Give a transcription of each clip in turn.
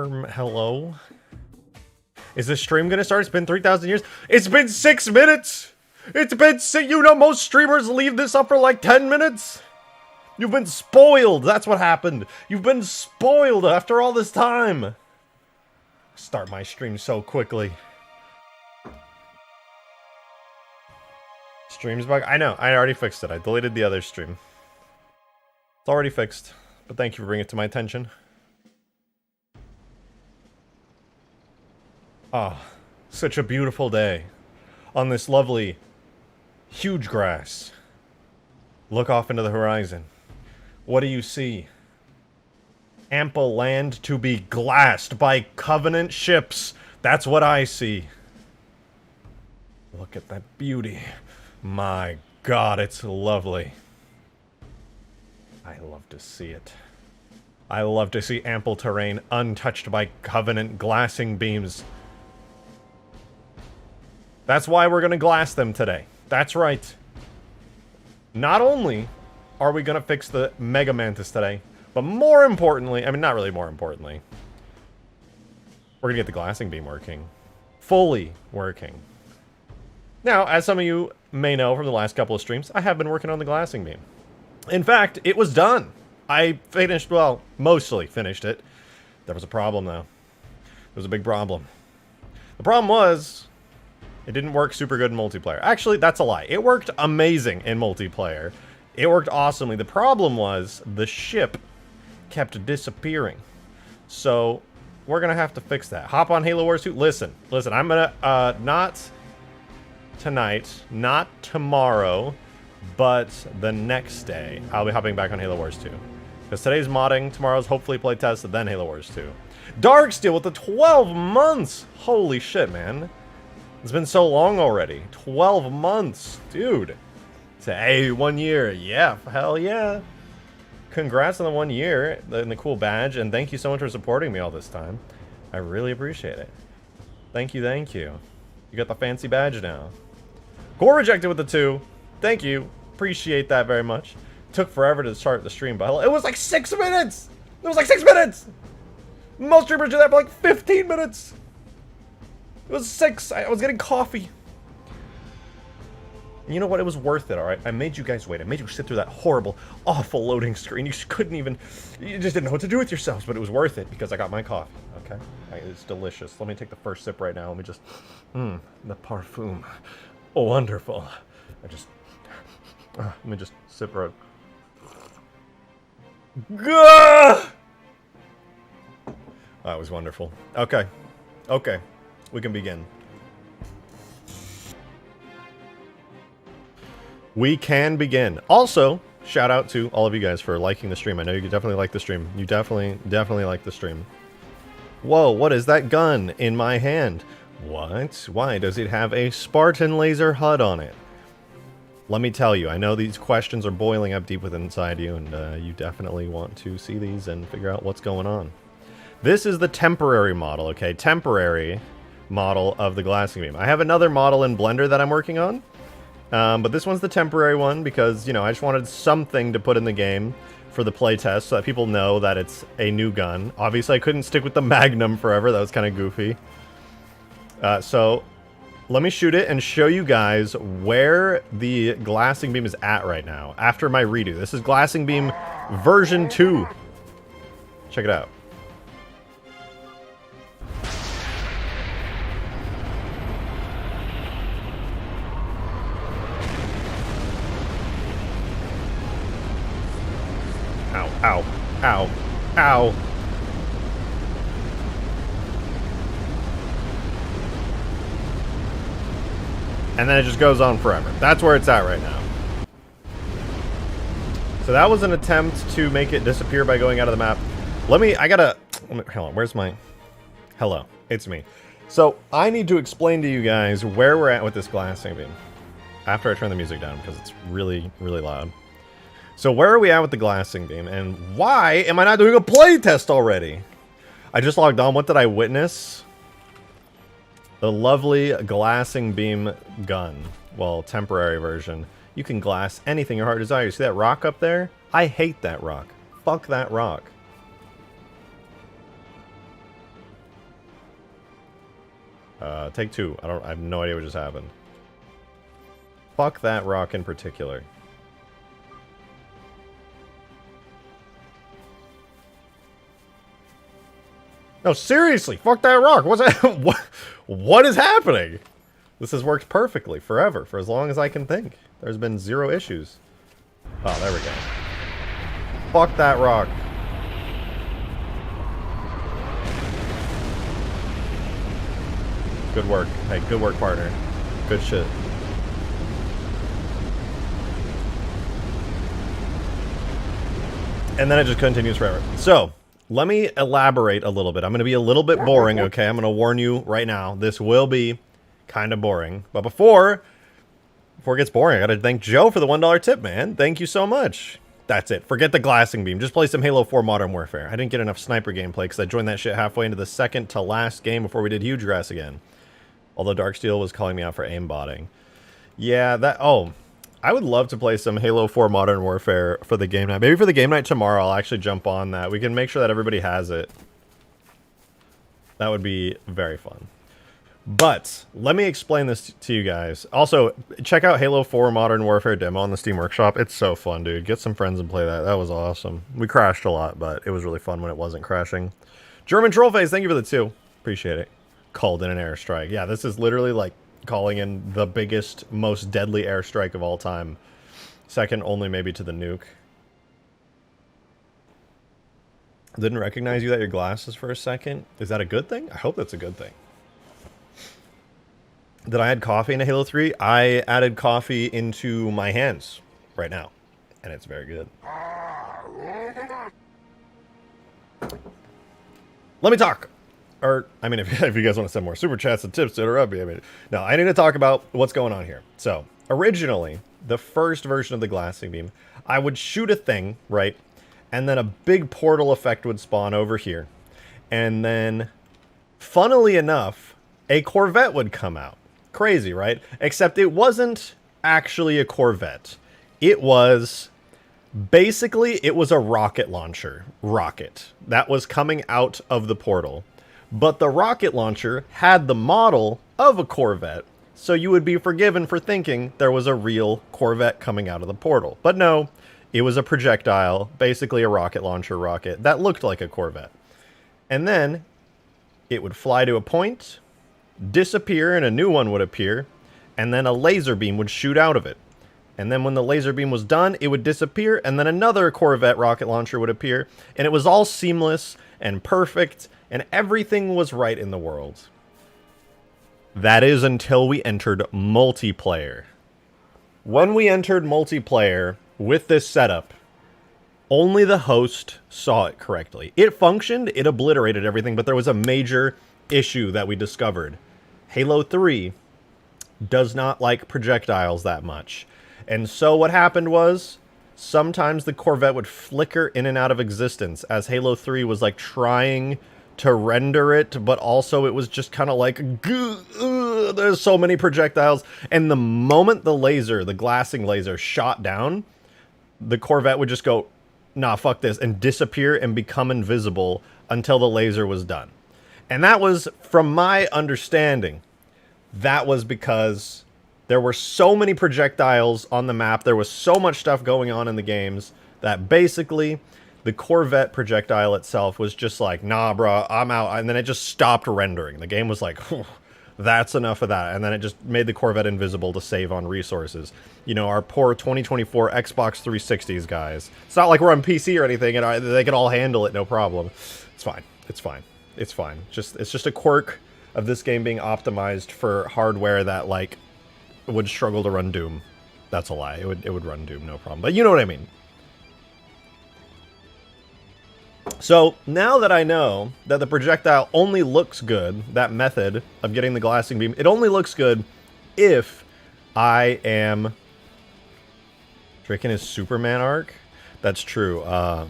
Hello? Is this stream gonna start? It's been 3,000 years. It's been 6 minutes! It's been you know, most streamers leave this up for like 10 minutes. You've been spoiled. That's what happened. You've been spoiled after all this time. Start my stream so quickly. Stream's bug? I know. I already fixed it. I deleted the other stream. It's already fixed. But thank you for bringing it to my attention. Ah, such a beautiful day. On this lovely, huge grass. Look off into the horizon. What do you see? Ample land to be glassed by Covenant ships. That's what I see. Look at that beauty. My God, it's lovely. I love to see it. I love to see ample terrain untouched by Covenant glassing beams. That's why we're gonna glass them today. That's right. Not only are we gonna fix the Mega Mantis today, but more importantly, I mean, not really more importantly, we're gonna get the glassing beam working. Fully working. Now, as some of you may know from the last couple of streams, I have been working on the glassing beam. In fact, it was done. I finished, well, mostly finished it. There was a problem, though. There was a big problem. The problem was, it didn't work super good in multiplayer. Actually, that's a lie. It worked amazing in multiplayer. It worked awesomely. The problem was, the ship kept disappearing. So, we're gonna have to fix that. Hop on Halo Wars 2. Listen, I'm gonna, not tonight, not tomorrow, but the next day, I'll be hopping back on Halo Wars 2. Because today's modding, tomorrow's hopefully playtest, and then Halo Wars 2. Darksteel with the 12 months! Holy shit, man. It's been so long already. 12 months, dude. Hey, 1 year. Yeah, hell yeah. Congrats on the 1 year and the cool badge, and thank you so much for supporting me all this time. I really appreciate it. Thank you, thank you. You got the fancy badge now. Core rejected with the 2. Thank you. Appreciate that very much. Took forever to start the stream, but it was like 6 minutes! It was like 6 minutes! Most streamers do that for like 15 minutes! It was 6. I was getting coffee. And you know what? It was worth it, alright? I made you guys wait. I made you sit through that horrible, awful loading screen. You couldn't even... You just didn't know what to do with yourselves, but it was worth it because I got my coffee, okay? It's delicious. Let me take the first sip right now. Let me just... the parfum. Oh, wonderful. I just... let me just sip right... Gah! That was wonderful. Okay. Okay. We can begin. We can begin. Also, shout out to all of you guys for liking the stream. I know you definitely like the stream. You definitely like the stream. Whoa, what is that gun in my hand? What? Why does it have a Spartan laser HUD on it? Let me tell you, I know these questions are boiling up deep within inside you, and you definitely want to see these and figure out what's going on. This is the temporary model, okay? Temporary model of the glassing beam. I have another model in Blender that I'm working on, but this one's the temporary one because, you know, I just wanted something to put in the game for the playtest so that people know that it's a new gun. Obviously, I couldn't stick with the Magnum forever. That was kind of goofy. So, let me shoot it and show you guys where the glassing beam is at right now after my redo. This is glassing beam version 2. Check it out. Ow, ow, ow, ow. And then it just goes on forever. That's where it's at right now. So that was an attempt to make it disappear by going out of the map. Hold on, where's my... Hello, it's me. So, I need to explain to you guys where we're at with this glassing beam. After I turn the music down, because it's really, really loud. So where are we at with the glassing beam, and why am I not doing a playtest already? I just logged on. What did I witness? The lovely glassing beam gun. Well, temporary version. You can glass anything your heart desires. See that rock up there? I hate that rock. Fuck that rock. Take 2. I have no idea what just happened. Fuck that rock in particular. No, seriously, fuck that rock. What's that? What is happening? This has worked perfectly forever, for as long as I can think. There's been 0 issues. Oh, there we go. Fuck that rock. Good work. Hey, good work, partner. Good shit. And then it just continues forever. So, let me elaborate a little bit. I'm going to be a little bit boring, okay? I'm going to warn you right now. This will be kind of boring. But before it gets boring, I got to thank Joe for the $1 tip, man. Thank you so much. That's it. Forget the glassing beam. Just play some Halo 4 Modern Warfare. I didn't get enough sniper gameplay because I joined that shit halfway into the second to last game before we did Huge Grass again. Although Darksteel was calling me out for aimbotting. Yeah, that... Oh, I would love to play some Halo 4 Modern Warfare for the game night. Maybe for the game night tomorrow, I'll actually jump on that. We can make sure that everybody has it. That would be very fun. But, let me explain this to you guys. Also, check out Halo 4 Modern Warfare demo on the Steam Workshop. It's so fun, dude. Get some friends and play that. That was awesome. We crashed a lot, but it was really fun when it wasn't crashing. German Trollface, thank you for the 2. Appreciate it. Called in an airstrike. Yeah, this is literally like calling in the biggest, most deadly airstrike of all time. Second only maybe to the nuke. Didn't recognize you at your glasses for a second. Is that a good thing? I hope that's a good thing. Did I add coffee into Halo 3? I added coffee into my hands right now. And it's very good. Let me talk. Or, I mean, if you guys want to send more super chats and tips to interrupt me, I mean, no, I need to talk about what's going on here. So, originally, the first version of the glassing beam, I would shoot a thing, right? And then a big portal effect would spawn over here. And then, funnily enough, a Corvette would come out. Crazy, right? Except it wasn't actually a Corvette. It was... Basically, it was a rocket launcher. Rocket. That was coming out of the portal. But the rocket launcher had the model of a Corvette, so you would be forgiven for thinking there was a real Corvette coming out of the portal. But no, it was a projectile, basically a rocket launcher rocket, that looked like a Corvette. And then, it would fly to a point, disappear, and a new one would appear, and then a laser beam would shoot out of it. And then when the laser beam was done, it would disappear, and then another Corvette rocket launcher would appear, and it was all seamless and perfect, and everything was right in the world. That is until we entered multiplayer. When we entered multiplayer with this setup, only the host saw it correctly. It functioned, it obliterated everything, but there was a major issue that we discovered. Halo 3 does not like projectiles that much. And so what happened was, sometimes the Corvette would flicker in and out of existence as Halo 3 was like trying to render it, but also it was just kind of like, there's so many projectiles. And the moment the laser, the glassing laser, shot down, the Corvette would just go, nah, fuck this, and disappear and become invisible until the laser was done. And that was, from my understanding, that was because there were so many projectiles on the map, there was so much stuff going on in the games, that basically the Corvette projectile itself was just like, nah, bro, I'm out. And then it just stopped rendering. The game was like, that's enough of that. And then it just made the Corvette invisible to save on resources. You know, our poor 2024 Xbox 360s, guys. It's not like we're on PC or anything, and they can all handle it, no problem. It's fine. It's fine. It's fine. It's just a quirk of this game being optimized for hardware that, like, would struggle to run Doom. That's a lie. It would run Doom, no problem. But you know what I mean. So, now that I know that the projectile only looks good, that method of getting the glassing beam, it only looks good if I am drinking his Superman arc. That's true. I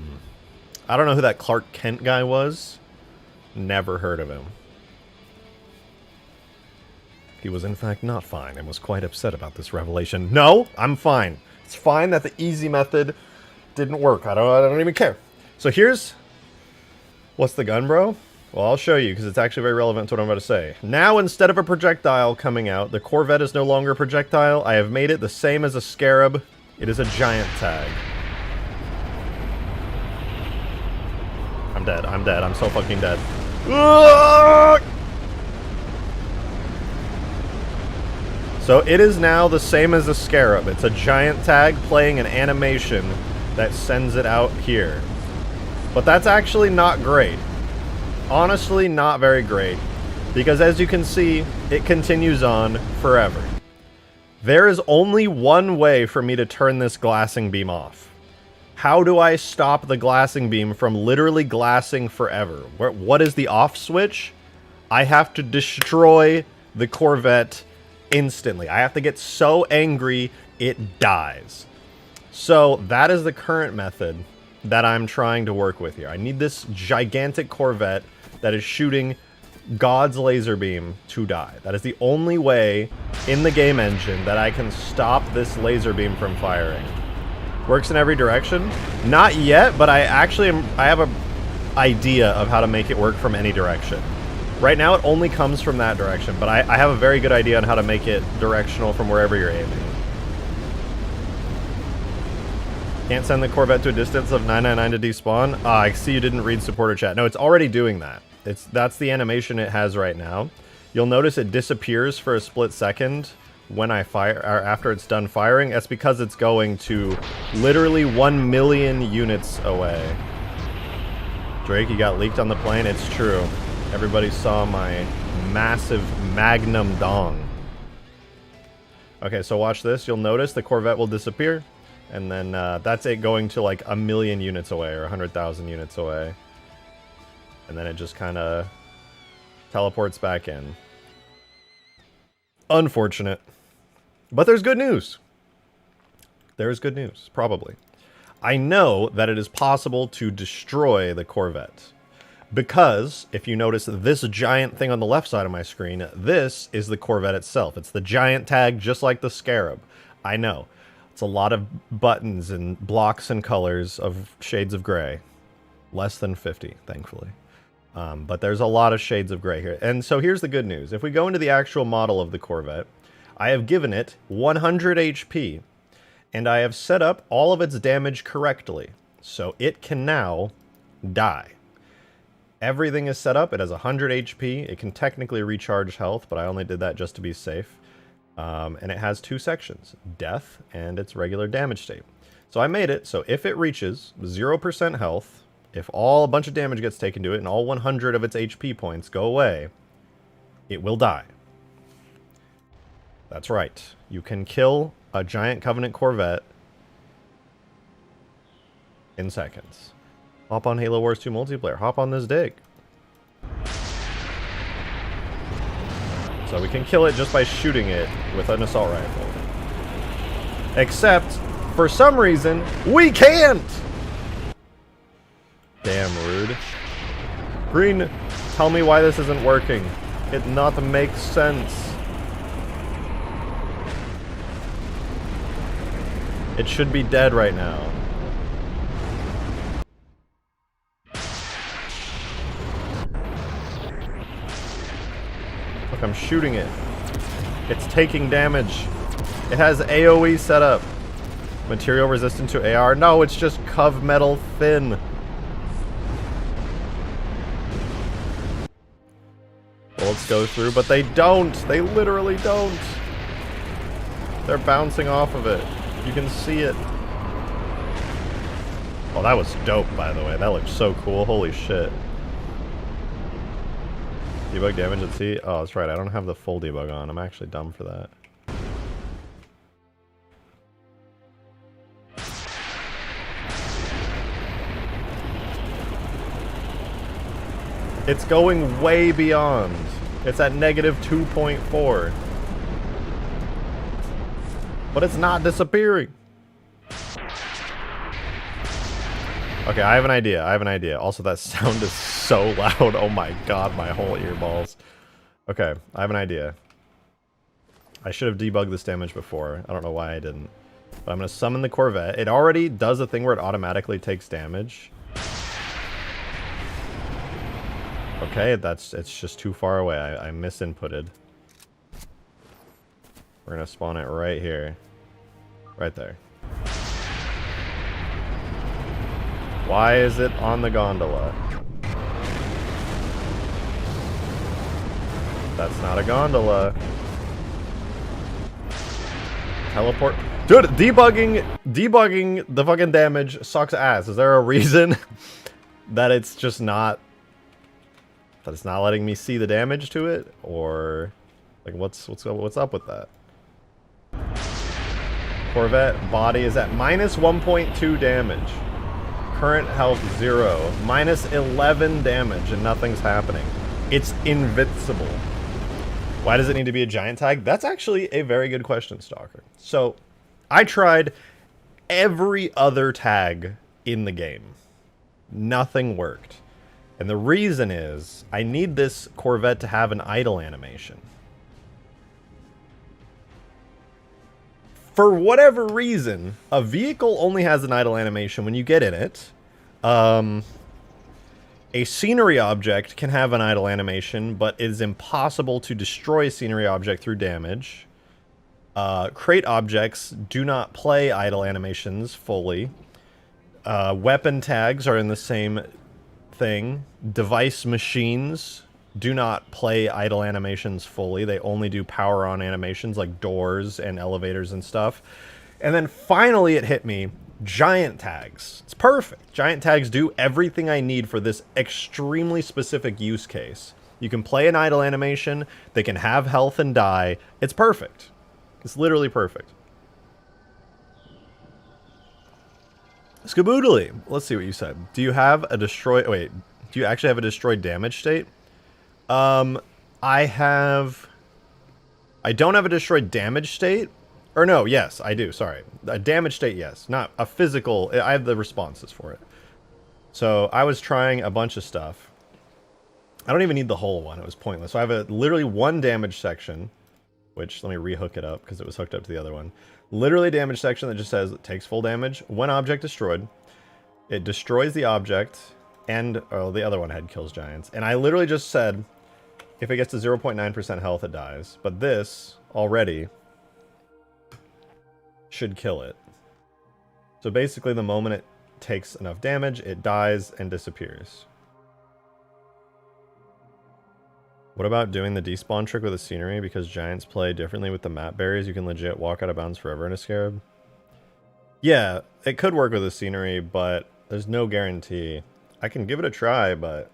don't know who that Clark Kent guy was. Never heard of him. He was in fact not fine and was quite upset about this revelation. No, I'm fine. It's fine that the easy method didn't work. I don't even care. So here's... What's the gun, bro? Well, I'll show you, because it's actually very relevant to what I'm about to say. Now, instead of a projectile coming out, the Corvette is no longer a projectile. I have made it the same as a Scarab. It is a giant tag. I'm dead. I'm dead. I'm so fucking dead. So it is now the same as a Scarab. It's a giant tag playing an animation that sends it out here. But that's actually not great. Honestly, not very great. Because as you can see, it continues on forever. There is only one way for me to turn this glassing beam off. How do I stop the glassing beam from literally glassing forever? What is the off switch? I have to destroy the Corvette instantly. I have to get so angry it dies. So that is the current method that I'm trying to work with here. I need this gigantic Corvette that is shooting God's laser beam to die. That is the only way in the game engine that I can stop this laser beam from firing. Works in every direction? Not yet, but I have an idea of how to make it work from any direction. Right now it only comes from that direction, but I have a very good idea on how to make it directional from wherever you're aiming. Can't send the Corvette to a distance of 999 to despawn? Ah, I see you didn't read supporter chat. No, it's already doing that. That's the animation it has right now. You'll notice it disappears for a split second when I fire, or after it's done firing. That's because it's going to literally 1 million units away. Drake, you got leaked on the plane? It's true. Everybody saw my massive magnum dong. Okay, so watch this. You'll notice the Corvette will disappear. And then that's it going to like 1 million units away or 100,000 units away. And then it just kind of teleports back in. Unfortunate. But there's good news. There is good news, probably. I know that it is possible to destroy the Corvette. Because, if you notice this giant thing on the left side of my screen, this is the Corvette itself. It's the giant tag, just like the Scarab. I know. It's a lot of buttons and blocks and colors of shades of gray. Less than 50, thankfully. But there's a lot of shades of gray here. And so here's the good news. If we go into the actual model of the Corvette, I have given it 100 HP. And I have set up all of its damage correctly. So it can now die. Everything is set up. It has 100 HP. It can technically recharge health, but I only did that just to be safe. And it has 2 sections, death and its regular damage state. So I made it so if it reaches 0% health, if a bunch of damage gets taken to it and all 100 of its HP points go away, it will die. That's right. You can kill a giant Covenant Corvette in seconds. Hop on Halo Wars 2 multiplayer. Hop on this dig. So we can kill it just by shooting it with an assault rifle. Except, for some reason, we can't! Damn rude. Green, tell me why this isn't working. It not makes sense. It should be dead right now. Look, I'm shooting it. It's taking damage. It has AoE set up. Material resistant to AR. No, it's just Cov Metal Thin. Bullets go through, but they don't. They literally don't. They're bouncing off of it. You can see it. Oh, that was dope, by the way. That looked so cool. Holy shit. Debug damage at sea? Oh, that's right. I don't have the full debug on. I'm actually dumb for that. It's going way beyond. It's at negative 2.4. But it's not disappearing. Okay, I have an idea. I have an idea. Also, that sound is so loud. Oh my god, my whole earballs. Okay, I have an idea. I should have debugged this damage before. I don't know why I didn't. But I'm going to summon the Corvette. It already does a thing where it automatically takes damage. Okay, it's just too far away. I misinputted. We're gonna spawn it right here. Right there. Why is it on the gondola? That's not a gondola. Teleport. Dude, debugging the fucking damage sucks ass. Is there a reason that it's just not... that it's not letting me see the damage to it? Or... like, what's up with that? Corvette body is at minus 1.2 damage. Current health 0. Minus 11 damage and nothing's happening. It's invincible. Why does it need to be a giant tag? That's actually a very good question, Stalker. So, I tried every other tag in the game. Nothing worked. And the reason is, I need this Corvette to have an idle animation. For whatever reason, a vehicle only has an idle animation when you get in it. A scenery object can have an idle animation, but it is impossible to destroy a scenery object through damage. Crate objects do not play idle animations fully. Weapon tags are in the same thing. Device machines do not play idle animations fully. They only do power-on animations like doors and elevators and stuff. And then finally it hit me. Giant tags. It's perfect. Giant tags do everything I need for this extremely specific use case. You can play an idle animation. They can have health and die. It's perfect. It's literally perfect. Skaboodly. Let's see what you said. Do you have a destroy... wait. Do you actually have a destroyed damage state? I don't have a destroyed damage state. Or no, yes, I do, sorry. A damage state, yes. Not a physical... I have the responses for it. So, I was trying a bunch of stuff. I don't even need the whole one. It was pointless. So, I have literally one damage section. Which, let me rehook it up, because it was hooked up to the other one. Literally damage section that just says, it takes full damage. When object destroyed. It destroys the object. And... oh, the other one had kills giants. And I literally just said... if it gets to 0.9% health, it dies. But this, already... should kill it. So basically the moment it takes enough damage, it dies and disappears. What about doing the despawn trick with the scenery? Because giants play differently with the map berries, you can legit walk out of bounds forever in a Scarab. Yeah, it could work with the scenery, but there's no guarantee. I can give it a try, but...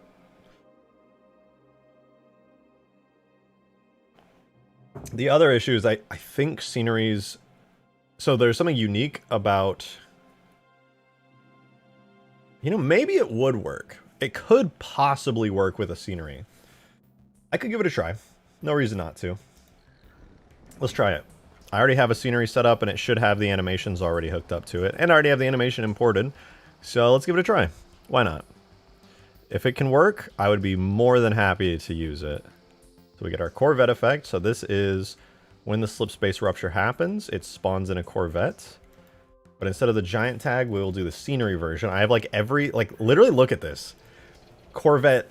the other issue is I think sceneries... so there's something unique about... you know, maybe it would work. It could possibly work with a scenery. I could give it a try. No reason not to. Let's try it. I already have a scenery set up, and it should have the animations already hooked up to it. And I already have the animation imported. So let's give it a try. Why not? If it can work, I would be more than happy to use it. So we get our Corvette effect. So this is... when the slipspace rupture happens, it spawns in a Corvette. But instead of the giant tag, we will do the scenery version. I have like every... like, literally look at this. Corvette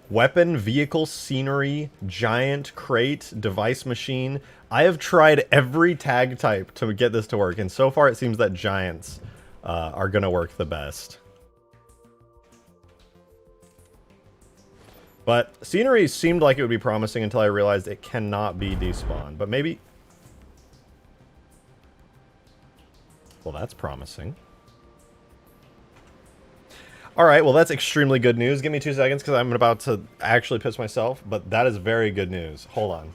weapon, vehicle, scenery, giant, crate, device machine. I have tried every tag type to get this to work. And so far it seems that giants are going to work the best. But scenery seemed like it would be promising until I realized it cannot be despawned. But maybe... well, that's promising. Alright, well that's extremely good news. Give me 2 seconds because I'm about to actually piss myself. But that is very good news. Hold on.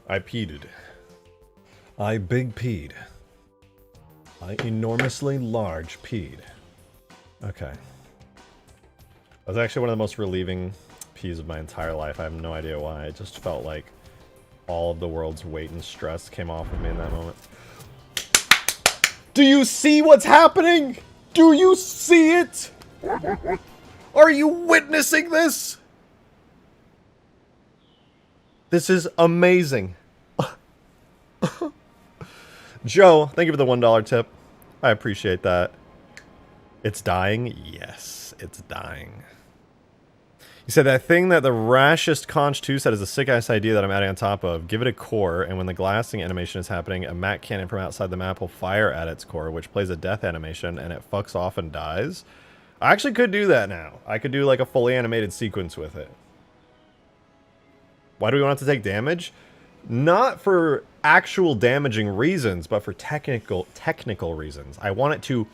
I peeded. I big peed. I enormously large peed. Okay. That was actually one of the most relieving pees of my entire life. I have no idea why. It just felt like all of the world's weight and stress came off of me in that moment. Do you see what's happening? Do you see it? Are you witnessing this? This is amazing. Joe, thank you for the $1 tip. I appreciate that. It's dying? Yes, it's dying. You said that thing that the rashest Conch 2 said is a sick-ass idea that I'm adding on top of. Give it a core, and when the glassing animation is happening, a Mac cannon from outside the map will fire at its core, which plays a death animation, and it fucks off and dies. I actually could do that now. I could do like a fully animated sequence with it. Why do we want it to take damage? Not for actual damaging reasons, but for technical reasons. I want it to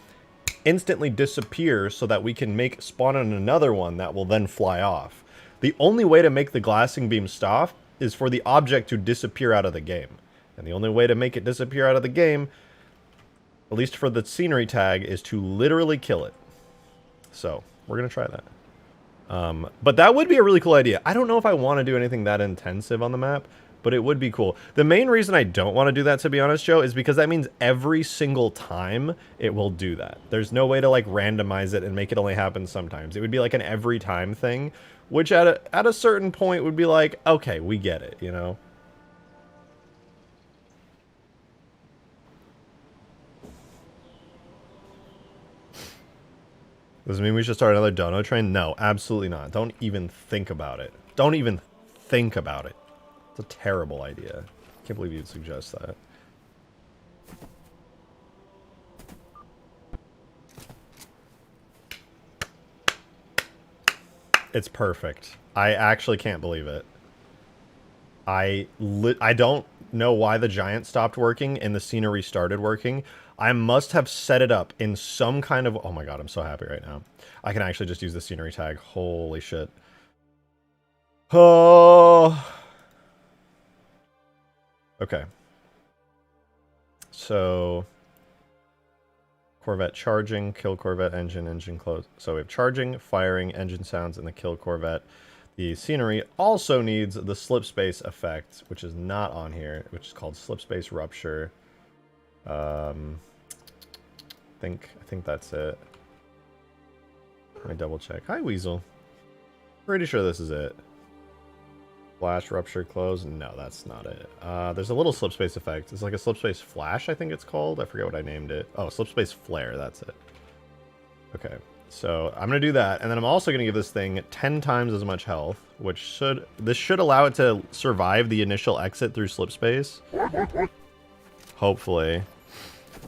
instantly disappear so that we can spawn on another one that will then fly off. The only way to make the glassing beam stop is for the object to disappear out of the game. And the only way to make it disappear out of the game, at least for the scenery tag, is to literally kill it. So, we're going to try that. But that would be a really cool idea. I don't know if I want to do anything that intensive on the map, but it would be cool. The main reason I don't want to do that, to be honest, Joe, is because that means every single time it will do that. There's no way to like randomize it and make it only happen sometimes. It would be like an every time thing, which at a certain point would be like, okay, we get it, you know? Does it mean we should start another dono train? No, absolutely not. Don't even think about it. Don't even think about it. It's a terrible idea. I can't believe you'd suggest that. It's perfect. I actually can't believe it. I don't know why the giant stopped working and the scenery started working. I must have set it up in some kind of... Oh my god, I'm so happy right now. I can actually just use the scenery tag. Holy shit. Oh... Okay. So... Corvette charging, kill Corvette engine, engine close. So we have charging, firing, engine sounds, and the kill Corvette. The scenery also needs the slipspace effect, which is not on here, which is called slipspace rupture. I think that's it. Let me double check. Hi, Weasel. Pretty sure this is it. Flash, rupture, close. No, that's not it. There's a little slipspace effect. It's like a slipspace flash, I think it's called. I forget what I named it. Oh, slipspace flare. That's it. Okay. So I'm going to do that. And then I'm also going to give this thing 10 times as much health, which this should allow it to survive the initial exit through slipspace. Hopefully.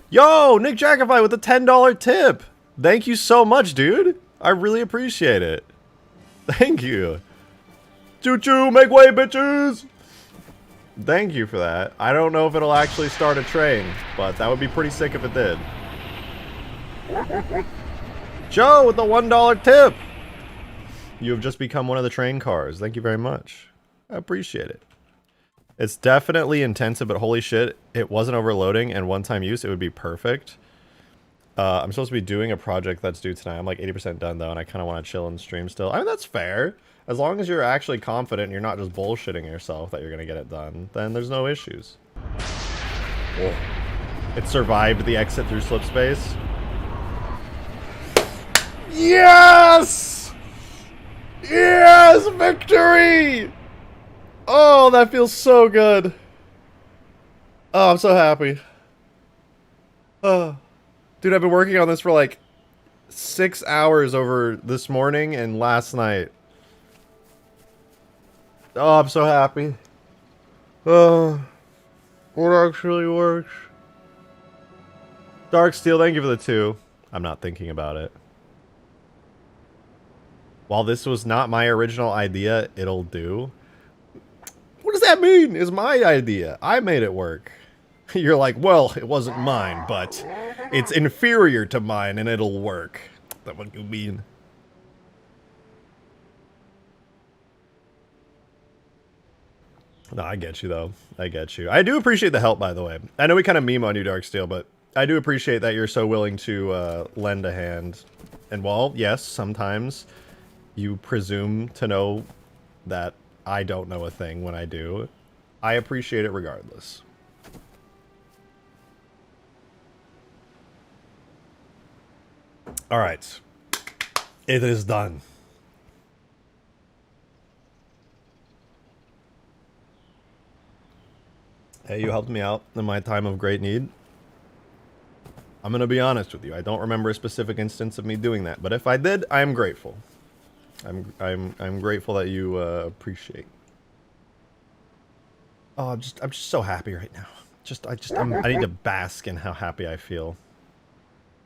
Yo, Nick Jackify with the $10 tip. Thank you so much, dude. I really appreciate it. Thank you. Choo-choo, make way, bitches! Thank you for that. I don't know if it'll actually start a train, but that would be pretty sick if it did. Joe with the $1 tip! You have just become one of the train cars. Thank you very much. I appreciate it. It's definitely intensive, but holy shit, it wasn't overloading and one-time use. It would be perfect. I'm supposed to be doing a project that's due tonight. I'm like 80% done, though, and I kind of want to chill and stream still. I mean, that's fair. As long as you're actually confident and you're not just bullshitting yourself that you're going to get it done, then there's no issues. Whoa. It survived the exit through slipspace. Yes! Yes! Victory! Oh, that feels so good. Oh, I'm so happy. Oh. Dude, I've been working on this for like 6 hours over this morning and last night. Oh, I'm so happy. Oh, it actually works. Dark Steel, thank you for the 2. I'm not thinking about it. While this was not my original idea, it'll do. What does that mean? It's my idea. I made it work. You're like, well, it wasn't mine, but it's inferior to mine and it'll work. Is that what you mean? No, I get you, though. I get you. I do appreciate the help, by the way. I know we kind of meme on you, Darksteel, but I do appreciate that you're so willing to lend a hand. And while, yes, sometimes you presume to know that I don't know a thing when I do, I appreciate it regardless. All right. It is done. Hey, you helped me out in my time of great need. I'm gonna be honest with you. I don't remember a specific instance of me doing that, but if I did, I am grateful. I'm grateful that you appreciate. Oh, I'm just so happy right now. I need to bask in how happy I feel.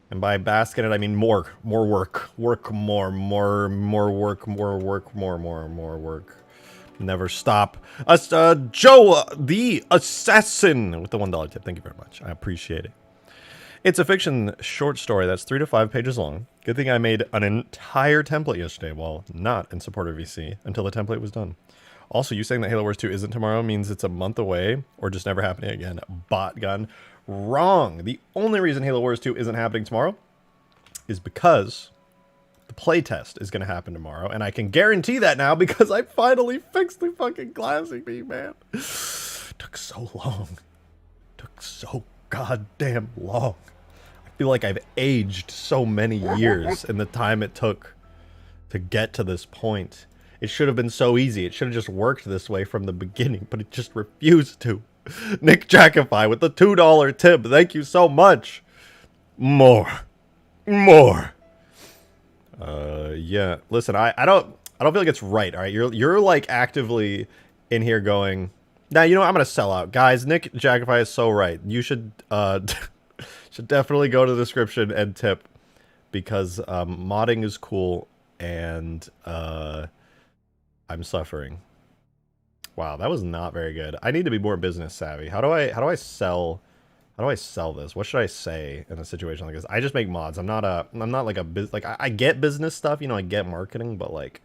And by bask in it, I mean more work, more work, more work. Never stop. Joe, the assassin, with the $1 tip. Thank you very much. I appreciate it. It's a fiction short story that's 3 to 5 pages long. Good thing I made an entire template yesterday while not in support of VC until the template was done. Also, you saying that Halo Wars 2 isn't tomorrow means it's a month away or just never happening again. Bot gun. Wrong. The only reason Halo Wars 2 isn't happening tomorrow is because the playtest is going to happen tomorrow, and I can guarantee that now because I finally fixed the fucking glassing beam, man. Took so long. Took so goddamn long. I feel like I've aged so many years in the time it took to get to this point. It should have been so easy. It should have just worked this way from the beginning, but it just refused to. Nick Jackify with the $2 tip. Thank you so much. More. Yeah. Listen, I don't feel like it's right. All right, you're like actively in here going, nah, you know what? I'm gonna sell out, guys. Nick Jackify is so right. You should should definitely go to the description and tip because modding is cool and I'm suffering. Wow, that was not very good. I need to be more business savvy. How do I sell this? What should I say in a situation like this? I just make mods. I'm not like a like I get business stuff, you know, I get marketing, but like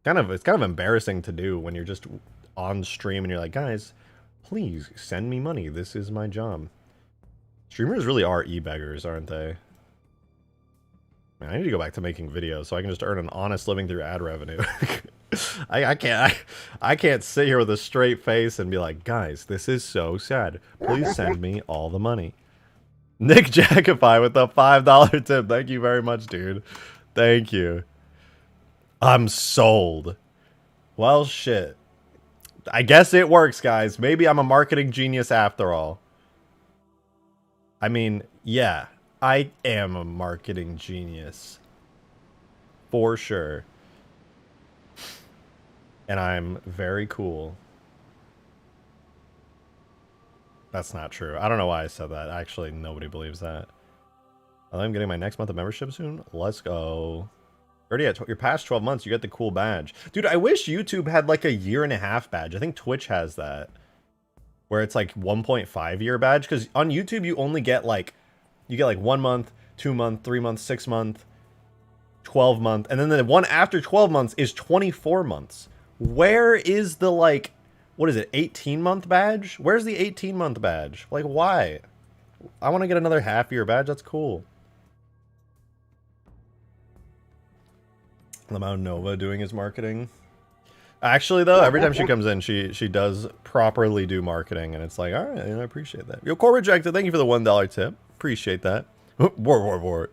it's kind of embarrassing to do when you're just on stream and you're like, guys, please send me money. This is my job. Streamers really are e-beggars, aren't they? Man, I need to go back to making videos so I can just earn an honest living through ad revenue. I can't sit here with a straight face and be like, guys, this is so sad. Please send me all the money. Nick Jackify with the $5 tip. Thank you very much, dude. Thank you. I'm sold. Well, shit. I guess it works, guys. Maybe I'm a marketing genius after all. I mean, yeah, I am a marketing genius. For sure. And I'm very cool. That's not true. I don't know why I said that. Actually, nobody believes that. I'm getting my next month of membership soon. Let's go. Already at your past 12 months, you get the cool badge. Dude, I wish YouTube had like a 1.5 badge. I think Twitch has that. Where it's like 1.5 year badge. Because on YouTube, you only get like... You get like 1 month, 2 month, 3 month, 6 month, 12 month. And then the one after 12 months is 24 months. Where is the like... What is it? 18-month badge? Where's the 18-month badge? Like, why? I want to get another half-year badge. That's cool. Lamau Nova doing his marketing. Actually, though, every time she comes in, she does properly do marketing, and it's like, all right, I appreciate that. Yo, Core Rejected, thank you for the $1 tip. Appreciate that. War.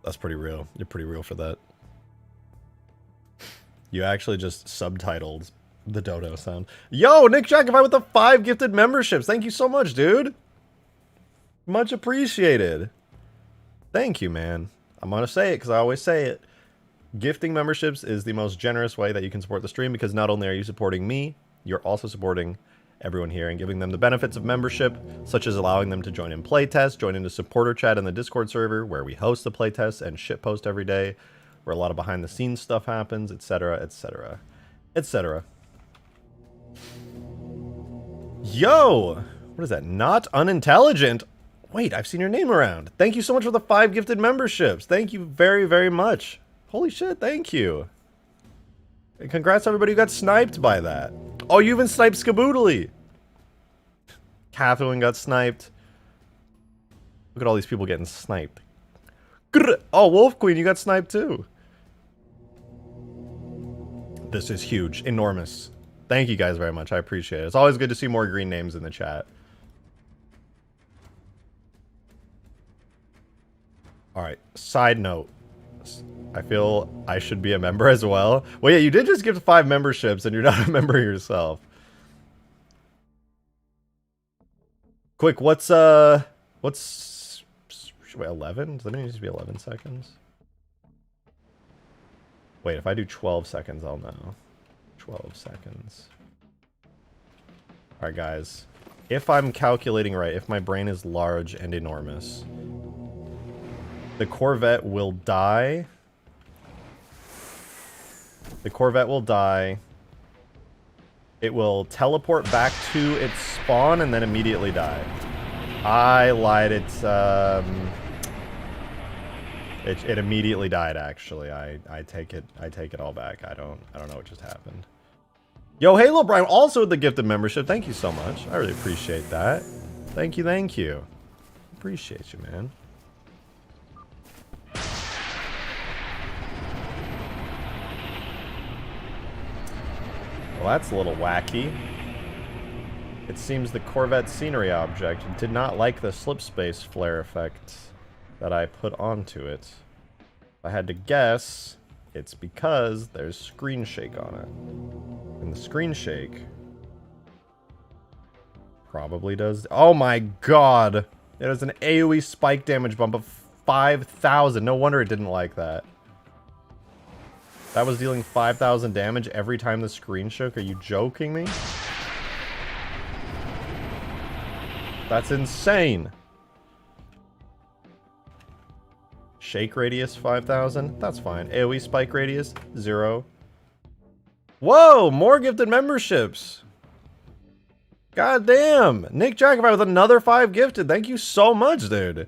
That's pretty real. You're pretty real for that. You actually just subtitled the dodo sound. Yo, Nick Jackify with the 5 gifted memberships. Thank you so much, dude. Much appreciated. Thank you, man. I'm gonna say it because I always say it. Gifting memberships is the most generous way that you can support the stream because not only are you supporting me, you're also supporting everyone here and giving them the benefits of membership, such as allowing them to join in playtests, join into supporter chat in the Discord server where we host the playtests and shitpost every day, where a lot of behind the scenes stuff happens, etc., etc., etc. Yo! What is that? Not unintelligent? Wait, I've seen your name around. Thank you so much for the 5 gifted memberships. Thank you very, very much. Holy shit, thank you. And congrats to everybody who got sniped by that. Oh, you even sniped Skaboodly. Catherine got sniped. Look at all these people getting sniped. Grr. Oh, Wolf Queen, you got sniped too. This is huge. Enormous. Thank you guys very much. I appreciate it. It's always good to see more green names in the chat. Alright, side note. I feel I should be a member as well. Well, yeah, you did just give 5 memberships and you're not a member yourself. Quick, wait, 11? Does that mean it needs to be 11 seconds? Wait, if I do 12 seconds, I'll know. 12 seconds. Alright, guys. If I'm calculating right, if my brain is large and enormous, the Corvette will die. The Corvette will die. It will teleport back to its spawn and then immediately die. I lied. It immediately died. Actually, I take it all back. I don't know what just happened. Yo, Halo Brian, also with the gifted membership. Thank you so much. I really appreciate that. Thank you, thank you. Appreciate you, man. Well, that's a little wacky. It seems the Corvette scenery object did not like the slipspace flare effect that I put onto it. If I had to guess, it's because there's screen shake on it. And the screen shake probably does... Oh my god! It has an AoE spike damage bump of 5,000. No wonder it didn't like that. That was dealing 5,000 damage every time the screen shook? Are you joking me? That's insane. Shake radius 5,000? That's fine. AoE spike radius 0. Whoa! More gifted memberships! God damn! Nick Jacobite with another 5 gifted. Thank you so much, dude.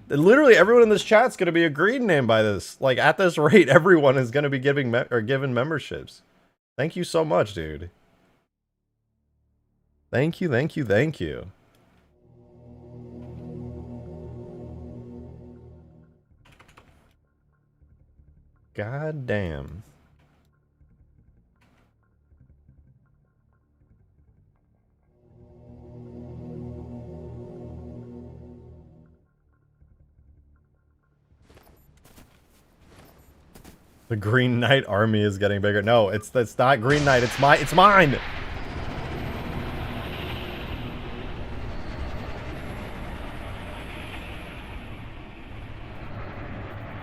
Literally everyone in this chat's gonna be a green name by this. Like, at this rate, everyone is gonna be given memberships. Thank you so much, dude. Thank you, thank you, thank you. God damn. The Green Knight army is getting bigger. No, it's not Green Knight. It's mine.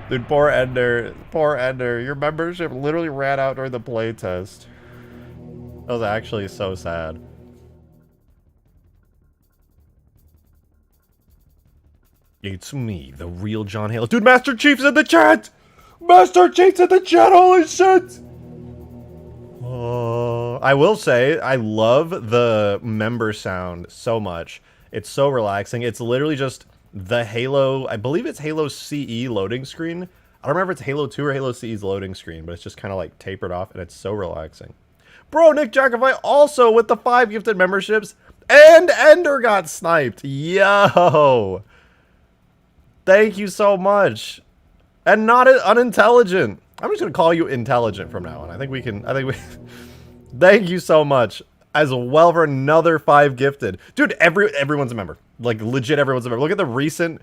Dude, poor Ender. Poor Ender. Your membership literally ran out during the playtest. That was actually so sad. It's me, the real John Halo. Dude, Master Chief's in the chat! Master Chief's in the chat, holy shit! I will say, I love the member sound so much. It's so relaxing. It's literally just the Halo, I believe it's Halo CE loading screen. I don't remember if it's Halo 2 or Halo CE's loading screen, but it's just kind of like tapered off and it's so relaxing. Bro, Nick Jacobite also with the 5 gifted memberships, and Ender got sniped. Yo! Thank you so much. And not unintelligent. I'm just gonna call you intelligent from now on. I think we thank you so much as well for another 5 gifted. Dude, everyone's a member. Like, legit everyone's a member. Look at the recent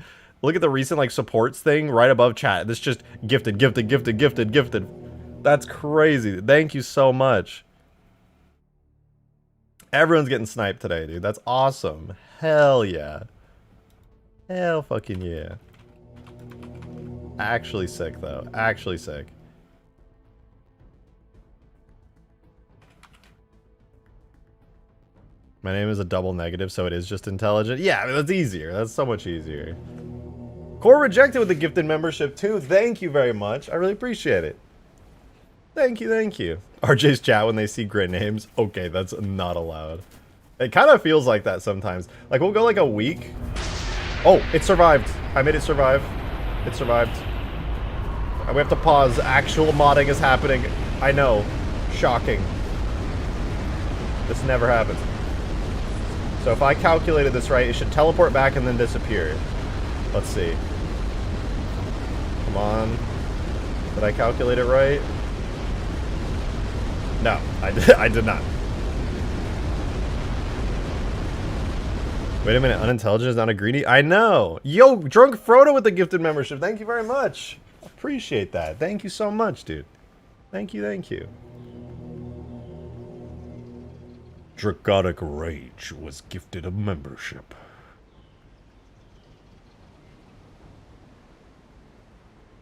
like supports thing right above chat. This just gifted, gifted, gifted, gifted, gifted. That's crazy. Thank you so much. Everyone's getting sniped today, dude. That's awesome. Hell yeah. Hell fucking yeah. Actually sick, though. Actually sick. My name is a double negative, so it is just intelligent. Yeah, that's easier. That's so much easier. Core Rejected with the gifted membership, too. Thank you very much. I really appreciate it. Thank you, thank you. RJ's chat when they see grid names. Okay, that's not allowed. It kind of feels like that sometimes. Like, we'll go like a week. Oh, it survived. I made it survive. It survived. We have to pause. Actual modding is happening. I know. Shocking. This never happens. So if I calculated this right, it should teleport back and then disappear. Let's see. Come on. Did I calculate it right? No, I did not. Wait a minute, unintelligent is not a greedy? I know! Yo, Drunk Frodo with the gifted membership. Thank you very much. Appreciate that. Thank you so much, dude. Thank you, thank you. Draconic Rage was gifted a membership.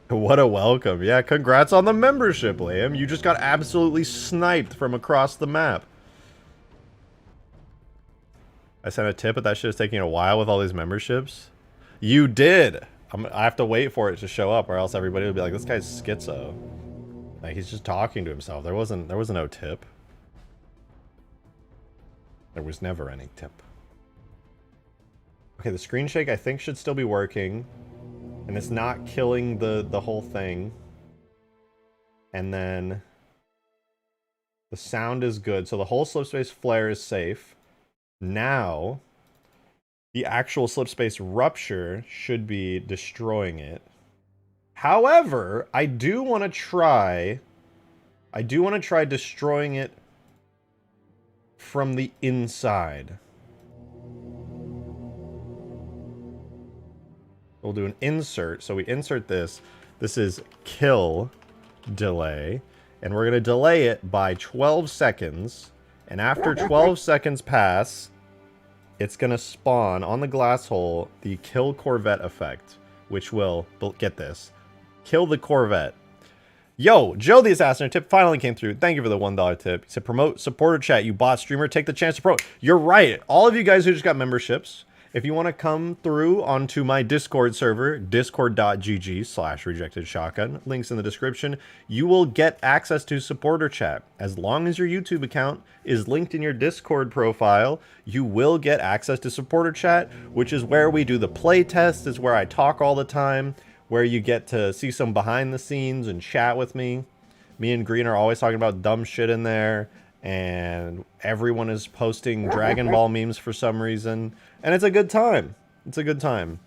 What a welcome. Yeah, congrats on the membership, Liam. You just got absolutely sniped from across the map. I sent a tip, but that shit is taking a while with all these memberships. You did! I have to wait for it to show up, or else everybody will be like, this guy's schizo. Like, he's just talking to himself. There was no tip. There was never any tip. Okay, the screen shake I think should still be working. And it's not killing the whole thing. And then the sound is good. So the whole slipspace flare is safe. Now, the actual slipspace rupture should be destroying it. However, I do want to try destroying it from the inside. We'll do an insert. So we insert this. This is kill delay. And we're going to delay it by 12 seconds. And after 12 seconds pass, it's going to spawn on the glass hole the kill Corvette effect, which will, get this, kill the Corvette. Yo, Joe the Assassin tip finally came through. Thank you for the $1 tip. He said, promote supporter chat. You bot streamer, take the chance to promote. You're right. All of you guys who just got memberships, if you want to come through onto my Discord server, discord.gg/rejectedshotgun, links in the description, you will get access to supporter chat. As long as your YouTube account is linked in your Discord profile, you will get access to supporter chat, which is where we do the play test, is where I talk all the time, where you get to see some behind the scenes and chat with me. Me and Green are always talking about dumb shit in there, and everyone is posting Dragon Ball memes for some reason. And it's a good time. It's a good time.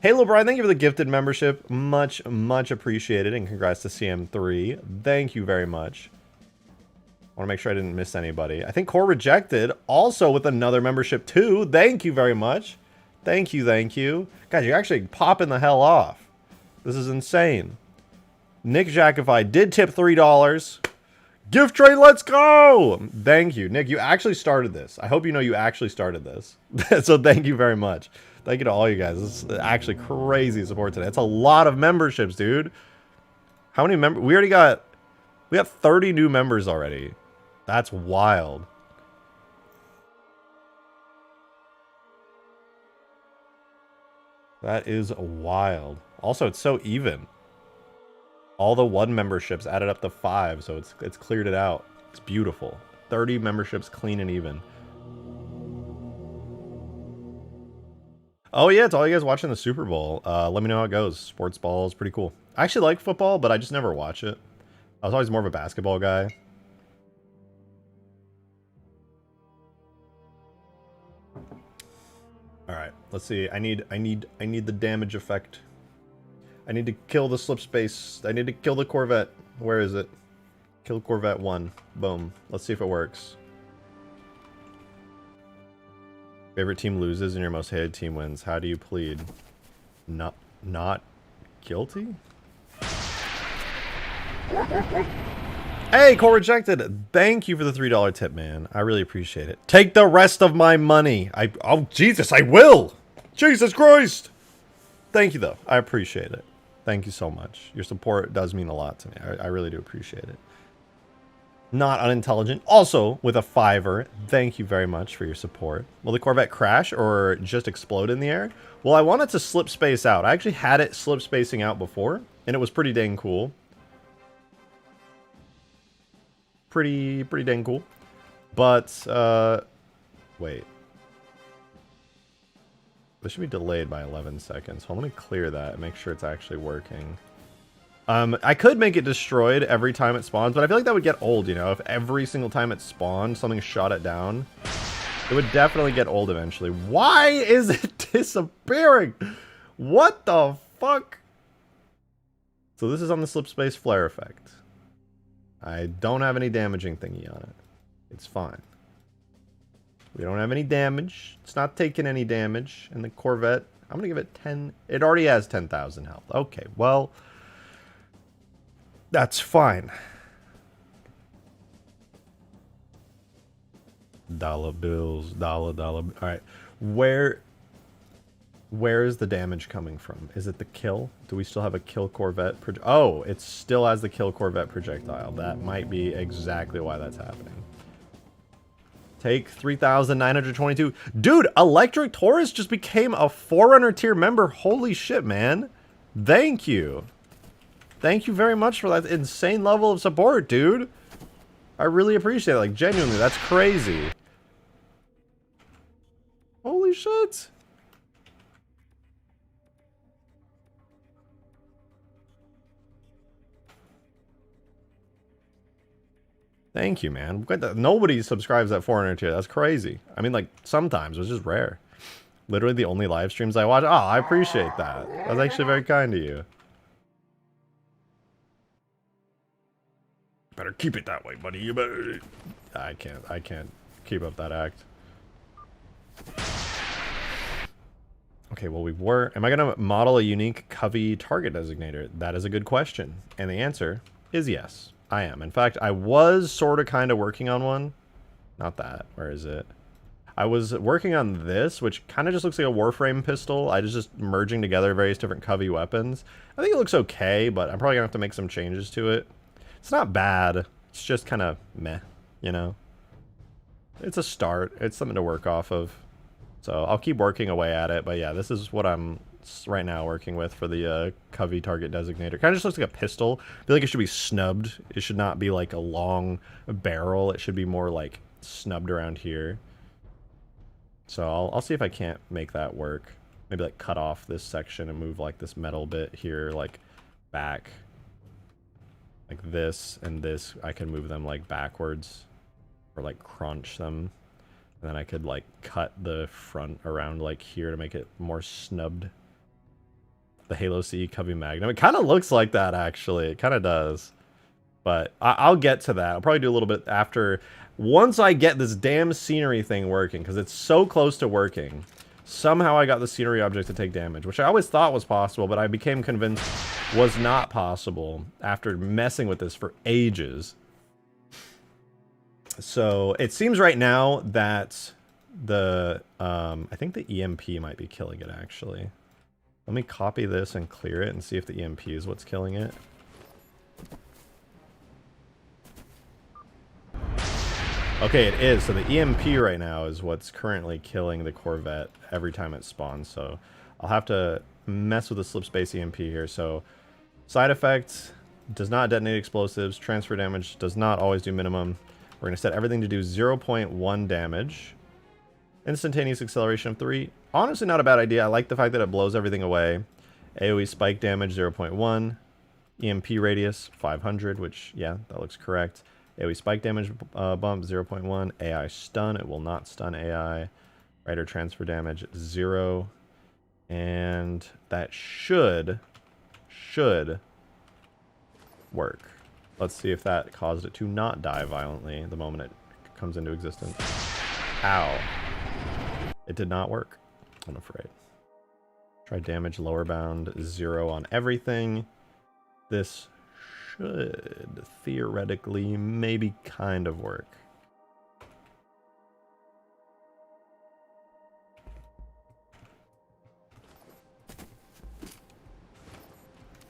Halo Brian, thank you for the gifted membership. Much, much appreciated. And congrats to CM3. Thank you very much. I want to make sure I didn't miss anybody. I think Core Rejected also with another membership too. Thank you very much. Thank you, thank you. Guys, you're actually popping the hell off. This is insane. Nick Jackify did tip $3. Gift trade, let's go! Thank you. Nick, you actually started this. I hope you know you actually started this. So thank you very much. Thank you to all you guys. This is actually crazy support today. It's a lot of memberships, dude. How many members? We got 30 new members already. That's wild. That is wild. Also, it's so even. All the 1 memberships added up to 5, so it's cleared it out. It's beautiful. 30 memberships clean and even. Oh yeah, it's all you guys watching the Super Bowl. Let me know how it goes. Sports ball is pretty cool. I actually like football, but I just never watch it. I was always more of a basketball guy. All right, let's see. I need the damage effect. I need to kill the slipspace. I need to kill the Corvette. Where is it? Kill Corvette 1. Boom. Let's see if it works. Favorite team loses and your most hated team wins. How do you plead? Not guilty? Hey, Core Rejected. Thank you for the $3 tip, man. I really appreciate it. Take the rest of my money. Oh, Jesus, I will. Jesus Christ. Thank you, though. I appreciate it. Thank you so much. Your support does mean a lot to me. I really do appreciate it. Not unintelligent. Also, with a $5. Thank you very much for your support. Will the Corvette crash or just explode in the air? Well, I want it to slip space out. I actually had it slip spacing out before, and it was pretty dang cool. Pretty dang cool. But, wait. This should be delayed by 11 seconds. Hold on, let me clear that and make sure it's actually working. I could make it destroyed every time it spawns, but I feel like that would get old, you know? If every single time it spawned, something shot it down, it would definitely get old eventually. Why is it disappearing? What the fuck? So this is on the slipspace flare effect. I don't have any damaging thingy on it. It's fine. We don't have any damage. It's not taking any damage. And the Corvette, I'm gonna give it 10. It already has 10,000 health. Okay, well, that's fine. Dollar bills, dollar. All right, where is the damage coming from? Is it the kill? Do we still have a kill Corvette? Oh, it still has the kill Corvette projectile. That might be exactly why that's happening. Take 3,922. Dude, Electric Taurus just became a Forerunner tier member. Holy shit, man. Thank you. Thank you very much for that insane level of support, dude. I really appreciate it. Like, genuinely, that's crazy. Holy shit. Thank you, man. Nobody subscribes at 400 tier. That's crazy. I mean, like, sometimes. It's just rare. Literally the only live streams I watch. Oh, I appreciate that. That's actually very kind of you. Better keep it that way, buddy. You better... I can't keep up that act. Okay, well, we were... Am I going to model a unique Covey target designator? That is a good question. And the answer is yes. I am. In fact, I was sort of kind of working on one. Not that. Where is it? I was working on this, which kind of just looks like a Warframe pistol. I was just merging together various different Covey weapons. I think it looks okay, but I'm probably going to have to make some changes to it. It's not bad. It's just kind of meh, you know? It's a start. It's something to work off of. So I'll keep working away at it. But yeah, this is what I'm right now working with for the Covey target designator. Kind of just looks like a pistol. I feel like it should be snubbed. It should not be like a long barrel. It should be more like snubbed around here. So I'll see if I can't make that work. Maybe like cut off this section and move like this metal bit here like back. Like this and this. I can move them like backwards or like crunch them. And then I could like cut the front around like here to make it more snubbed. The Halo CE Covey Magnum. It kind of looks like that, actually. It kind of does. But I'll get to that. I'll probably do a little bit after. Once I get this damn scenery thing working, because it's so close to working. Somehow I got the scenery object to take damage, which I always thought was possible, but I became convinced was not possible after messing with this for ages. So it seems right now that the, I think the EMP might be killing it, actually. Let me copy this and clear it and see if the EMP is what's killing it. Okay, it is. So the EMP right now is what's currently killing the Corvette every time it spawns. So I'll have to mess with the slipspace EMP here. So side effects, does not detonate explosives. Transfer damage does not always do minimum. We're going to set everything to do 0.1 damage. Instantaneous acceleration of 3. Honestly, not a bad idea. I like the fact that it blows everything away. AoE spike damage 0.1. EMP radius 500, which, yeah, that looks correct. AoE spike damage bump 0.1. AI stun, it will not stun AI. Rider transfer damage 0. And that should work. Let's see if that caused it to not die violently the moment it comes into existence. Ow. It did not work, I'm afraid. Try damage lower bound 0 on everything. This should theoretically maybe kind of work.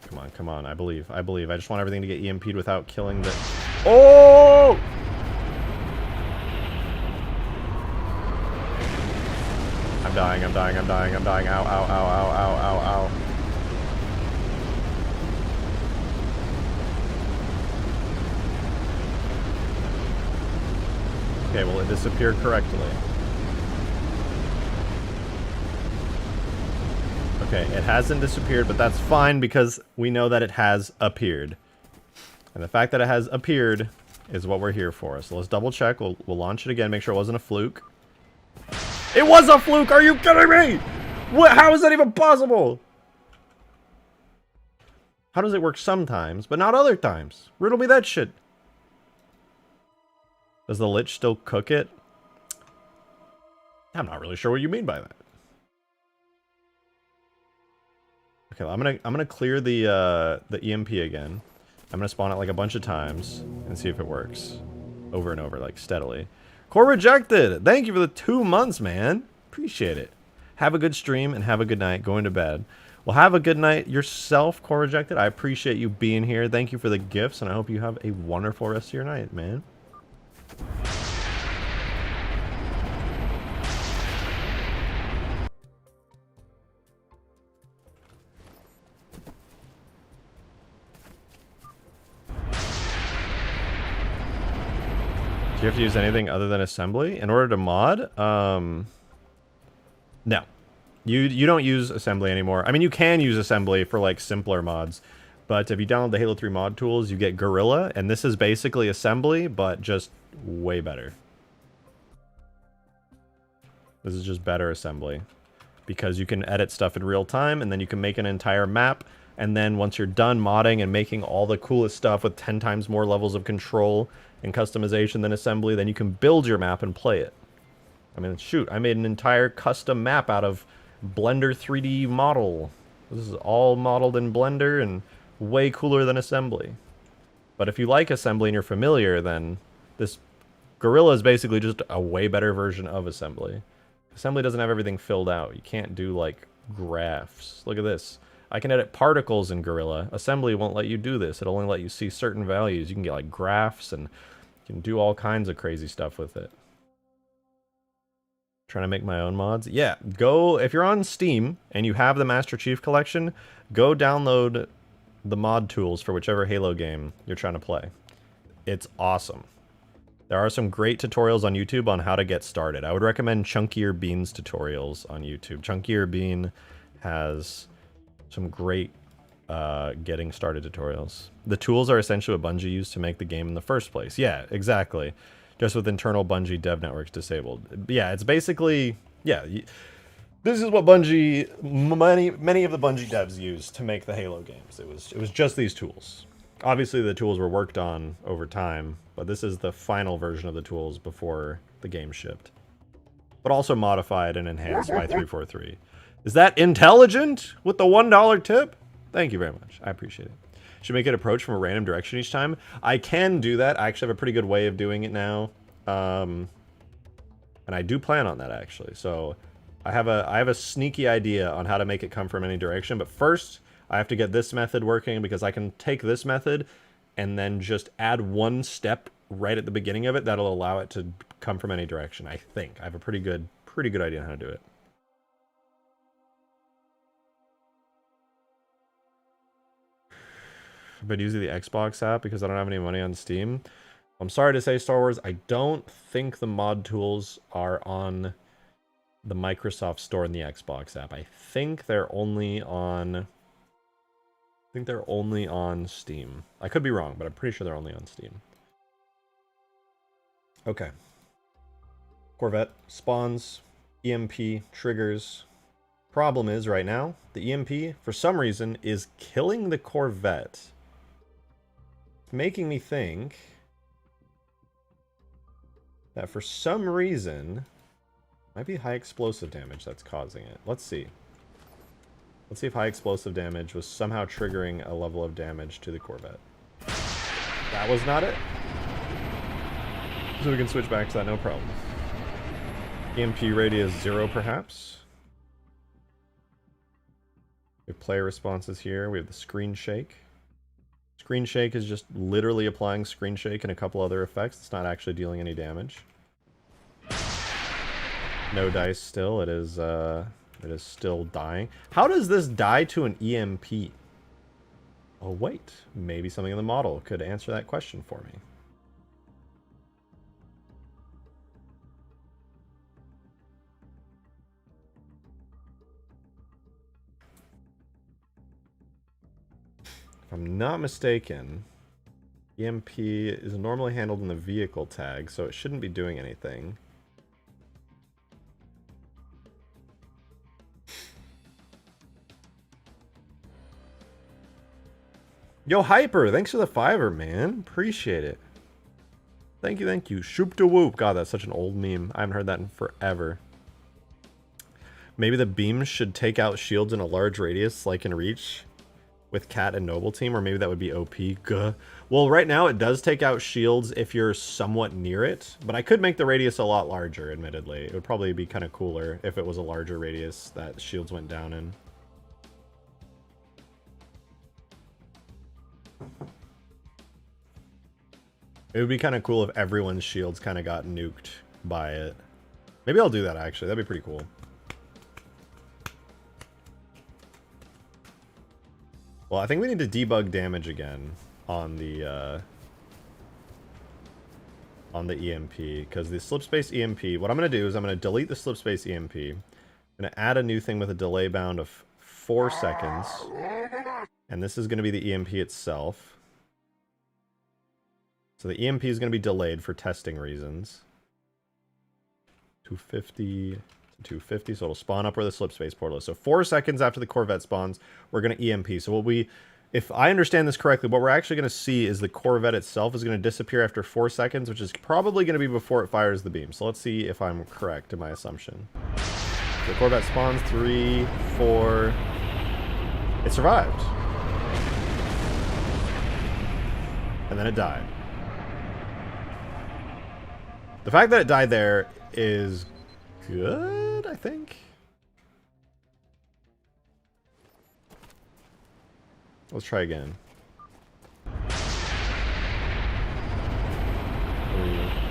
Come on, come on. I believe. I believe. I just want everything to get EMP'd without killing the... Oh! I'm dying, I'm dying, I'm dying, I'm dying. Ow, ow, ow, ow, ow, ow, ow. Okay, well, it disappeared correctly. Okay, Okay, it hasn't disappeared, but that's fine because we know that it has appeared. And the fact that it has appeared is what we're here for. So let's double check. We'll launch it again, make sure it wasn't a fluke. It was a fluke! Are you kidding me? What? How is that even possible? How does it work sometimes, but not other times? Riddle me that shit. Does the lich still cook it? I'm not really sure what you mean by that. Okay, I'm gonna clear the EMP again. I'm gonna spawn it like a bunch of times and see if it works. Over and over, like steadily. Core rejected! Thank you for the 2 months, man. Appreciate it. Have a good stream and have a good night. Going to bed. Well, have a good night yourself, Core rejected. I appreciate you being here. Thank you for the gifts, and I hope you have a wonderful rest of your night, man. Do you have to use anything other than assembly in order to mod? No. You don't use assembly anymore. I mean, you can use assembly for like simpler mods, but if you download the Halo 3 mod tools, you get Gorilla, and this is basically assembly, but just way better. This is just better assembly because you can edit stuff in real time, and then you can make an entire map, and then once you're done modding and making all the coolest stuff with 10 times more levels of control and customization than assembly, then you can build your map and play it. I mean, shoot, I made an entire custom map out of Blender 3D model. This is all modeled in Blender and way cooler than assembly. But if you like assembly and you're familiar, then this Gorilla is basically just a way better version of assembly. Assembly doesn't have everything filled out. You can't do like graphs. Look at this. I can edit particles in Gorilla. Assembly won't let you do this. It'll only let you see certain values. You can get like graphs and you can do all kinds of crazy stuff with it. Trying to make my own mods? Yeah, go, if you're on Steam and you have the Master Chief Collection, go download the mod tools for whichever Halo game you're trying to play. It's awesome. There are some great tutorials on YouTube on how to get started. I would recommend Chunkier Bean's tutorials on YouTube. Chunkier Bean has some great getting started tutorials. The tools are essentially what Bungie used to make the game in the first place. Yeah, exactly. Just with internal Bungie dev networks disabled. Yeah, it's basically, yeah, this is what Bungie, many of the Bungie devs used to make the Halo games. It was just these tools. Obviously the tools were worked on over time, but this is the final version of the tools before the game shipped. But also modified and enhanced by 343. Is that intelligent with the $1 tip? Thank you very much. I appreciate it. Should make it approach from a random direction each time. I can do that. I actually have a pretty good way of doing it now. And I do plan on that actually. So I have a sneaky idea on how to make it come from any direction. But first, I have to get this method working because I can take this method and then just add one step right at the beginning of it that'll allow it to come from any direction. I think I have a pretty good idea on how to do it. I've been using the Xbox app because I don't have any money on Steam. I'm sorry to say, Star Wars, I don't think the mod tools are on the Microsoft Store in the Xbox app. I think they're only on Steam. I could be wrong, but I'm pretty sure they're only on Steam. Okay. Corvette spawns, EMP triggers. Problem is right now, the EMP for some reason is killing the Corvette. Making me think that for some reason it might be high explosive damage that's causing it. Let's see. Let's see if high explosive damage was somehow triggering a level of damage to the Corvette. That was not it. So we can switch back to that, no problem. EMP radius 0 perhaps. We have player responses here. We have the screen shake. Screen shake is just literally applying screen shake and a couple other effects. It's not actually dealing any damage. No dice still. It is still dying. How does this die to an EMP? Oh wait, maybe something in the model could answer that question for me. I'm not mistaken, EMP is normally handled in the vehicle tag, so it shouldn't be doing anything. Yo, Hyper, thanks for the $5, man. Appreciate it. Thank you, thank you. Shoop de whoop. God, that's such an old meme. I haven't heard that in forever. Maybe the beams should take out shields in a large radius, like in Reach, with Cat and Noble Team, or maybe that would be OP. Gah. Well, right now it does take out shields if you're somewhat near it, but I could make the radius a lot larger, admittedly. It would probably be kind of cooler if it was a larger radius that shields went down in. It would be kind of cool if everyone's shields kind of got nuked by it. Maybe I'll do that, actually. That'd be pretty cool. Well, I think we need to debug damage again on the EMP, because the slipspace EMP, what I'm going to do is I'm going to delete the slipspace EMP. I'm going to add a new thing with a delay bound of 4 seconds. And this is going to be the EMP itself. So the EMP is going to be delayed for testing reasons. 250 to 250, so it'll spawn up where the slipspace portal is. So 4 seconds after the Corvette spawns, we're going to EMP. So what we, if I understand this correctly, what we're actually going to see is the Corvette itself is going to disappear after 4 seconds, which is probably going to be before it fires the beam. So let's see if I'm correct in my assumption. The Corvette spawns, 3, 4. It survived. And then it died. The fact that it died there is good, I think. Let's try again.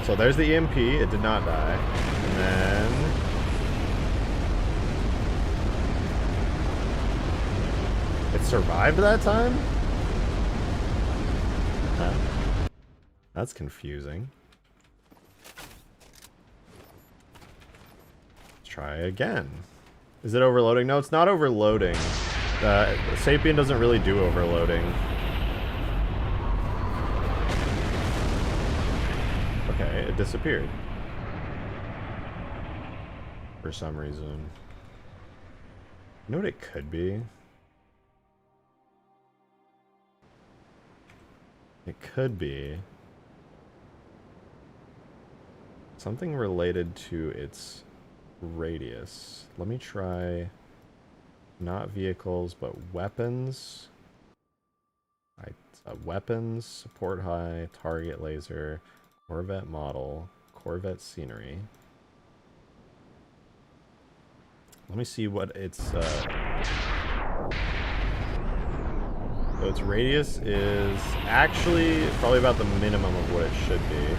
So there's the EMP. It did not die. And then... it survived that time? Huh. That's confusing. Try again. Is it overloading? No, it's not overloading. Sapien doesn't really do overloading. Okay, it disappeared. For some reason. You know what it could be? It could be something related to its radius. Let me try not vehicles, but weapons. Weapons, support high, target laser, Corvette model, Corvette scenery. Let me see what its so its radius is actually probably about the minimum of what it should be.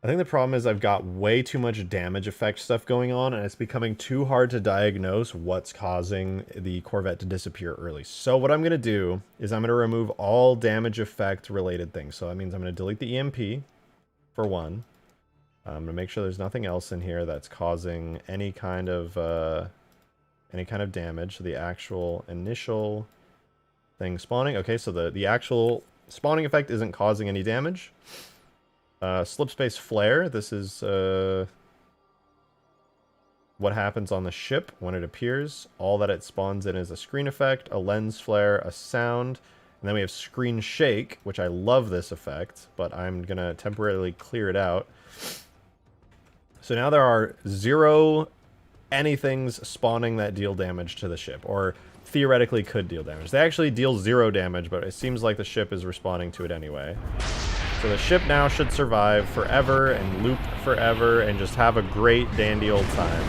I think the problem is I've got way too much damage effect stuff going on, and it's becoming too hard to diagnose what's causing the Corvette to disappear early. So what I'm going to do is I'm going to remove all damage effect related things. So that means I'm going to delete the EMP for one. I'm going to make sure there's nothing else in here that's causing any kind of damage. So the actual initial thing spawning. Okay, so the actual spawning effect isn't causing any damage. Slipspace flare. This is what happens on the ship when it appears. All that it spawns in is a screen effect, a lens flare, a sound, and then we have screen shake, which I love this effect, but I'm going to temporarily clear it out. So now there are 0 anythings spawning that deal damage to the ship, or theoretically could deal damage. They actually deal 0 damage, but it seems like the ship is responding to it anyway. So the ship now should survive forever and loop forever and just have a great dandy old time.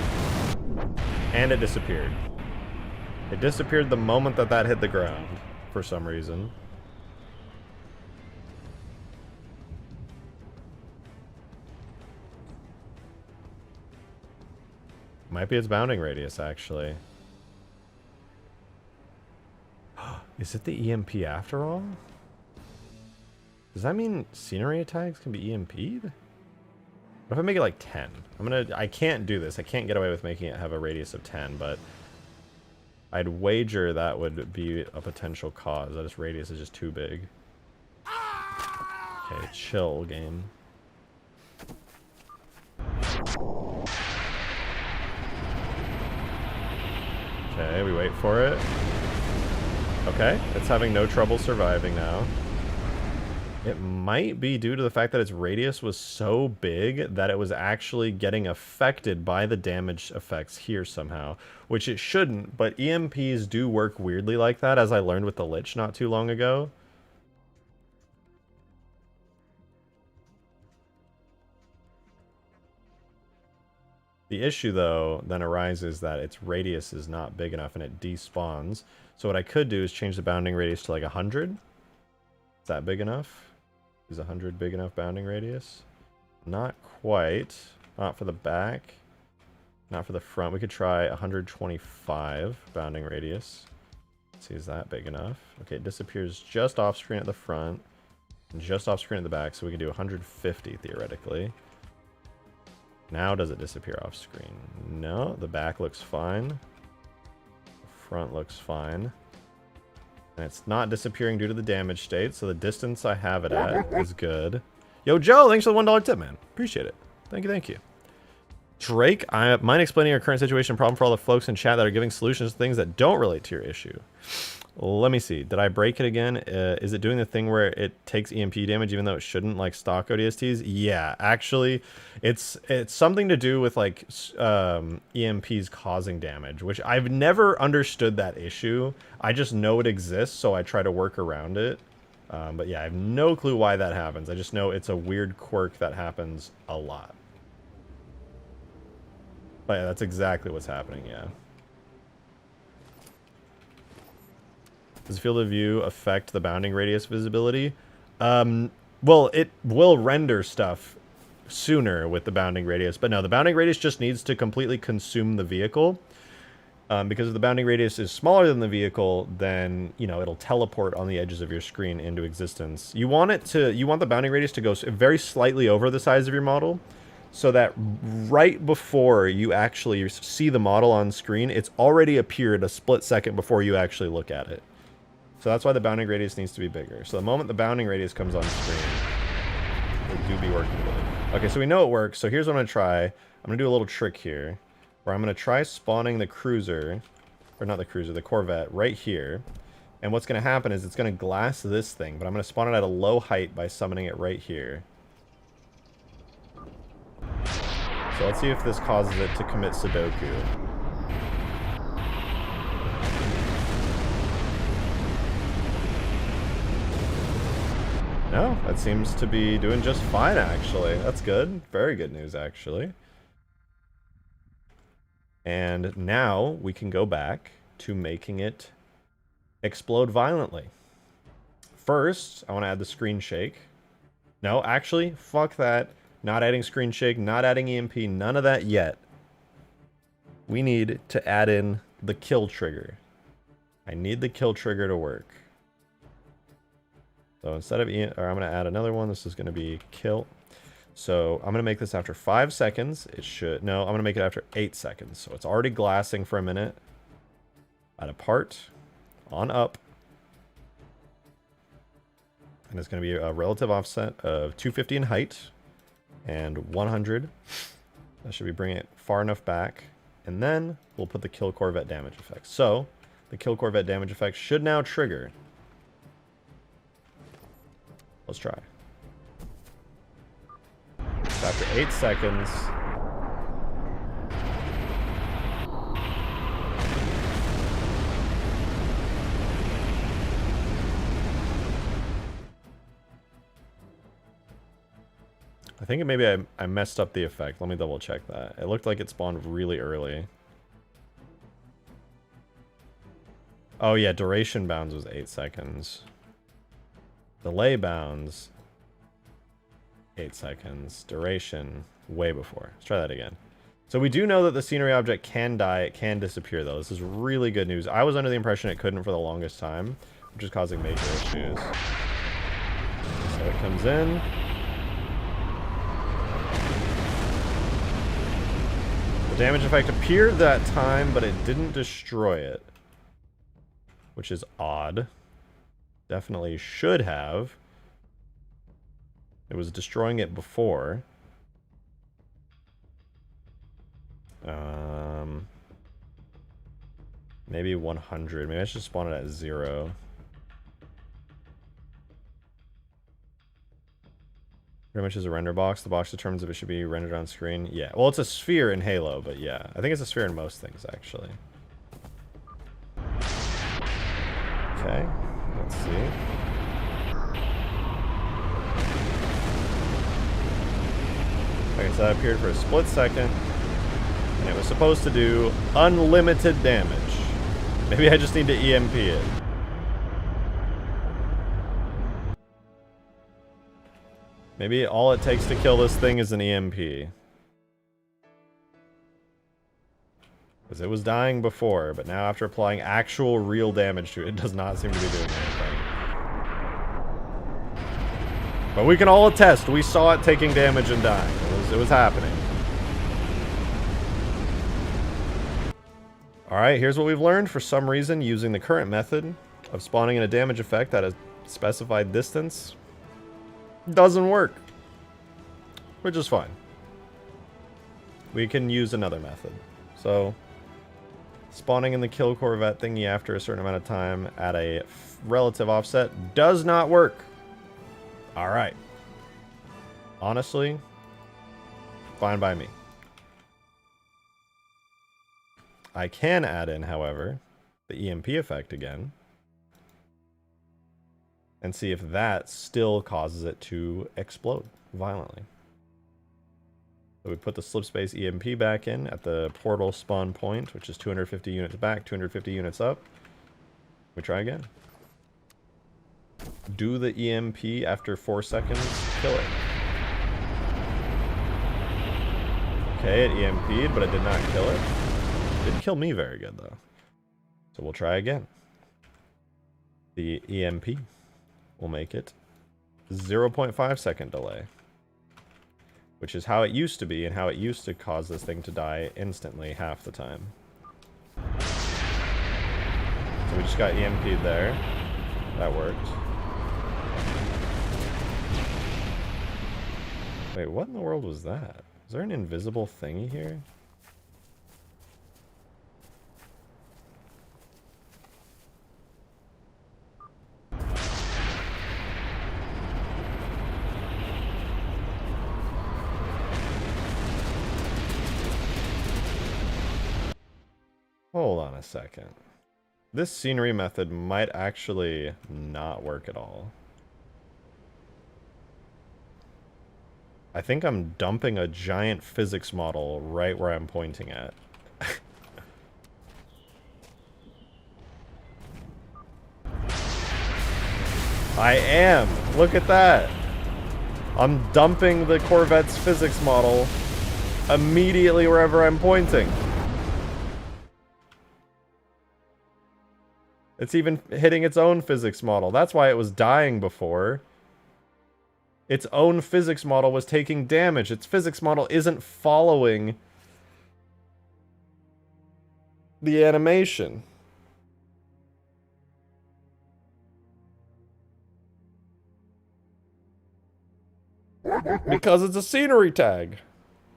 And it disappeared. It disappeared the moment that that hit the ground, for some reason. Might be its bounding radius, actually. Is it the EMP after all? Does that mean scenery attacks can be EMP'd? What if I make it like 10? I can't do this. I can't get away with making it have a radius of 10, but I'd wager that would be a potential cause. That this radius is just too big. Okay, chill, game. Okay, we wait for it. Okay, it's having no trouble surviving now. It might be due to the fact that its radius was so big that it was actually getting affected by the damage effects here somehow, which it shouldn't, but EMPs do work weirdly like that, as I learned with the Lich not too long ago. The issue, though, then arises that its radius is not big enough and it despawns. So what I could do is change the bounding radius to like 100. Is that big enough? Is 100 big enough bounding radius? Not quite. Not for the back. Not for the front. We could try 125 bounding radius. Let's see, is that big enough? Okay, it disappears just off screen at the front. And just off screen at the back, so we can do 150 theoretically. Now does it disappear off screen? No, the back looks fine. The front looks fine. And it's not disappearing due to the damage state, so the distance I have it at is good. Yo, Joe, thanks for the $1 tip, man. Appreciate it. Thank you, thank you. Drake, I mind explaining your current situation and problem for all the folks in chat that are giving solutions to things that don't relate to your issue. Let me see. Did I break it again? Is it doing the thing where it takes EMP damage even though it shouldn't, like stock ODSTs? Yeah, actually, it's something to do with like EMPs causing damage, which I've never understood that issue. I just know it exists, so I try to work around it. But yeah, I have no clue why that happens. I just know it's a weird quirk that happens a lot. But yeah, that's exactly what's happening, yeah. Does field of view affect the bounding radius visibility? Well, it will render stuff sooner with the bounding radius, but no, the bounding radius just needs to completely consume the vehicle. Because if the bounding radius is smaller than the vehicle, then, you know, it'll teleport on the edges of your screen into existence. You want the bounding radius to go very slightly over the size of your model, so that right before you actually see the model on screen, it's already appeared a split second before you actually look at it. So that's why the bounding radius needs to be bigger. So the moment the bounding radius comes on screen, it do be working really. Okay, so we know it works. So here's what I'm going to try. I'm going to do a little trick here, where I'm going to try spawning the cruiser, or not the cruiser, the Corvette, right here. And what's going to happen is it's going to glass this thing, but I'm going to spawn it at a low height by summoning it right here. So let's see if this causes it to commit Sudoku. No, that seems to be doing just fine, actually. That's good. Very good news, actually. And now we can go back to making it explode violently. First, I want to add the screen shake. No, actually, fuck that. Not adding screen shake, not adding EMP, none of that yet. We need to add in the kill trigger. I need the kill trigger to work. So instead of I'm going to add another one. This is going to be kill. So I'm going to make this after 5 seconds. It should, no, I'm going to make it after 8 seconds. So it's already glassing for a minute. At a part, on up. And it's going to be a relative offset of 250 in height and 100. That should be bringing it far enough back. And then we'll put the kill Corvette damage effect. So the kill Corvette damage effect should now trigger. Let's try. So after 8 seconds. I think maybe I messed up the effect. Let me double check that. It looked like it spawned really early. Oh yeah, duration bounds was 8 seconds. Delay bounds, 8 seconds. Duration, way before. Let's try that again. So we do know that the scenery object can die. It can disappear, though. This is really good news. I was under the impression it couldn't for the longest time, which is causing major issues. So it comes in. The damage effect appeared that time, but it didn't destroy it. Which is odd. Definitely should have. It was destroying it before. Maybe 100. Maybe I should spawn it at 0. Pretty much is a render box. The box determines if it should be rendered on screen. Yeah. Well, it's a sphere in Halo, but yeah. I think it's a sphere in most things, actually. Okay. Let's see. Okay, so that appeared for a split second. And it was supposed to do unlimited damage. Maybe I just need to EMP it. Maybe all it takes to kill this thing is an EMP. Because it was dying before, but now after applying actual real damage to it, it does not seem to be doing anything. But we can all attest, we saw it taking damage and dying. It was happening. Alright, here's what we've learned. For some reason, using the current method of spawning in a damage effect at a specified distance doesn't work. Which is fine. We can use another method. So, spawning in the kill Corvette thingy after a certain amount of time at a relative offset does not work. Alright. Honestly, fine by me. I can add in, however, the EMP effect again. And see if that still causes it to explode violently. So we put the slipspace EMP back in at the portal spawn point, which is 250 units back, 250 units up. We try again. Do the EMP after 4 seconds, kill it. Okay, it EMP'd, but it did not kill it. Didn't kill me very good, though. So we'll try again. The EMP will make it 0.5 second delay. Which is how it used to be, and how it used to cause this thing to die instantly half the time. So we just got EMP'd there. That worked. Wait, what in the world was that? Is there an invisible thingy here? Hold on a second. This scenery method might actually not work at all. I think I'm dumping a giant physics model right where I'm pointing at. I am! Look at that! I'm dumping the Corvette's physics model immediately wherever I'm pointing. It's even hitting its own physics model. That's why it was dying before. Its own physics model was taking damage. Its physics model isn't following the animation. Because it's a scenery tag.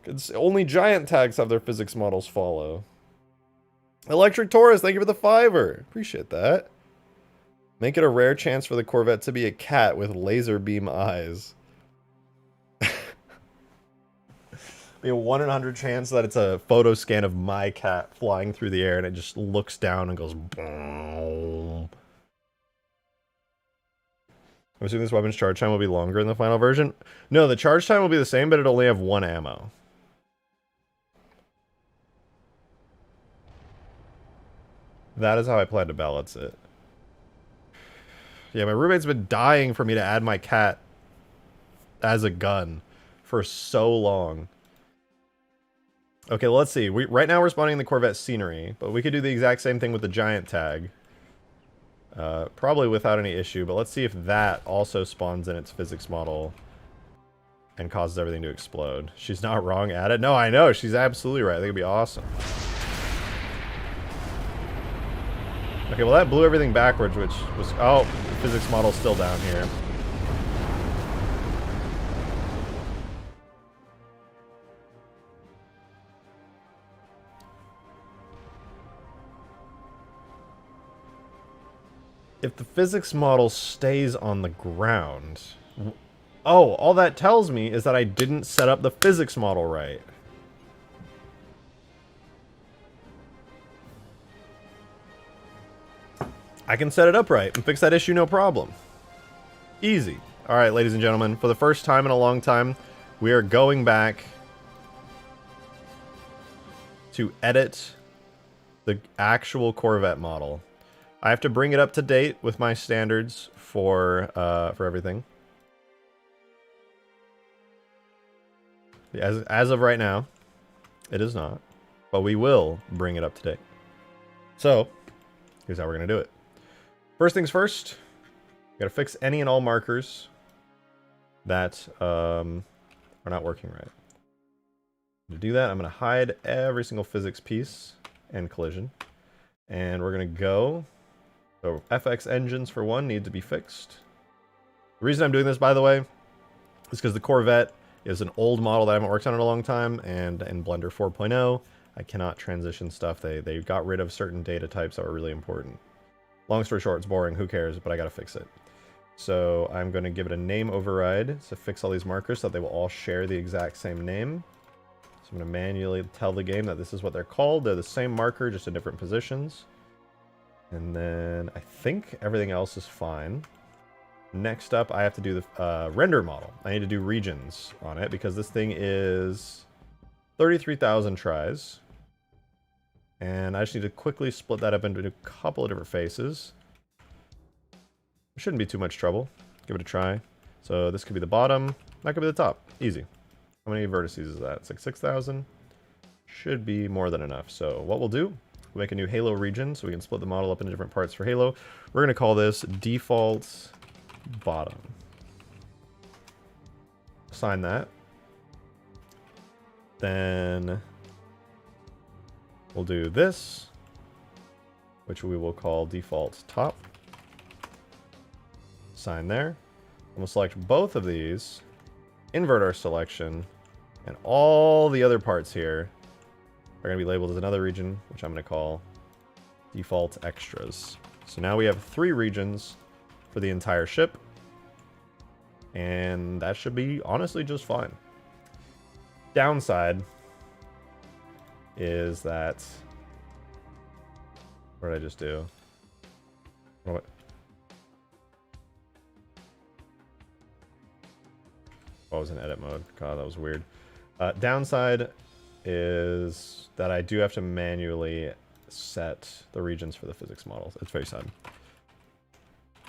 It's only giant tags have their physics models follow. Electric Taurus, thank you for the $5. Appreciate that. Make it a rare chance for the Corvette to be a cat with laser beam eyes. Be a 1 in 100 chance that it's a photo scan of my cat flying through the air and it just looks down and goes boom. I'm assuming this weapon's charge time will be longer in the final version. No, the charge time will be the same, but it'll only have 1 ammo. That is how I plan to balance it. Yeah, my roommate's been dying for me to add my cat as a gun for so long. Okay, well, let's see. Right now we're spawning the Corvette scenery, but we could do the exact same thing with the giant tag. Probably without any issue, but let's see if that also spawns in its physics model and causes everything to explode. She's not wrong at it. No, I know. She's absolutely right. I think it'd be awesome. Okay, well that blew everything backwards, which was... Oh, the physics model's still down here. If the physics model stays on the ground... Oh, all that tells me is that I didn't set up the physics model right. I can set it up right and fix that issue no problem. Easy. Alright, ladies and gentlemen, for the first time in a long time, we are going back to edit the actual Corvette model. I have to bring it up to date with my standards for everything. As of right now, it is not, but we will bring it up to date. So, here's how we're going to do it. First things first, we got to fix any and all markers that are not working right. To do that, I'm going to hide every single physics piece and collision, and we're going to go. So FX engines, for one, need to be fixed. The reason I'm doing this, by the way, is because the Corvette is an old model that I haven't worked on in a long time, and in Blender 4.0, I cannot transition stuff. They got rid of certain data types that were really important. Long story short, it's boring, who cares, but I gotta fix it. So I'm going to give it a name override to fix all these markers so that they will all share the exact same name. So I'm going to manually tell the game that this is what they're called. They're the same marker, just in different positions. And then I think everything else is fine. Next up, I have to do the render model. I need to do regions on it because this thing is 33,000 tries. And I just need to quickly split that up into a couple of different faces. It shouldn't be too much trouble. Give it a try. So this could be the bottom. That could be the top. Easy. How many vertices is that? It's like 6,000. Should be more than enough. So what we'll do, we'll make a new Halo region so we can split the model up into different parts for Halo. We're going to call this default bottom. Assign that. Then we'll do this, which we will call default top. Assign there. And we'll select both of these, invert our selection, and all the other parts here are going to be labeled as another region, which I'm going to call default extras. So now we have 3 regions for the entire ship, and that should be honestly just fine. Downside is that, what did I just do? What? Oh, I was in edit mode. God, that was weird. Downside is that I do have to manually set the regions for the physics models. It's very sad.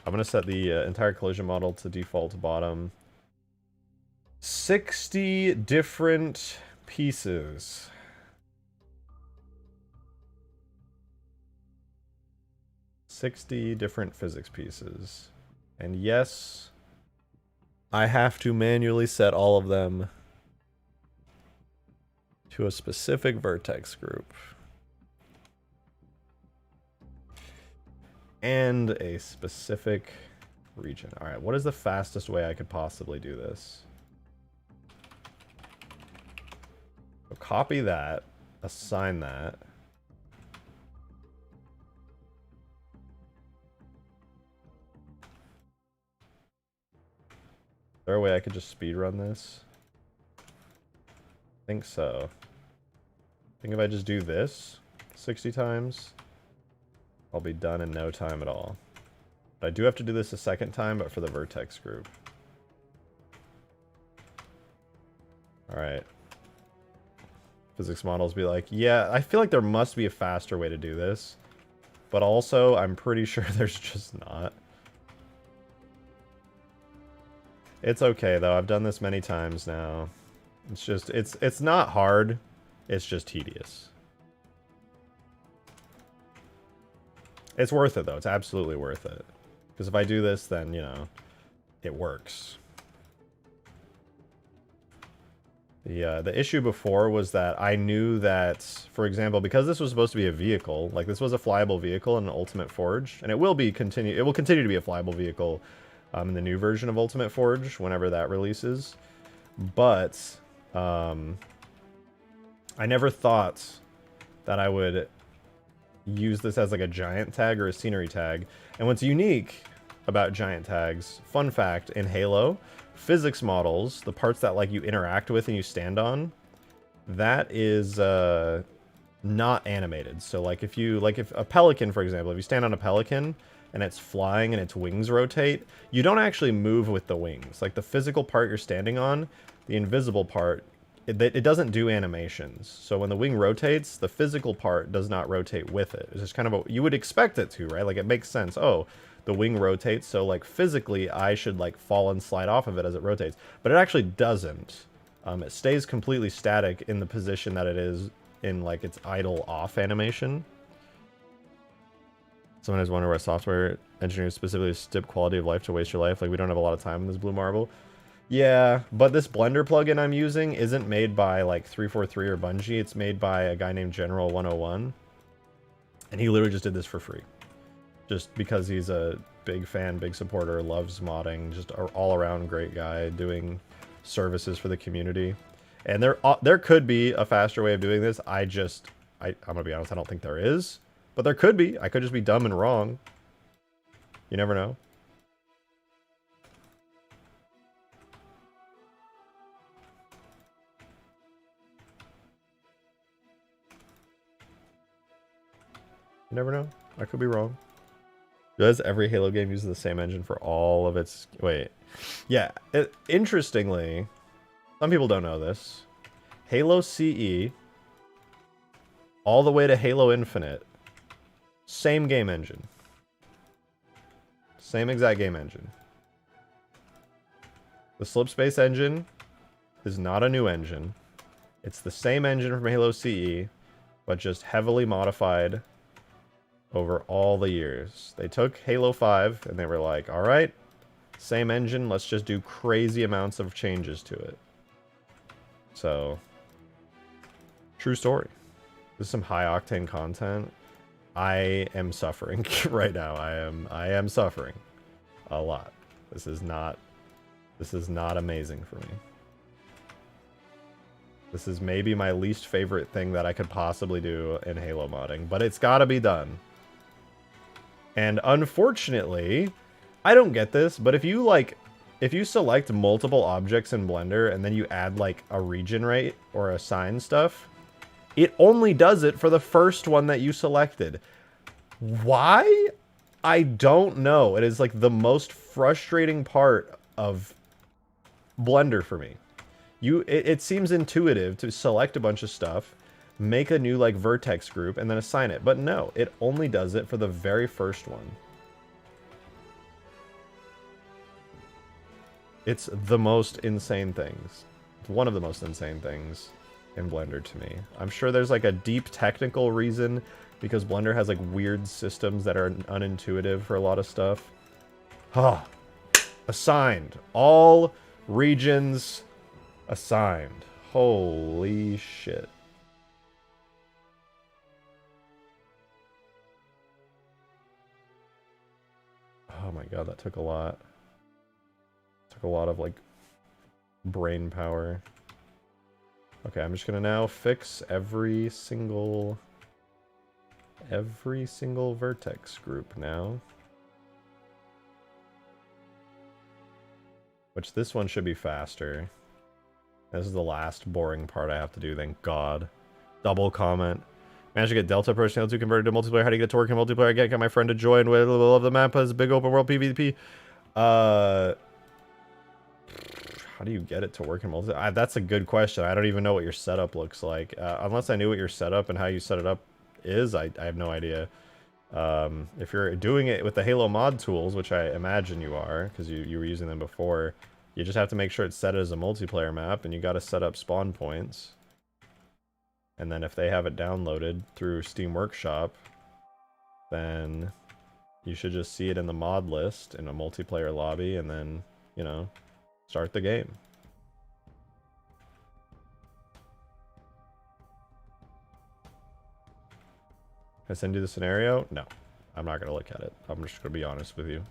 I'm going to set the entire collision model to default bottom. 60 different pieces. Different physics pieces. And yes, I have to manually set all of them to a specific vertex group. And a specific region. Alright, what is the fastest way I could possibly do this? So copy that, assign that. Is there a way I could just speedrun this? I think so. I think if I just do this 60 times, I'll be done in no time at all. But I do have to do this a second time, but for the vertex group. Alright. Physics models be like, yeah, I feel like there must be a faster way to do this. But also, I'm pretty sure there's just not. It's okay, though. I've done this many times now. It's just, it's not hard. It's just tedious. It's worth it, though. It's absolutely worth it. Because if I do this, then, you know, it works. The issue before was that I knew that, for example, because this was supposed to be a vehicle, like this was a flyable vehicle in Ultimate Forge, and it will continue to be a flyable vehicle in the new version of Ultimate Forge whenever that releases. But I never thought that I would use this as like a giant tag or a scenery tag. And what's unique about giant tags, fun fact, in Halo, physics models, the parts that like you interact with and you stand on, that is not animated. So like if a pelican, for example, if you stand on a pelican and it's flying and its wings rotate, you don't actually move with the wings. Like the physical part you're standing on, the invisible part, it doesn't do animations. So when the wing rotates, the physical part does not rotate with it. It's just kind of you would expect it to, right? Like it makes sense. Oh, the wing rotates, so like physically I should like fall and slide off of it as it rotates. But it actually doesn't. It stays completely static in the position that it is in like its idle off animation. Someone has wondered why software engineers specifically stip quality of life to waste your life. Like we don't have a lot of time in this Blue Marble. Yeah, but this Blender plugin I'm using isn't made by like 343 or Bungie. It's made by a guy named General 101. And he literally just did this for free. Just because he's a big fan, big supporter, loves modding, just an all-around great guy doing services for the community. And there could be a faster way of doing this. I'm gonna be honest, I don't think there is. But there could be. I could just be dumb and wrong. You never know. You never know. I could be wrong. Does every Halo game use the same engine for all of its... Wait. Yeah. Interestingly, some people don't know this. Halo CE, all the way to Halo Infinite, same game engine. Same exact game engine. The slipspace engine is not a new engine. It's the same engine from Halo CE, but just heavily modified over all the years. They took Halo 5 and they were like, all right, same engine, let's just do crazy amounts of changes to it. So, true story. This is some high octane content. I am suffering right now. I am suffering a lot. This is not amazing for me. This is maybe my least favorite thing that I could possibly do in Halo modding, but it's got to be done. And unfortunately, I don't get this, but if you select multiple objects in Blender and then you add like a region rate or assign stuff, it only does it for the first one that you selected. Why? I don't know. It is like the most frustrating part of Blender for me. It seems intuitive to select a bunch of stuff, make a new like vertex group, and then assign it. But no, it only does it for the very first one. It's the most insane things. It's one of the most insane things in Blender to me. I'm sure there's like a deep technical reason because Blender has like weird systems that are unintuitive for a lot of stuff. Assigned. All regions assigned. Holy shit. Oh my god, that took a lot. Took a lot of like brain power. Okay, I'm just gonna now fix every single vertex group now. Which this one should be faster. This is the last boring part I have to do, thank god. Double comment. Managed to get Delta Personnel 2 converted to multiplayer. How do you get it to work in multiplayer? I get my friend to join. We love the map as big open world PvP. How do you get it to work in multiplayer? That's a good question. I don't even know what your setup looks like. Unless I knew what your setup and how you set it up is, I have no idea. If you're doing it with the Halo mod tools, which I imagine you are, because you were using them before, you just have to make sure it's set as a multiplayer map, and you got to set up spawn points. And then if they have it downloaded through Steam Workshop, then you should just see it in the mod list in a multiplayer lobby, and then, you know, start the game. I send you the scenario? No. I'm not going to look at it. I'm just going to be honest with you.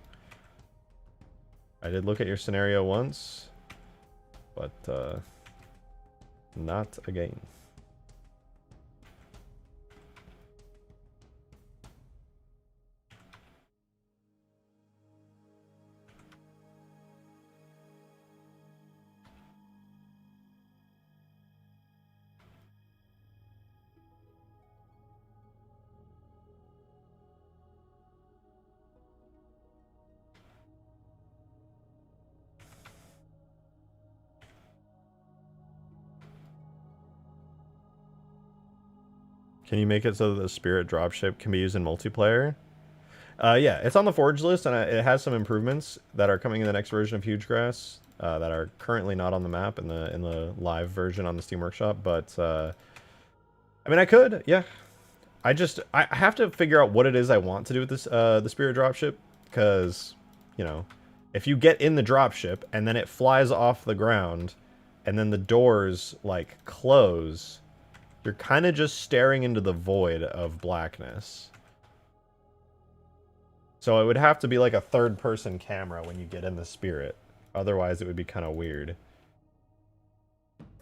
I did look at your scenario once, but not again. Can you make it so that the spirit dropship can be used in multiplayer? Yeah, it's on the Forge list, and it has some improvements that are coming in the next version of Huge Grass that are currently not on the map in the live version on the Steam Workshop. But I mean, I could, yeah. I have to figure out what it is I want to do with this the spirit dropship, because you know, if you get in the dropship and then it flies off the ground, and then the doors like close. You're kind of just staring into the void of blackness. So it would have to be like a third-person camera when you get in the spirit. Otherwise, it would be kind of weird.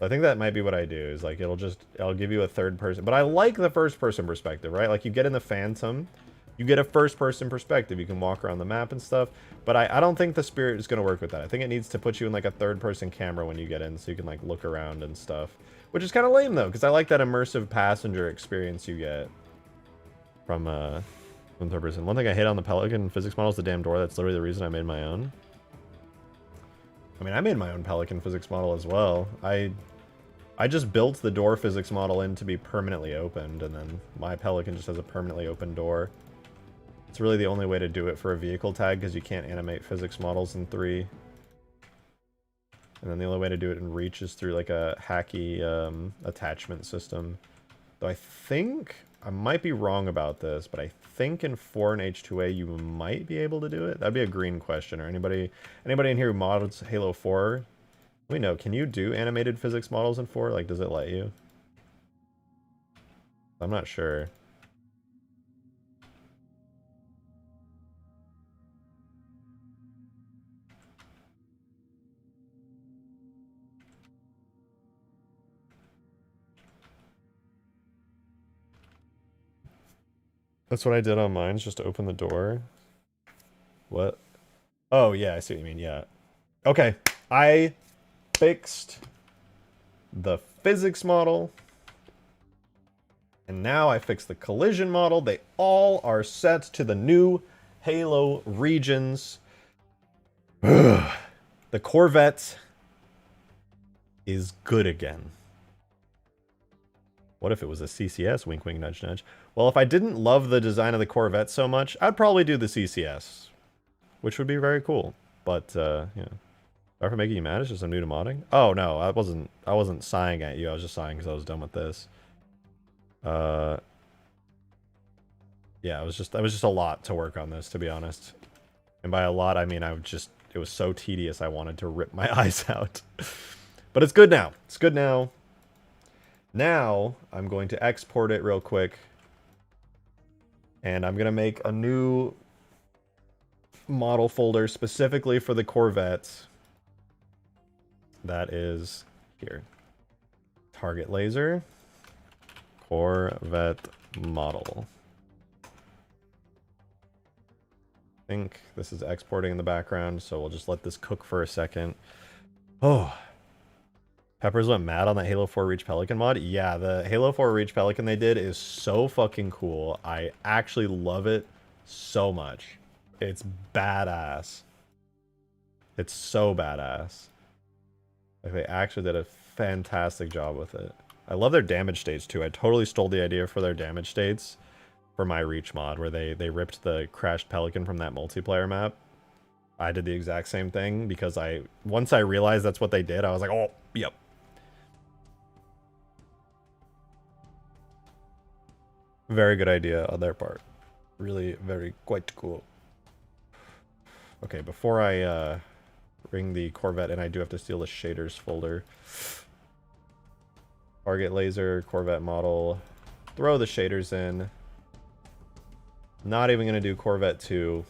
I think that might be what I do, is like I'll give you a third-person. But I like the first-person perspective, right? Like you get in the Phantom, you get a first-person perspective. You can walk around the map and stuff. But I don't think the spirit is going to work with that. I think it needs to put you in like a third-person camera when you get in, so you can like look around and stuff. Which is kind of lame, though, because I like that immersive passenger experience you get from third person. One thing I hate on the Pelican physics model is the damn door. That's literally the reason I made my own. I mean, I made my own Pelican physics model as well. I just built the door physics model in to be permanently opened, and then my Pelican just has a permanently open door. It's really the only way to do it for a vehicle tag, because you can't animate physics models in 3. And then the only way to do it in Reach is through like a hacky attachment system. Though I think, I might be wrong about this, but I think in 4 and H2A you might be able to do it. That'd be a green question. Or anybody in here who mods Halo 4, let me know. Can you do animated physics models in 4? Like, does it let you? I'm not sure. That's what I did on mine, just to open the door. What? Oh, yeah, I see what you mean, yeah. Okay, I fixed the physics model. And now I fixed the collision model. They all are set to the new Halo regions. The Corvette is good again. What if it was a CCS? Wink, wink, nudge, nudge. Well, if I didn't love the design of the Corvette so much, I'd probably do the CCS, which would be very cool. But, yeah. Sorry for making you mad. It's just I'm new to modding. Oh, no, I wasn't sighing at you. I was just sighing because I was done with this. Yeah, it was just a lot to work on this, to be honest. And by a lot, I mean it was so tedious I wanted to rip my eyes out. But it's good now. It's good now. Now, I'm going to export it real quick. And I'm going to make a new model folder specifically for the Corvette. That is here. Target laser. Corvette model. I think this is exporting in the background, so we'll just let this cook for a second. Oh. Peppers went mad on that Halo 4 Reach Pelican mod. Yeah, the Halo 4 Reach Pelican they did is so fucking cool. I actually love it so much. It's badass. It's so badass. Like, they actually did a fantastic job with it. I love their damage states, too. I totally stole the idea for their damage states for my Reach mod, where they ripped the crashed Pelican from that multiplayer map. I did the exact same thing, because once I realized that's what they did, I was like, oh, yep. Very good idea on their part. Really, very quite cool. Okay, before I bring the Corvette in, I do have to steal the shaders folder. Target laser, Corvette model. Throw the shaders in. Not even going to do Corvette 2.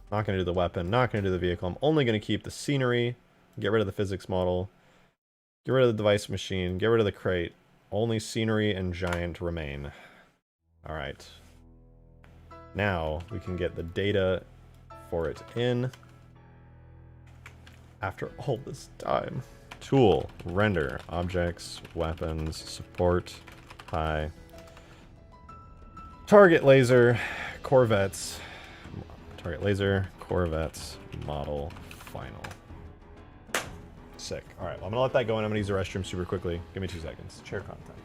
Not going to do the weapon. Not going to do the vehicle. I'm only going to keep the scenery. Get rid of the physics model. Get rid of the device machine. Get rid of the crate. Only scenery and giant remain. Alright. Now we can get the data for it in. After all this time. Tool. Render. Objects. Weapons. Support. High. Target laser. Corvettes. Target laser. Corvettes. Model. Final. Sick. Alright, well, I'm gonna let that go and I'm gonna use the restroom super quickly. Give me 2 seconds. Chair content.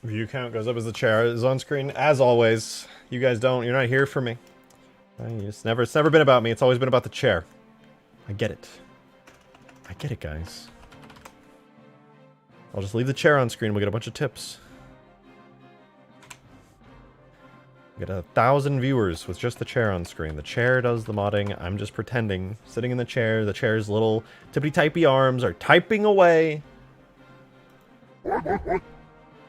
View count goes up as the chair is on screen. As always, you guys don't. You're not here for me. It's never been about me. It's always been about the chair. I get it. I get it, guys. I'll just leave the chair on screen. We'll get a bunch of tips. We get 1,000 viewers with just the chair on screen. The chair does the modding. I'm just pretending. Sitting in the chair. The chair's little tippy-typey arms are typing away.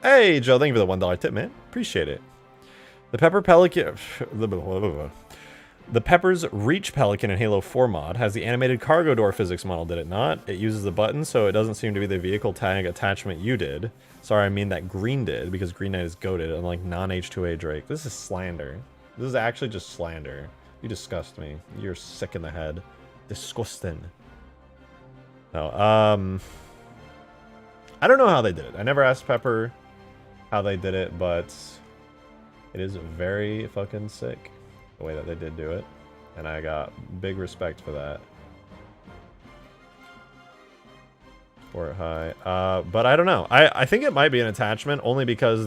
Hey, Joe, thank you for the $1 tip, man. Appreciate it. The Pepper Pelican... The Pepper's Reach Pelican in Halo 4 mod has the animated cargo door physics model, did it not? It uses the button, so it doesn't seem to be the vehicle tag attachment you did. Sorry, I mean that Green did, because Green Knight is goated, unlike non-H2A Drake. This is slander. This is actually just slander. You disgust me. You're sick in the head. Disgusting. No, I don't know how they did it. I never asked Pepper how they did it, but it is very fucking sick the way that they did do it, and I got big respect for that. Support high, but I don't know. I think it might be an attachment only because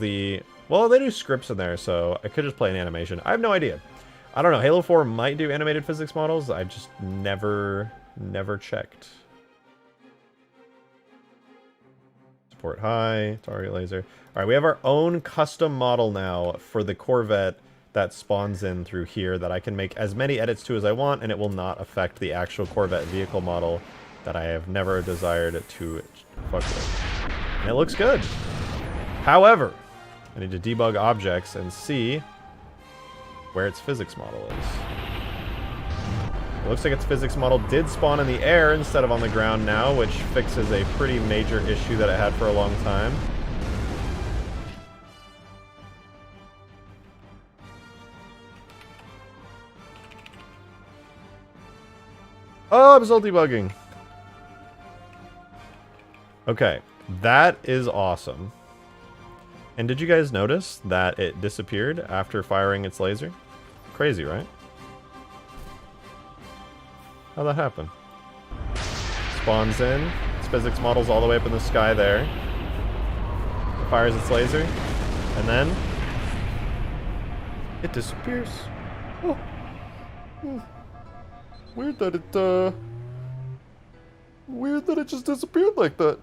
well, they do scripts in there, so I could just play an animation. I have no idea. I don't know. Halo 4 might do animated physics models. I just never checked. Support high, target laser. All right, we have our own custom model now for the Corvette that spawns in through here that I can make as many edits to as I want, and it will not affect the actual Corvette vehicle model that I have never desired to fuck with. And it looks good. However, I need to debug objects and see where its physics model is. It looks like its physics model did spawn in the air instead of on the ground now, which fixes a pretty major issue that it had for a long time. Oh, I'm still debugging. Okay, that is awesome. And did you guys notice that it disappeared after firing its laser? Crazy, right? How'd that happen? Spawns in. Its physics model's all the way up in the sky there. It fires its laser. And then... it disappears. Oh. Weird that it just disappeared like that.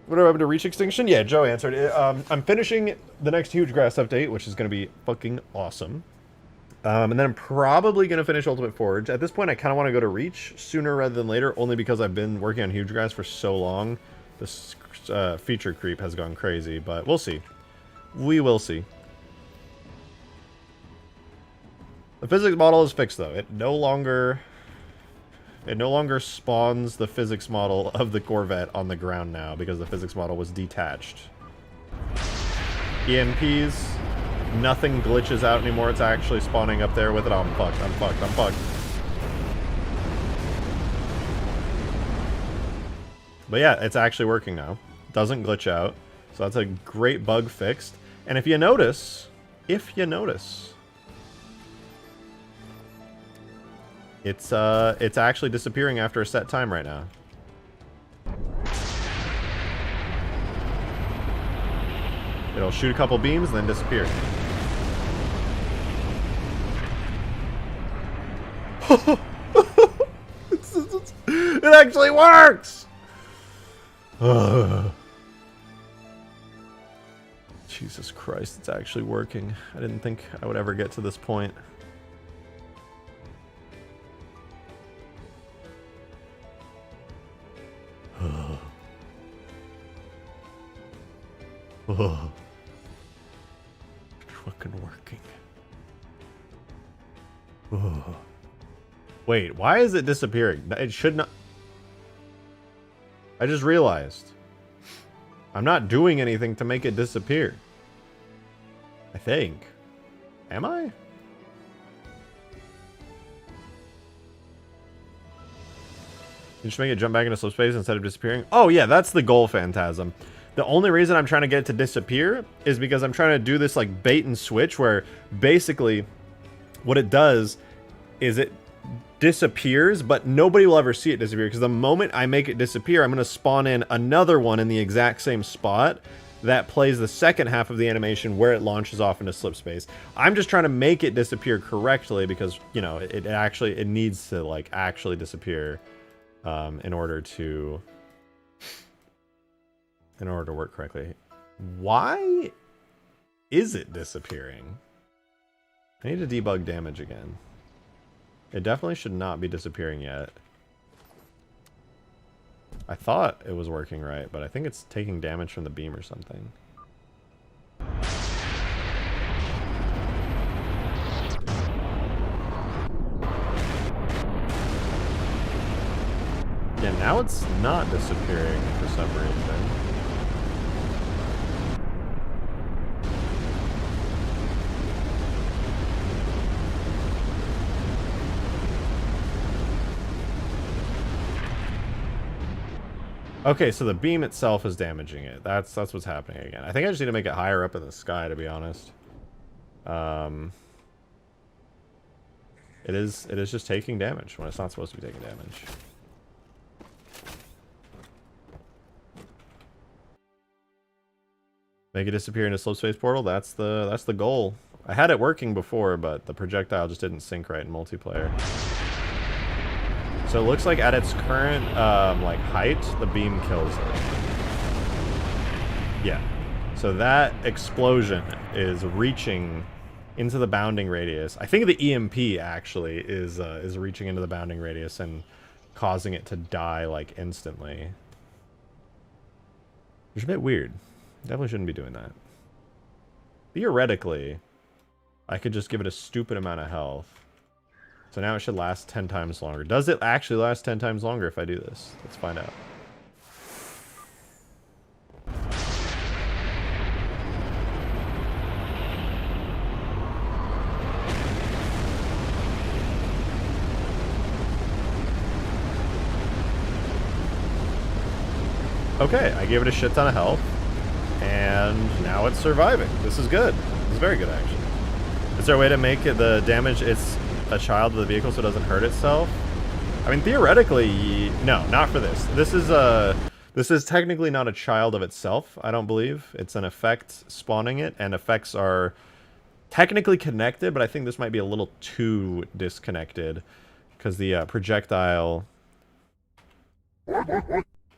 What happened to Reach Extinction? Yeah, Joe answered it. I'm finishing the next Huge Grass update, which is going to be fucking awesome. And then I'm probably going to finish Ultimate Forge. At this point, I kind of want to go to Reach sooner rather than later, only because I've been working on Huge Grass for so long. This feature creep has gone crazy, but we'll see. We will see. The physics model is fixed, though. It no longer spawns the physics model of the Corvette on the ground now, because the physics model was detached. EMPs, nothing glitches out anymore. It's actually spawning up there with it. Oh, I'm fucked, I'm fucked, I'm fucked. But yeah, it's actually working now. Doesn't glitch out. So that's a great bug fixed. And if you notice, it's actually disappearing after a set time right now. It'll shoot a couple beams and then disappear. It actually works! Jesus Christ, it's actually working. I didn't think I would ever get to this point. Oh. It's fucking working. Oh. Wait, why is it disappearing? It should not... I just realized. I'm not doing anything to make it disappear. I think. Am I? You just make it jump back into slipspace instead of disappearing? Oh yeah, that's the goal, Phantasm. The only reason I'm trying to get it to disappear is because I'm trying to do this like bait and switch where basically what it does is it disappears, but nobody will ever see it disappear, because the moment I make it disappear, I'm going to spawn in another one in the exact same spot that plays the second half of the animation where it launches off into slipspace. I'm just trying to make it disappear correctly because, you know, it needs to like actually disappear in order to work correctly. Why is it disappearing? I need to debug damage again. It definitely should not be disappearing yet. I thought it was working right, but I think it's taking damage from the beam or something. Yeah, now it's not disappearing for some reason. Okay, so the beam itself is damaging it. That's what's happening again. I think I just need to make it higher up in the sky, to be honest. It is just taking damage when it's not supposed to be taking damage. Make it disappear into slipspace portal. That's the goal. I had it working before, but the projectile just didn't sync right in multiplayer. So it looks like at its current like height, the beam kills it. Yeah. So that explosion is reaching into the bounding radius. I think the EMP actually is reaching into the bounding radius and causing it to die like instantly. Which is a bit weird. Definitely shouldn't be doing that. Theoretically, I could just give it a stupid amount of health. So now it should last 10 times longer. Does it actually last 10 times longer if I do this? Let's find out. Okay, I gave it a shit ton of health. And now it's surviving. This is good. This is very good, actually. Is there a way to make it the damage it's a child of the vehicle so it doesn't hurt itself? I mean, theoretically, no, not for this. This is technically not a child of itself, I don't believe. It's an effect spawning it, and effects are technically connected, but I think this might be a little too disconnected because the projectile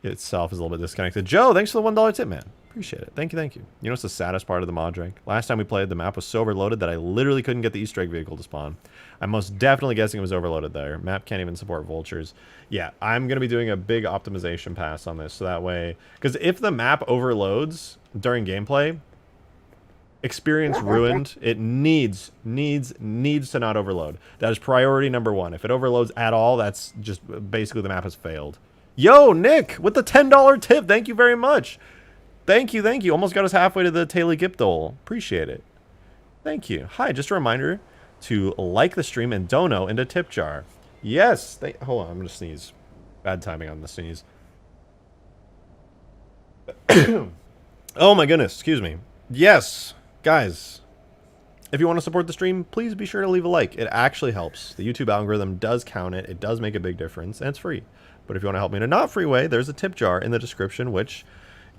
itself is a little bit disconnected. Joe, thanks for the $1 tip, man. Appreciate it. Thank you, thank you. You know what's the saddest part of the mod drink? Last time we played, the map was so overloaded that I literally couldn't get the Easter egg vehicle to spawn. I'm most definitely guessing it was overloaded there. Map can't even support vultures. Yeah, I'm going to be doing a big optimization pass on this, so that way... Because if the map overloads during gameplay, experience ruined. It needs to not overload. That is priority number one. If it overloads at all, that's just basically the map has failed. Yo, Nick, with the $10 tip. Thank you very much. Thank you, thank you. Almost got us halfway to the Taylor Gipdole. Appreciate it. Thank you. Hi, just a reminder to like the stream and dono into tip jar. Yes. Hold on, I'm going to sneeze. Bad timing on the sneeze. Oh my goodness, excuse me. Yes, guys. If you want to support the stream, please be sure to leave a like. It actually helps. The YouTube algorithm does count it. It does make a big difference, and it's free. But if you want to help me in a not free way, there's a tip jar in the description, which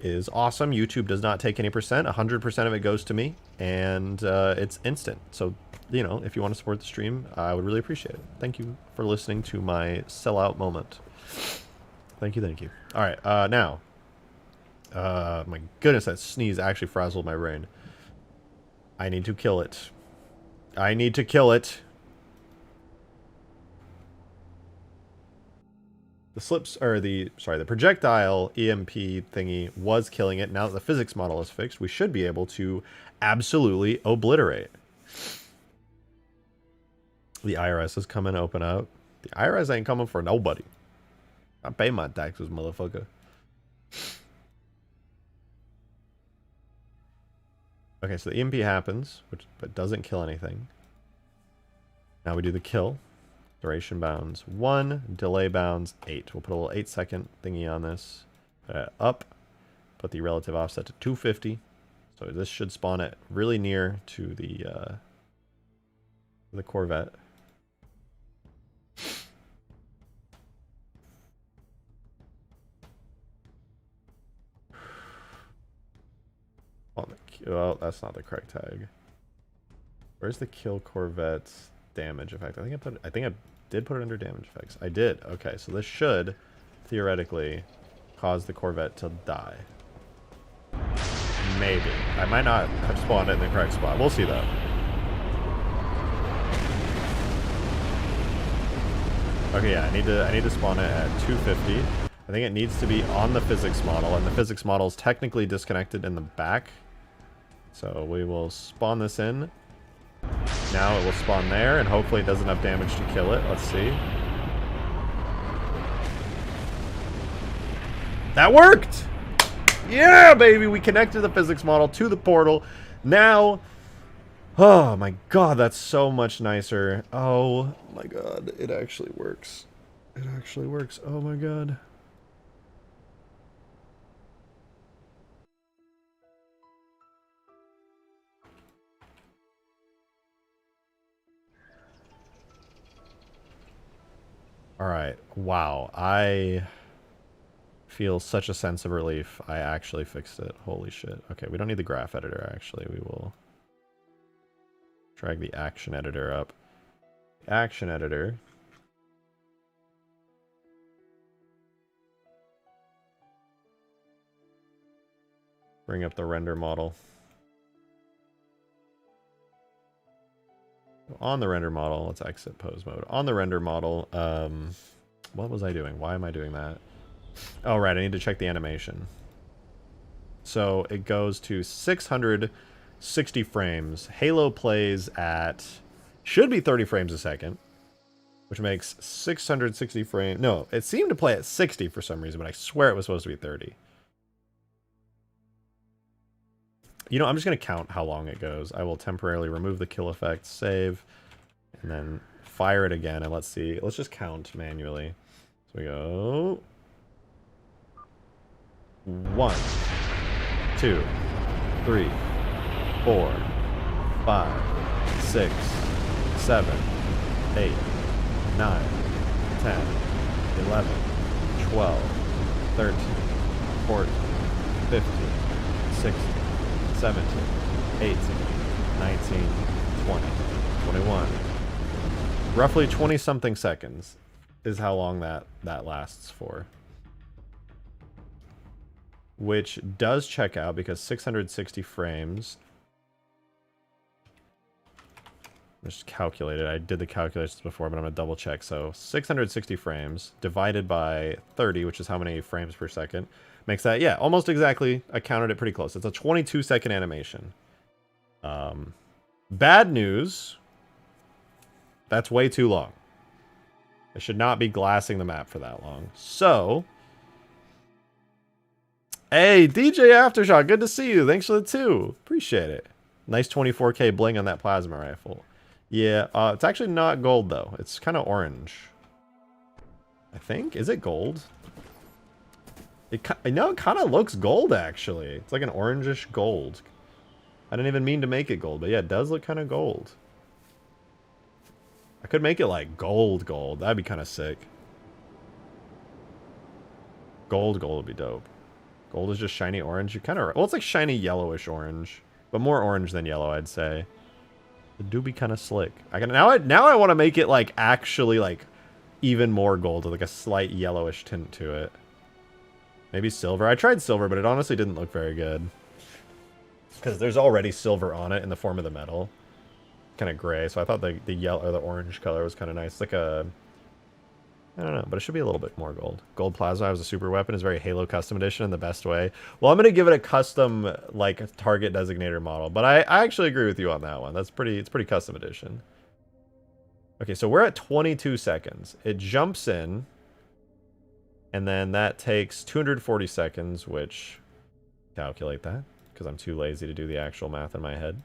is awesome. YouTube does not take any percent. 100% of it goes to me, and it's instant. So, you know, if you want to support the stream, I would really appreciate it. Thank you for listening to my sellout moment. Thank you, thank you. All right, now. My goodness, that sneeze actually frazzled my brain. I need to kill it. I need to kill it. The projectile EMP thingy was killing it. Now that the physics model is fixed, we should be able to absolutely obliterate. The IRS is coming to open up. The IRS ain't coming for nobody. I pay my taxes, motherfucker. Okay, so the EMP happens, but doesn't kill anything. Now we do the kill. Duration bounds 1, delay bounds 8. We'll put a little 8-second thingy on this. Up, put the relative offset to 250. So this should spawn it really near to the Corvette. Well, that's not the correct tag. Where's the kill Corvette damage effect? I think I did put it under damage effects. I did. Okay, so this should theoretically cause the Corvette to die. Maybe. I might not have spawned it in the correct spot. We'll see though. Okay, yeah, I need to spawn it at 250. I think it needs to be on the physics model, and the physics model is technically disconnected in the back. So we will spawn this in. Now it will spawn there, and hopefully it does enough damage to kill it. Let's see. That worked! Yeah, baby! We connected the physics model to the portal. Now... Oh my god, that's so much nicer. Oh my god, it actually works. It actually works. Oh my god. Alright, wow, I feel such a sense of relief. I actually fixed it. Holy shit. Okay, we don't need the graph editor, actually. We will drag the action editor up. Action editor. Bring up the render model. On the render model, let's exit pose mode. On the render model, what was I doing? Why am I doing that? Oh, right, I need to check the animation. So it goes to 660 frames. Halo plays at, should be 30 frames a second, which makes 660 frames. No, it seemed to play at 60 for some reason, but I swear it was supposed to be 30. You know, I'm just going to count how long it goes. I will temporarily remove the kill effect, save, and then fire it again. And let's see. Let's just count manually. So we go 1, 2, 3, 4, 5, 6, 7, 8, 9, 10, 11, 12, 13, 14, 15, 16, 17, 18, 19, 20, 21. Roughly 20-something seconds is how long that lasts for. which does check out because 660 frames. Just calculate it. I did the calculations before, but I'm going to double check. So 660 frames divided by 30, which is how many frames per second, makes that, yeah, almost exactly. I counted it pretty close. It's a 22-second animation. Bad news. That's way too long. I should not be glassing the map for that long. So, hey, DJ Aftershock, good to see you. Thanks for the 2. Appreciate it. Nice 24K bling on that plasma rifle. Yeah, it's actually not gold, though. It's kind of orange. I think. Is it gold? I know it kind of looks gold, actually. It's like an orangish gold. I didn't even mean to make it gold, but yeah, it does look kind of gold. I could make it like gold. That'd be kind of sick. Gold would be dope. Gold is just shiny orange. You kind of... Well, it's like shiny yellowish orange. But more orange than yellow, I'd say. It do be kind of slick. Now I want to make it like actually like even more gold with like a slight yellowish tint to it. Maybe silver. I tried silver, but it honestly didn't look very good. Because there's already silver on it in the form of the metal. Kind of gray, so I thought the yellow or the orange color was kind of nice. Like a... I don't know, but it should be a little bit more gold. Gold plasma as a super weapon is very Halo custom edition in the best way. Well, I'm going to give it a custom, like, target designator model. But I actually agree with you on that one. It's pretty custom edition. Okay, so we're at 22 seconds. It jumps in. And then that takes 240 seconds, which... Calculate that. Because I'm too lazy to do the actual math in my head.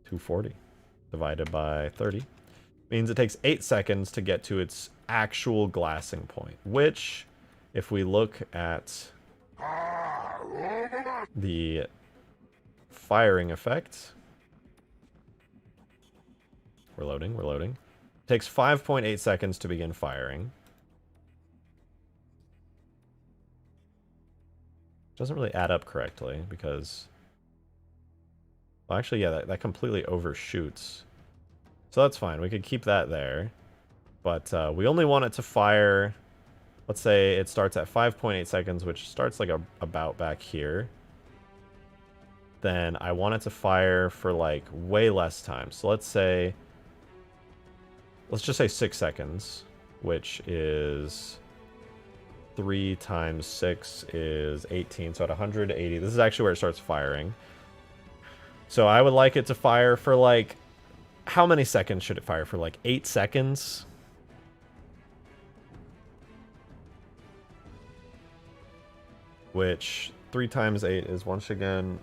240 divided by 30. Means it takes 8 seconds to get to its actual glassing point, which, if we look at the firing effect, we're loading, it takes 5.8 seconds to begin firing. Doesn't really add up correctly because, well, actually, yeah, that completely overshoots. So that's fine. We could keep that there. But we only want it to fire, let's say it starts at 5.8 seconds, which starts like about back here. Then I want it to fire for like way less time. So let's just say 6 seconds, which is 3 times 6 is 18. So at 180, this is actually where it starts firing. So I would like it to fire for like, how many seconds should it fire for? Like 8 seconds? Which 3 times 8 is once again,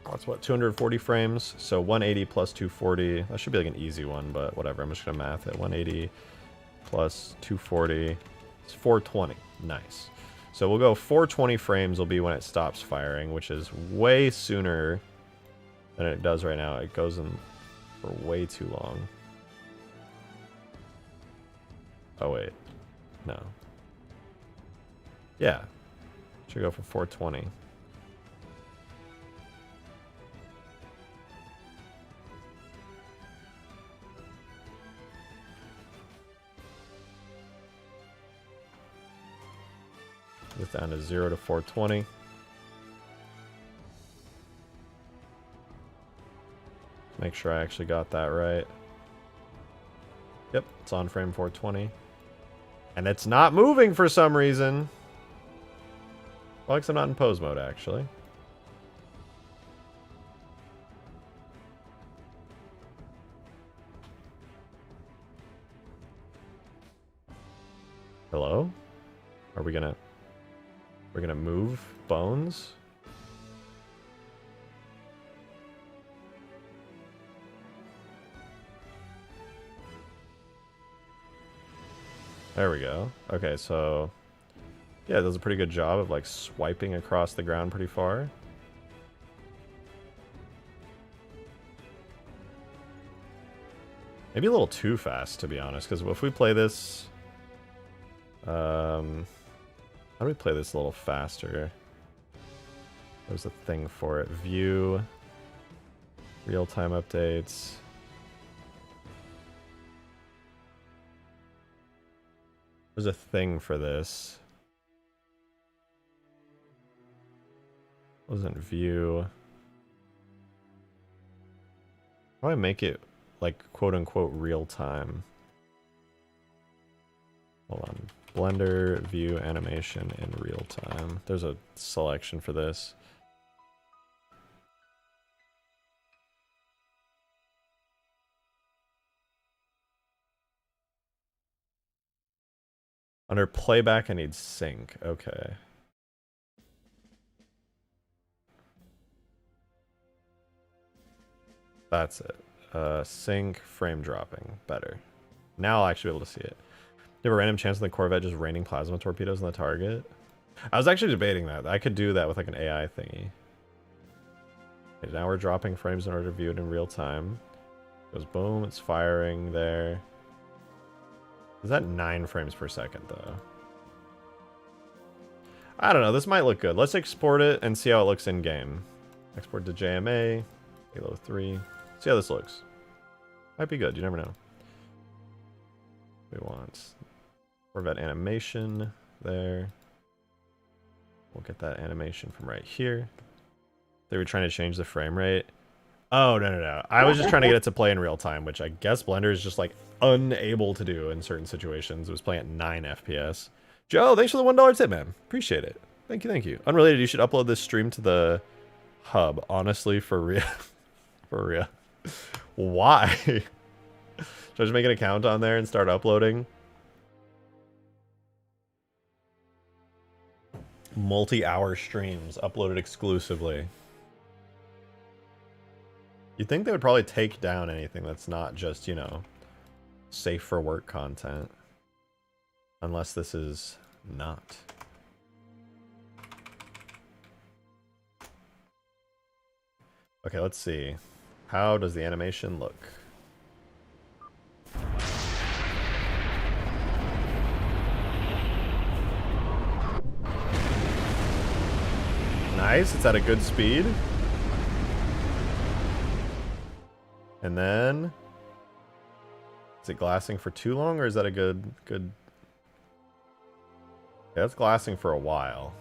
that's what, 240 frames. So 180 plus 240. That should be like an easy one, but whatever. I'm just gonna math it. 180 plus 240. It's 420. Nice. So we'll go 420 frames will be when it stops firing, which is way sooner than it does right now. It goes in for way too long. Oh wait, no. Yeah, should go for 420. Get down to 0 to 420. Make sure I actually got that right. Yep, it's on frame 420. And it's not moving for some reason. Well, because I'm not in pose mode, actually. Hello? Are we gonna... We're gonna move bones? There we go. Okay, so... Yeah, it does a pretty good job of, like, swiping across the ground pretty far. Maybe a little too fast, to be honest, because if we play this... how do we play this a little faster? There's a thing for it. View. Real-time updates. There's a thing for this. Wasn't view. How do I make it like quote unquote real time? Hold on. Blender view animation in real time. There's a selection for this. Under playback, I need sync. Okay. That's it. Sync, frame dropping. Better. Now I'll actually be able to see it. You have a random chance of the Corvette just raining plasma torpedoes on the target? I was actually debating that. I could do that with like an AI thingy. Okay, now we're dropping frames in order to view it in real time. Goes boom, it's firing there. Is that 9 frames per second though? I don't know, this might look good. Let's export it and see how it looks in game. Export to JMA, Halo 3. See how this looks. Might be good, you never know. We want Corvette animation there. We'll get that animation from right here. They were trying to change the frame rate. Oh, no. I was just trying to get it to play in real time, which I guess Blender is just like unable to do in certain situations. It was playing at 9 FPS. Joe, thanks for the $1 tip, man. Appreciate it. Thank you. Unrelated, you should upload this stream to the hub. Honestly, for real. For real. Why? Should I just make an account on there and start uploading? Multi-hour streams uploaded exclusively. You'd think they would probably take down anything that's not just, you know, safe for work content. Unless this is not. Okay, let's see. How does the animation look? Nice, it's at a good speed. And then, is it glassing for too long, or is that a good? Yeah, it's glassing for a while.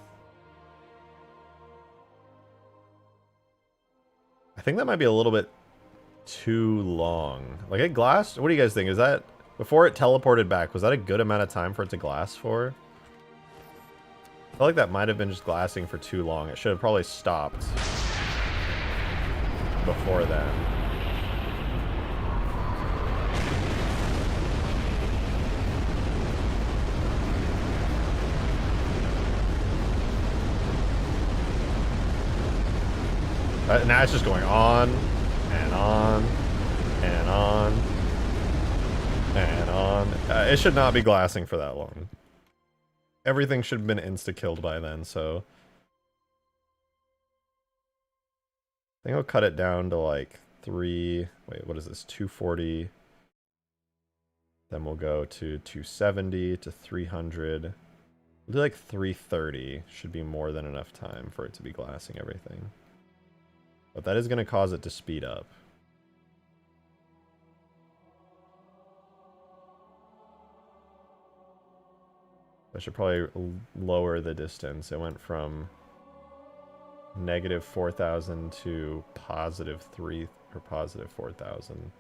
I think that might be a little bit too long. Like it glassed. What do you guys think? Is that before it teleported back? Was that a good amount of time for it to glass for? I feel like that might have been just glassing for too long. It should have probably stopped before then. Now it's just going on and on and on and on. It should not be glassing for that long. Everything should have been insta-killed by then, so I think I'll cut it down to like 3. Wait, what is this? 240. Then we'll go to 270 to 300. We'll do like 330. Should be more than enough time for it to be glassing everything. But that is going to cause it to speed up. I should probably lower the distance. It went from -4,000 to +3 or +4,000.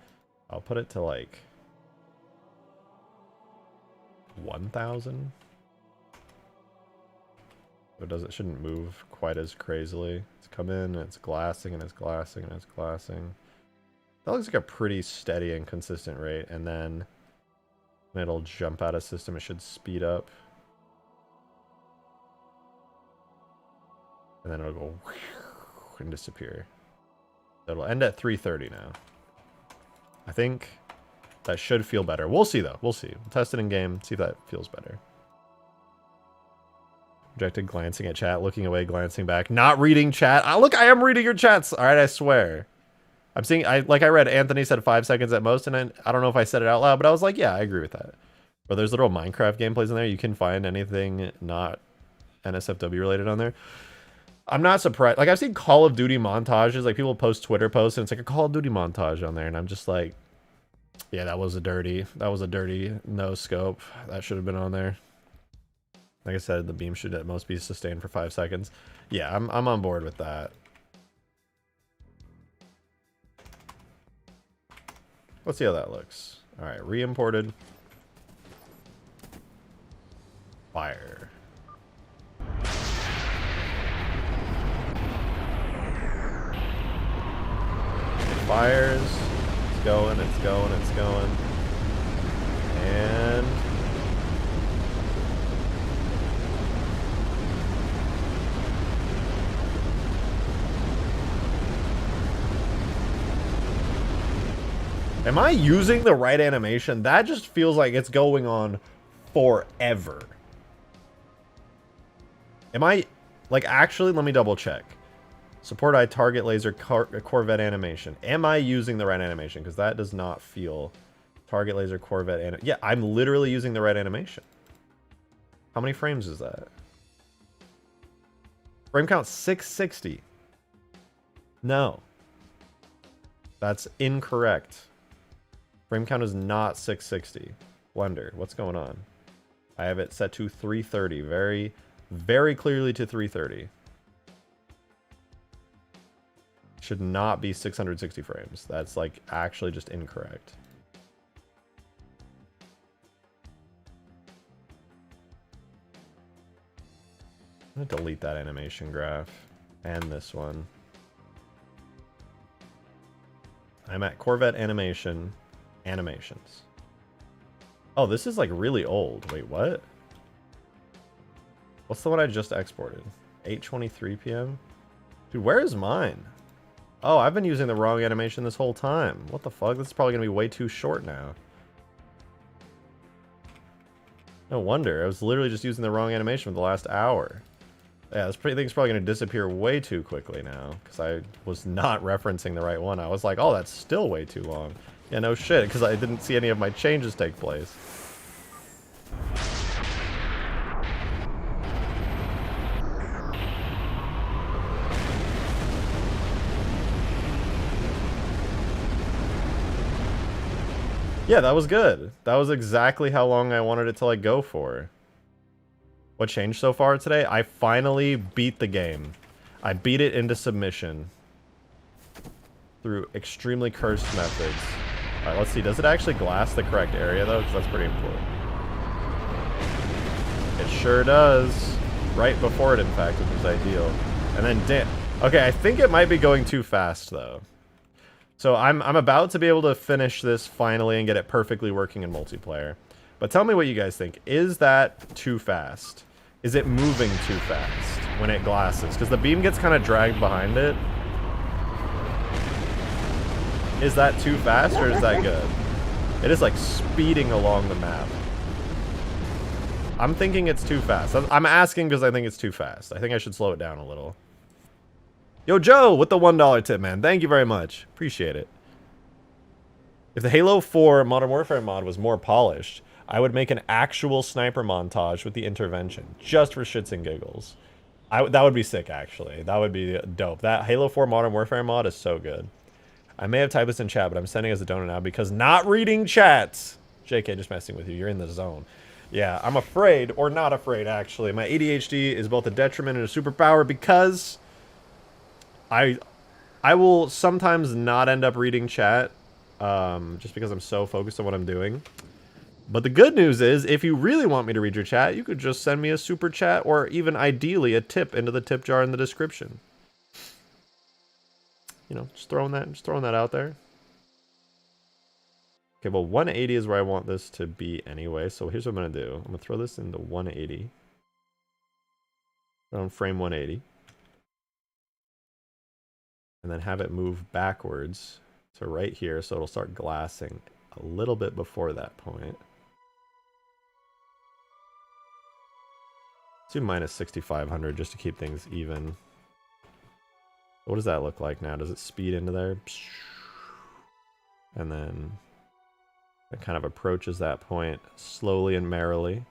I'll put it to like 1,000. It shouldn't move quite as crazily. It's come in, and it's glassing, and it's glassing, and it's glassing. That looks like a pretty steady and consistent rate, and then when it'll jump out of system, it should speed up. And then it'll go and disappear. It'll end at 330 now. I think that should feel better. We'll see, though. We'll see. We'll test it in game, see if that feels better. Projected glancing at chat, looking away, glancing back, not reading chat. Look, I am reading your chats. All right, I swear. I'm seeing, like I read, Anthony said 5 seconds at most, and I don't know if I said it out loud, but I was like, yeah, I agree with that. But there's little Minecraft gameplays in there. You can find anything not NSFW related on there. I'm not surprised. Like, I've seen Call of Duty montages. Like, people post Twitter posts, and it's like a Call of Duty montage on there, and I'm just like, yeah, that was a dirty no scope. That should have been on there. Like I said, the beam should at most be sustained for 5 seconds. Yeah, I'm on board with that. Let's see how that looks. Alright, re-imported. Fire. It fires. It's going, it's going, it's going. And... am I using the right animation? That just feels like it's going on forever. Am I... like, actually, let me double check. Support eye target laser Corvette animation. Am I using the right animation? Because that does not feel... target laser Corvette yeah, I'm literally using the right animation. How many frames is that? Frame count 660. No. That's incorrect. Frame count is not 660. Blender, what's going on? I have it set to 330. Very, very clearly to 330. Should not be 660 frames. That's like actually just incorrect. I'm gonna delete that animation graph and this one. I'm at Corvette animation. Animations. Oh, this is like really old. Wait, what? What's the one I just exported? 8:23 p.m. Dude, where is mine? Oh, I've been using the wrong animation this whole time. What the fuck? This is probably gonna be way too short now. No wonder. I was literally just using the wrong animation for the last hour. Yeah, this thing's probably going to disappear way too quickly now, because I was not referencing the right one. I was like, oh, that's still way too long. Yeah, no shit, because I didn't see any of my changes take place. Yeah, that was good. That was exactly how long I wanted it to, like, go for. What changed so far today? I finally beat the game. I beat it into submission. Through extremely cursed methods. Alright, let's see. Does it actually glass the correct area, though? Because that's pretty important. It sure does. Right before it, in fact, which is ideal. And then, okay, I think it might be going too fast, though. So I'm about to be able to finish this finally and get it perfectly working in multiplayer. But tell me what you guys think. Is that too fast? Is it moving too fast when it glasses? Because the beam gets kind of dragged behind it. Is that too fast or is that good? It is like speeding along the map. I'm thinking it's too fast. I'm asking because I think it's too fast. I think I should slow it down a little. Yo, Joe, with the $1 tip, man. Thank you very much. Appreciate it. If the Halo 4 Modern Warfare mod was more polished, I would make an actual sniper montage with the intervention, just for shits and giggles. That would be sick, actually. That would be dope. That Halo 4 Modern Warfare mod is so good. I may have typed this in chat, but I'm sending as a donut now because not reading chats. JK, just messing with you. You're in the zone. Yeah, I'm afraid, or not afraid, actually. My ADHD is both a detriment and a superpower because I will sometimes not end up reading chat just because I'm so focused on what I'm doing. But the good news is, if you really want me to read your chat, you could just send me a super chat or even ideally a tip into the tip jar in the description. You know, just throwing that out there. Okay, well, 180 is where I want this to be anyway. So here's what I'm going to do. I'm going to throw this into 180. On frame 180. And then have it move backwards to right here. So it'll start glassing a little bit before that point. Let's do minus 6,500 just to keep things even. What does that look like now? Does it speed into there? And then it kind of approaches that point slowly and merrily.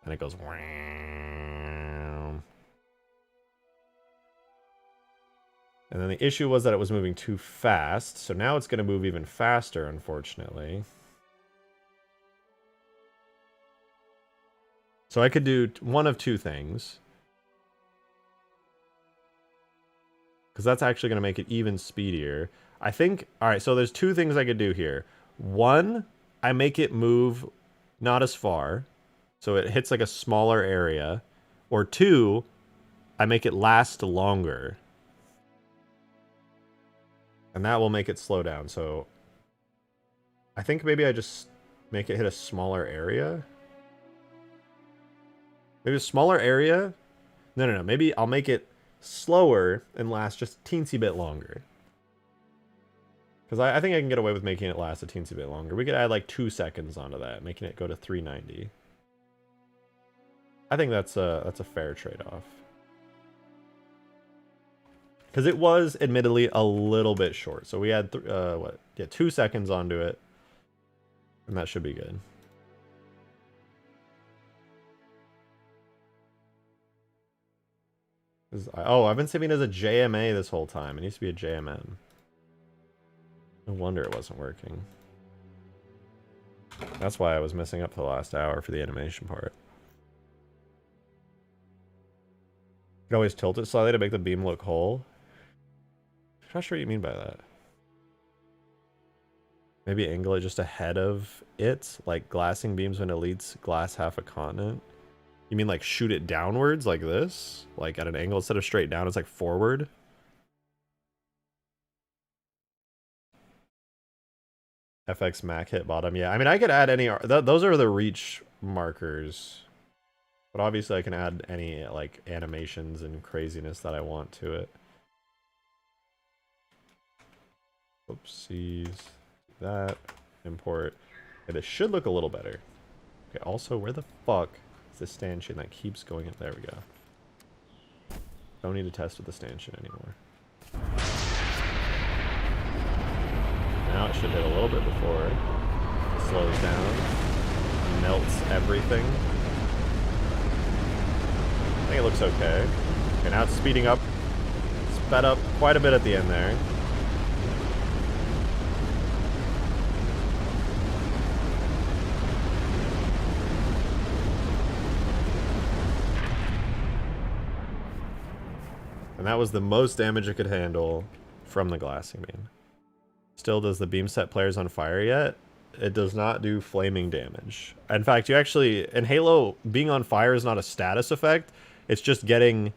And it goes. And then the issue was that it was moving too fast. So now it's going to move even faster, unfortunately. So I could do one of two things. Because that's actually going to make it even speedier. I think, all right, so there's two things I could do here. One, I make it move not as far, so it hits like a smaller area. Or two, I make it last longer. And that will make it slow down. So I think maybe I just make it hit a smaller area. Maybe a smaller area? No. Maybe I'll make it slower and last just a teensy bit longer. Because I think I can get away with making it last a teensy bit longer. We could add like 2 seconds onto that, making it go to 390. I think that's a fair trade-off. Because it was admittedly a little bit short. So we had 2 seconds onto it. And that should be good. Oh, I've been saving it as a JMA this whole time. It needs to be a JMN. No wonder it wasn't working. That's why I was messing up for the last hour for the animation part. You can always tilt it slightly to make the beam look whole. I'm not sure what you mean by that. Maybe angle it just ahead of it, like glassing beams when elites glass half a continent. You mean like shoot it downwards like this? Like at an angle instead of straight down, it's like forward? FX Mac hit bottom. Yeah, I mean, I could add any... those are the reach markers. But obviously I can add any like animations and craziness that I want to it. Oopsies. That. Import. Okay, this should look a little better. Okay, also, where the fuck is the stanchion that keeps going in? There we go. Don't need to test with the stanchion anymore. Now it should hit a little bit before. It slows down. Melts everything. I think it looks okay. Okay, now it's speeding up. Sped up quite a bit at the end there. And that was the most damage it could handle from the glassing beam. Still, does the beam set players on fire yet? It does not do flaming damage. In fact, you actually, in Halo, being on fire is not a status effect. It's just getting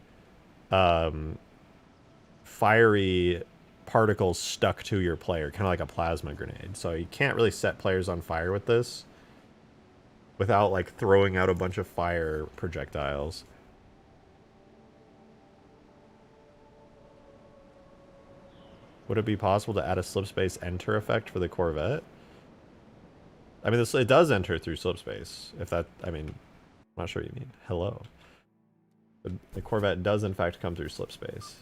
fiery particles stuck to your player, kind of like a plasma grenade. So you can't really set players on fire with this without like throwing out a bunch of fire projectiles. Would it be possible to add a slipspace enter effect for the Corvette? I mean, it does enter through slipspace. If that, I mean, I'm not sure what you mean. Hello. The Corvette does in fact come through slipspace.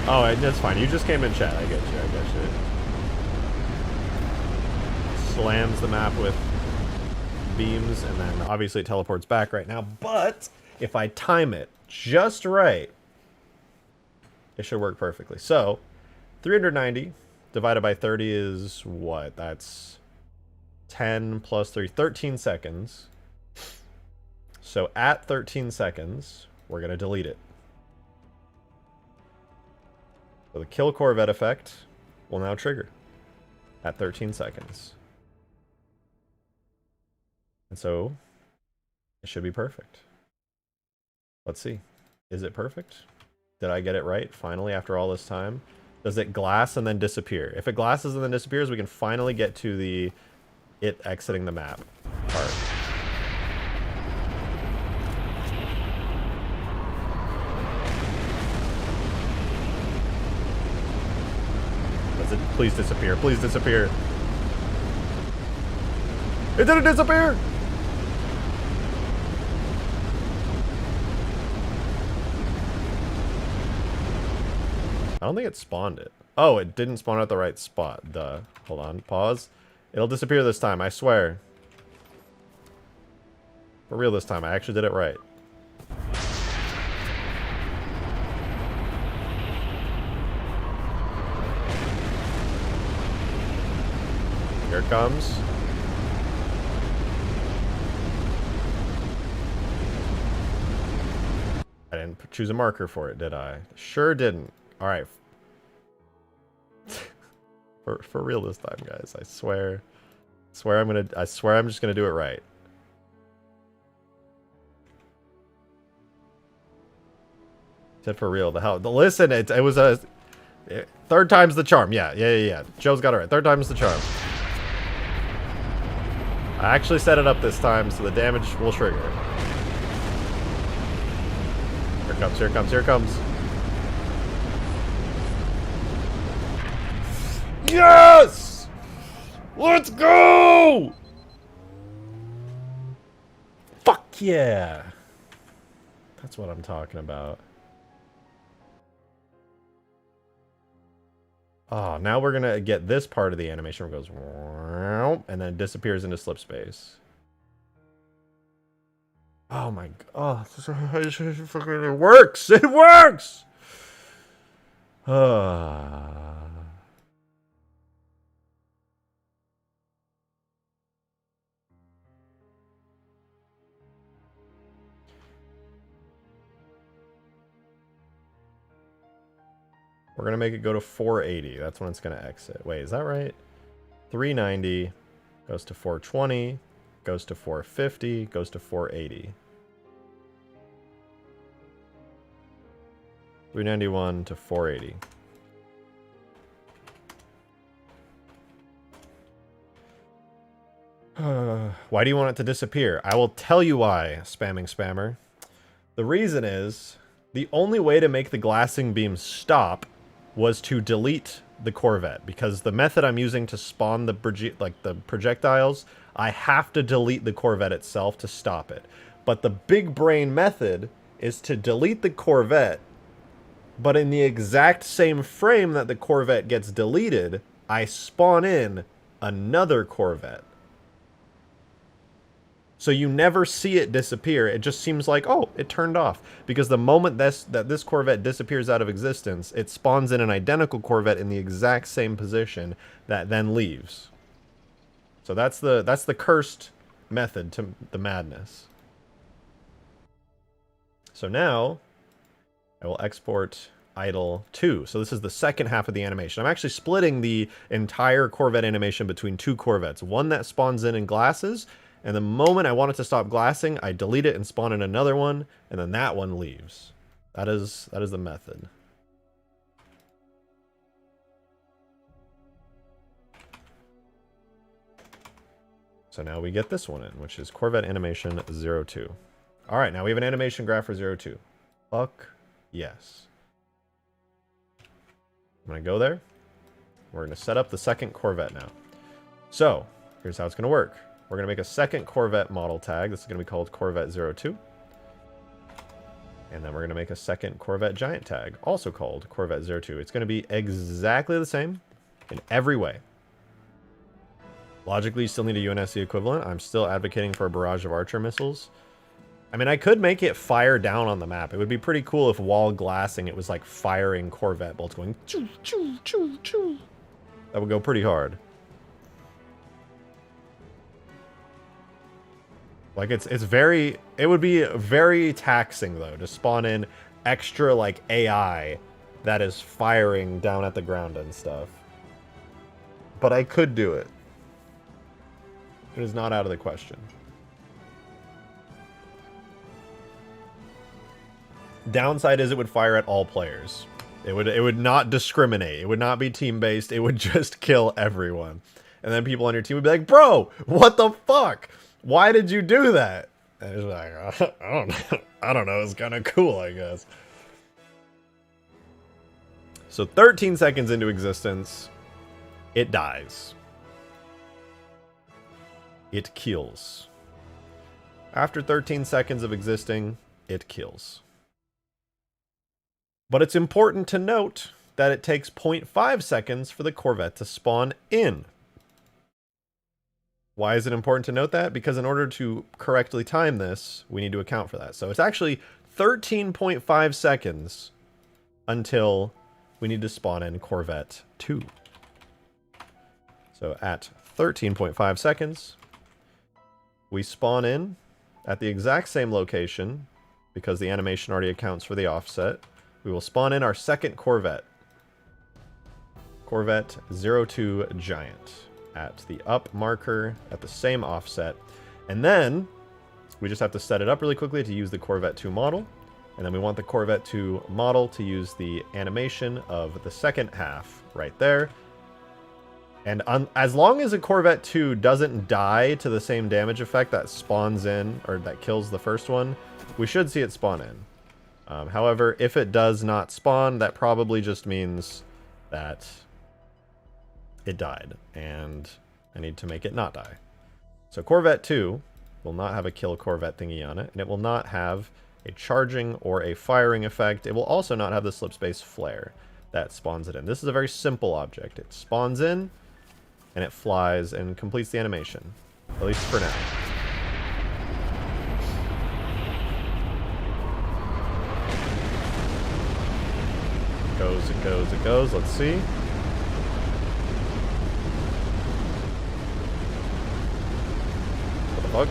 Oh, that's fine. You just came in chat. I get you. Slams the map with beams, and then obviously it teleports back right now, but if I time it just right, it should work perfectly. So 390 divided by 30 is what? That's 10 plus 3, 13 seconds. So at 13 seconds, we're going to delete it. So the kill Corvette effect will now trigger at 13 seconds. And so it should be perfect. Let's see. Is it perfect? Did I get it right finally after all this time? Does it glass and then disappear? If it glasses and then disappears, we can finally get to the it exiting the map part. Does it please disappear? Please disappear. It didn't disappear! I don't think it spawned it. Oh, it didn't spawn at the right spot. Duh. Hold on. Pause. It'll disappear this time, I swear. For real this time. I actually did it right. Here it comes. I didn't choose a marker for it, did I? Sure didn't. All right. for real this time, guys. I swear I'm just gonna do it right. Said for real. Listen, it was a third time's the charm. Yeah. Joe's got it right. Third time's the charm. I actually set it up this time, so the damage will trigger. Here it comes, here it comes, here it comes. Yes! Let's go! Fuck yeah! That's what I'm talking about. Oh, now we're gonna get this part of the animation where it goes and then disappears into slipspace. Oh my god. Oh, it works! It works! We're going to make it go to 480. That's when it's going to exit. Wait, is that right? 390 goes to 420, goes to 450, goes to 480. 391 to 480. Why do you want it to disappear? I will tell you why, spamming spammer. The reason is, the only way to make the glassing beam stop was to delete the Corvette, because the method I'm using to spawn the projectiles, I have to delete the Corvette itself to stop it. But the big brain method is to delete the Corvette, but in the exact same frame that the Corvette gets deleted, I spawn in another Corvette. So you never see it disappear. It just seems like, oh, it turned off. Because the moment that this Corvette disappears out of existence, it spawns in an identical Corvette in the exact same position that then leaves. So that's the cursed method to the madness. So now I will export idle 2. So this is the second half of the animation. I'm actually splitting the entire Corvette animation between two Corvettes. One that spawns in glasses, and the moment I want it to stop glassing, I delete it and spawn in another one, and then that one leaves. That is the method. So now we get this one in, which is Corvette animation 02. All right, now we have an animation graph for 02. Fuck yes. I'm gonna go there. We're gonna set up the second Corvette now. So here's how it's gonna work. We're going to make a second Corvette model tag. This is going to be called Corvette 02. And then we're going to make a second Corvette giant tag, also called Corvette 02. It's going to be exactly the same in every way. Logically, you still need a UNSC equivalent. I'm still advocating for a barrage of Archer missiles. I mean, I could make it fire down on the map. It would be pretty cool if while glassing, it was like firing Corvette bolts going choo, choo, choo, choo. That would go pretty hard. Like, it would be very taxing, though, to spawn in extra, like, AI that is firing down at the ground and stuff. But I could do it. It is not out of the question. Downside is it would fire at all players. It would not discriminate. It would not be team-based. It would just kill everyone. And then people on your team would be like, bro, what the fuck? Why did you do that? And it's like, I don't know. It's kind of cool, I guess. So 13 seconds into existence, it dies. It kills. After 13 seconds of existing, it kills. But it's important to note that it takes 0.5 seconds for the Corvette to spawn in. Why is it important to note that? Because in order to correctly time this, we need to account for that. So it's actually 13.5 seconds until we need to spawn in Corvette 2. So at 13.5 seconds, we spawn in at the exact same location, because the animation already accounts for the offset. We will spawn in our second Corvette. Corvette 02 Giant at the up marker at the same offset. And then we just have to set it up really quickly to use the Corvette 2 model. And then we want the Corvette 2 model to use the animation of the second half right there. And as long as a Corvette 2 doesn't die to the same damage effect that spawns in, or that kills the first one, we should see it spawn in. However, if it does not spawn, that probably just means that it died, and I need to make it not die. So Corvette 2 will not have a kill Corvette thingy on it, and it will not have a charging or a firing effect. It will also not have the slipspace flare that spawns it in. This is a very simple object. It spawns in, and it flies and completes the animation, at least for now. It goes, it goes, it goes. Let's see. What the fuck?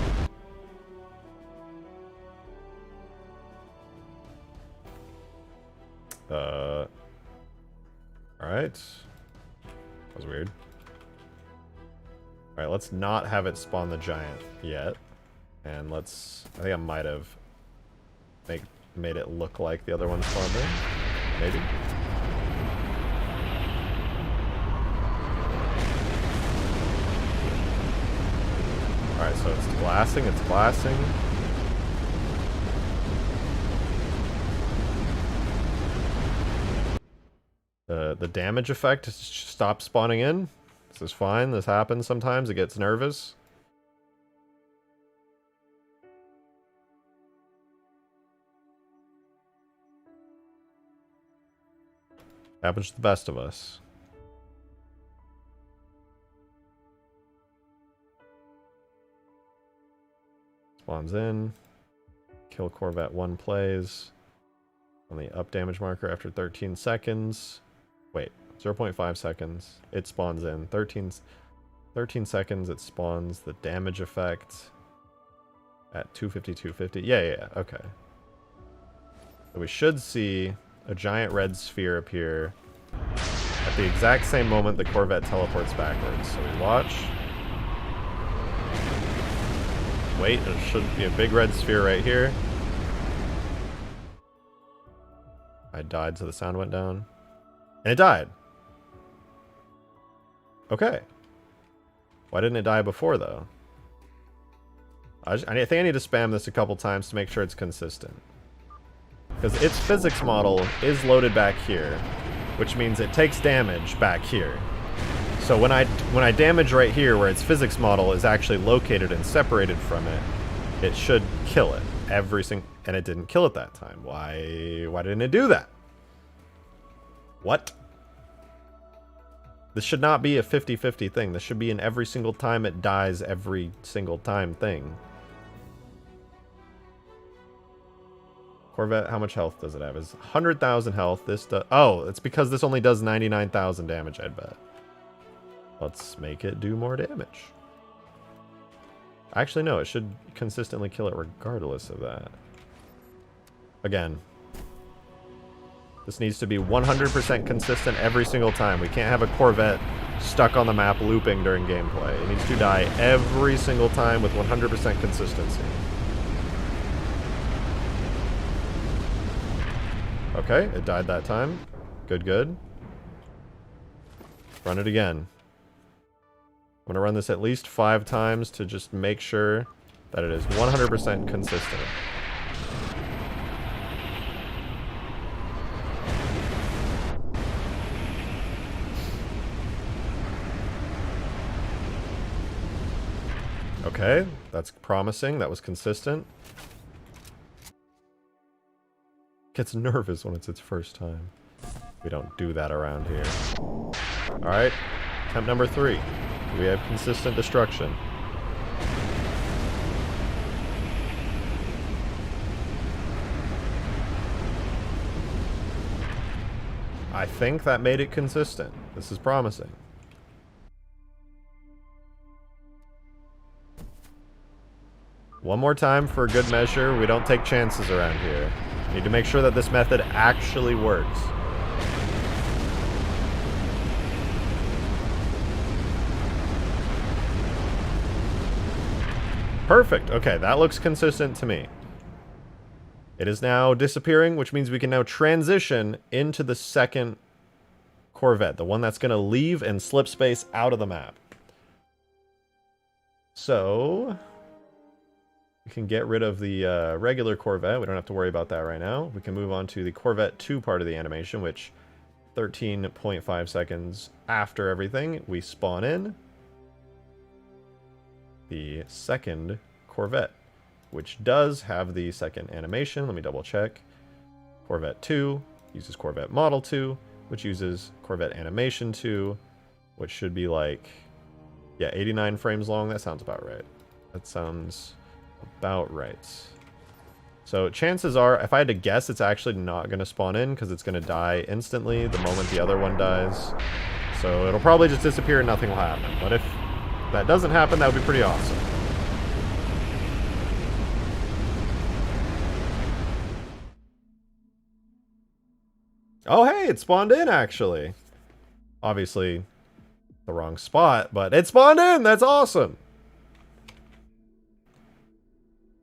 Alright. That was weird. Alright, let's not have it spawn the giant yet. And let's... I think I might have made it look like the other one spawned in. Maybe? Alright, so it's glassing, it's glassing. The damage effect stops spawning in. This is fine. This happens sometimes. It gets nervous. Happens to the best of us. Spawns in. Kill Corvette 1 plays. On the up damage marker after 13 seconds. Wait, 0.5 seconds. It spawns in. 13 seconds, it spawns the damage effect at 250, 250. Yeah, okay. So we should see a giant red sphere appear at the exact same moment the Corvette teleports backwards. So we watch. Wait, there should be a big red sphere right here. I died, so the sound went down. And it died. Okay. Why didn't it die before, though? I think I need to spam this a couple times to make sure it's consistent. Because its physics model is loaded back here, which means it takes damage back here. So when I damage right here, where its physics model is actually located and separated from it, it should kill it every single... And it didn't kill it that time. Why didn't it do that? What? This should not be a 50-50 thing. This should be an every single time it dies every single time thing. Corvette, how much health does it have? It's 100,000 health. This does... Oh, it's because this only does 99,000 damage, I'd bet. Let's make it do more damage. Actually, no. It should consistently kill it regardless of that. Again. This needs to be 100% consistent every single time. We can't have a Corvette stuck on the map looping during gameplay. It needs to die every single time with 100% consistency. Okay, it died that time. Good, good. Run it again. I'm going to run this at least 5 times to just make sure that it is 100% consistent. Okay, that's promising. That was consistent. Gets nervous when it's its first time. We don't do that around here. Alright, attempt number 3. We have consistent destruction. I think that made it consistent. This is promising. One more time for good measure. We don't take chances around here. Need to make sure that this method actually works. Perfect. Okay, that looks consistent to me. It is now disappearing, which means we can now transition into the second Corvette, the one that's going to leave and slip space out of the map. So we can get rid of the regular Corvette. We don't have to worry about that right now. We can move on to the Corvette 2 part of the animation, which 13.5 seconds after everything, we spawn in the second Corvette, which does have the second animation. Let me double check. Corvette 2 uses Corvette Model 2, which uses Corvette Animation 2, which should be like, yeah, 89 frames long. That sounds about right. That sounds about right. So chances are, if I had to guess, it's actually not going to spawn in because it's going to die instantly the moment the other one dies. So it'll probably just disappear and nothing will happen. But if that doesn't happen, that would be pretty awesome. Oh, hey, it spawned in, actually. Obviously, the wrong spot, but it spawned in! That's awesome!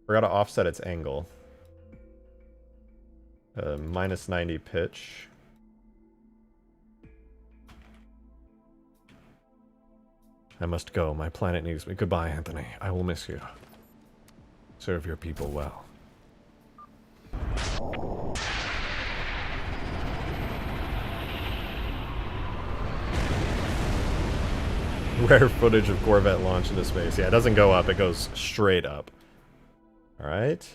Forgot to offset its angle. Minus 90 pitch. I must go. My planet needs me. Goodbye, Anthony. I will miss you. Serve your people well. Rare footage of Corvette launch into space. Yeah, it doesn't go up. It goes straight up. Alright.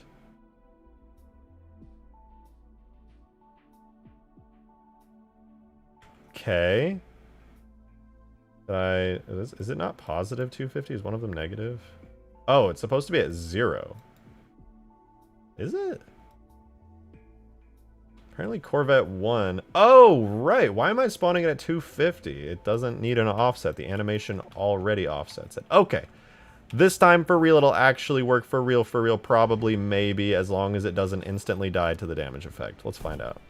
Okay. Is it not positive 250? Is one of them negative? Oh, it's supposed to be at 0. Is it? Apparently Corvette 1. Oh, right. Why am I spawning it at 250? It doesn't need an offset. The animation already offsets it. Okay. This time for real, it'll actually work for real, probably, maybe, as long as it doesn't instantly die to the damage effect. Let's find out.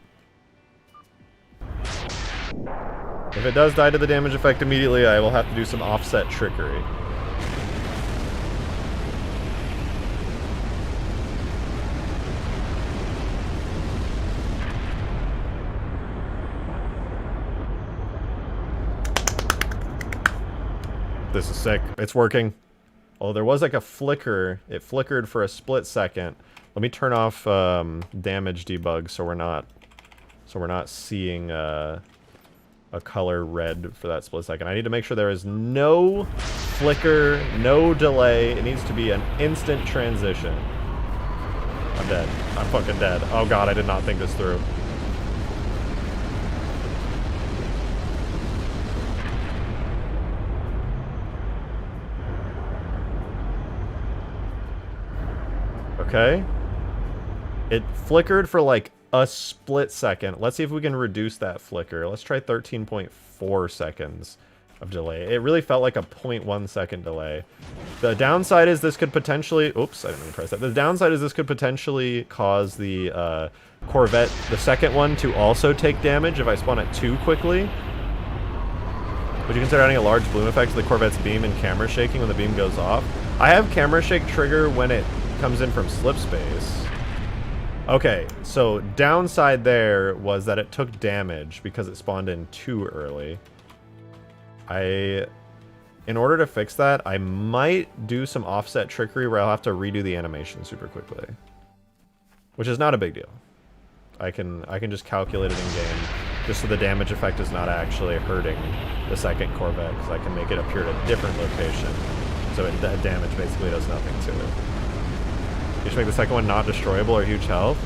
If it does die to the damage effect immediately, I will have to do some offset trickery. This is sick. It's working. Oh, there was like a flicker. It flickered for a split second. Let me turn off damage debug so we're not seeing a color red for that split second. I need to make sure there is no flicker, no delay. It needs to be an instant transition. I'm dead. I'm fucking dead. Oh god, I did not think this through. Okay. It flickered for like a split second. Let's see if we can reduce that flicker. Let's try 13.4 seconds of delay. It really felt like a 0.1 second delay. The downside is this could potentially... Oops, I didn't mean to press that. The downside is this could potentially cause the Corvette, the second one, to also take damage if I spawn it too quickly. Would you consider adding a large bloom effect to the Corvette's beam and camera shaking when the beam goes off? I have camera shake trigger when it comes in from slipspace. Okay, so downside there was that it took damage because it spawned in too early. In order to fix that, I might do some offset trickery where I'll have to redo the animation super quickly. Which is not a big deal. I can just calculate it in game, just so the damage effect is not actually hurting the second Corvette, because I can make it appear at a different location. So that damage basically does nothing to it. You should make the second one not destroyable or huge health.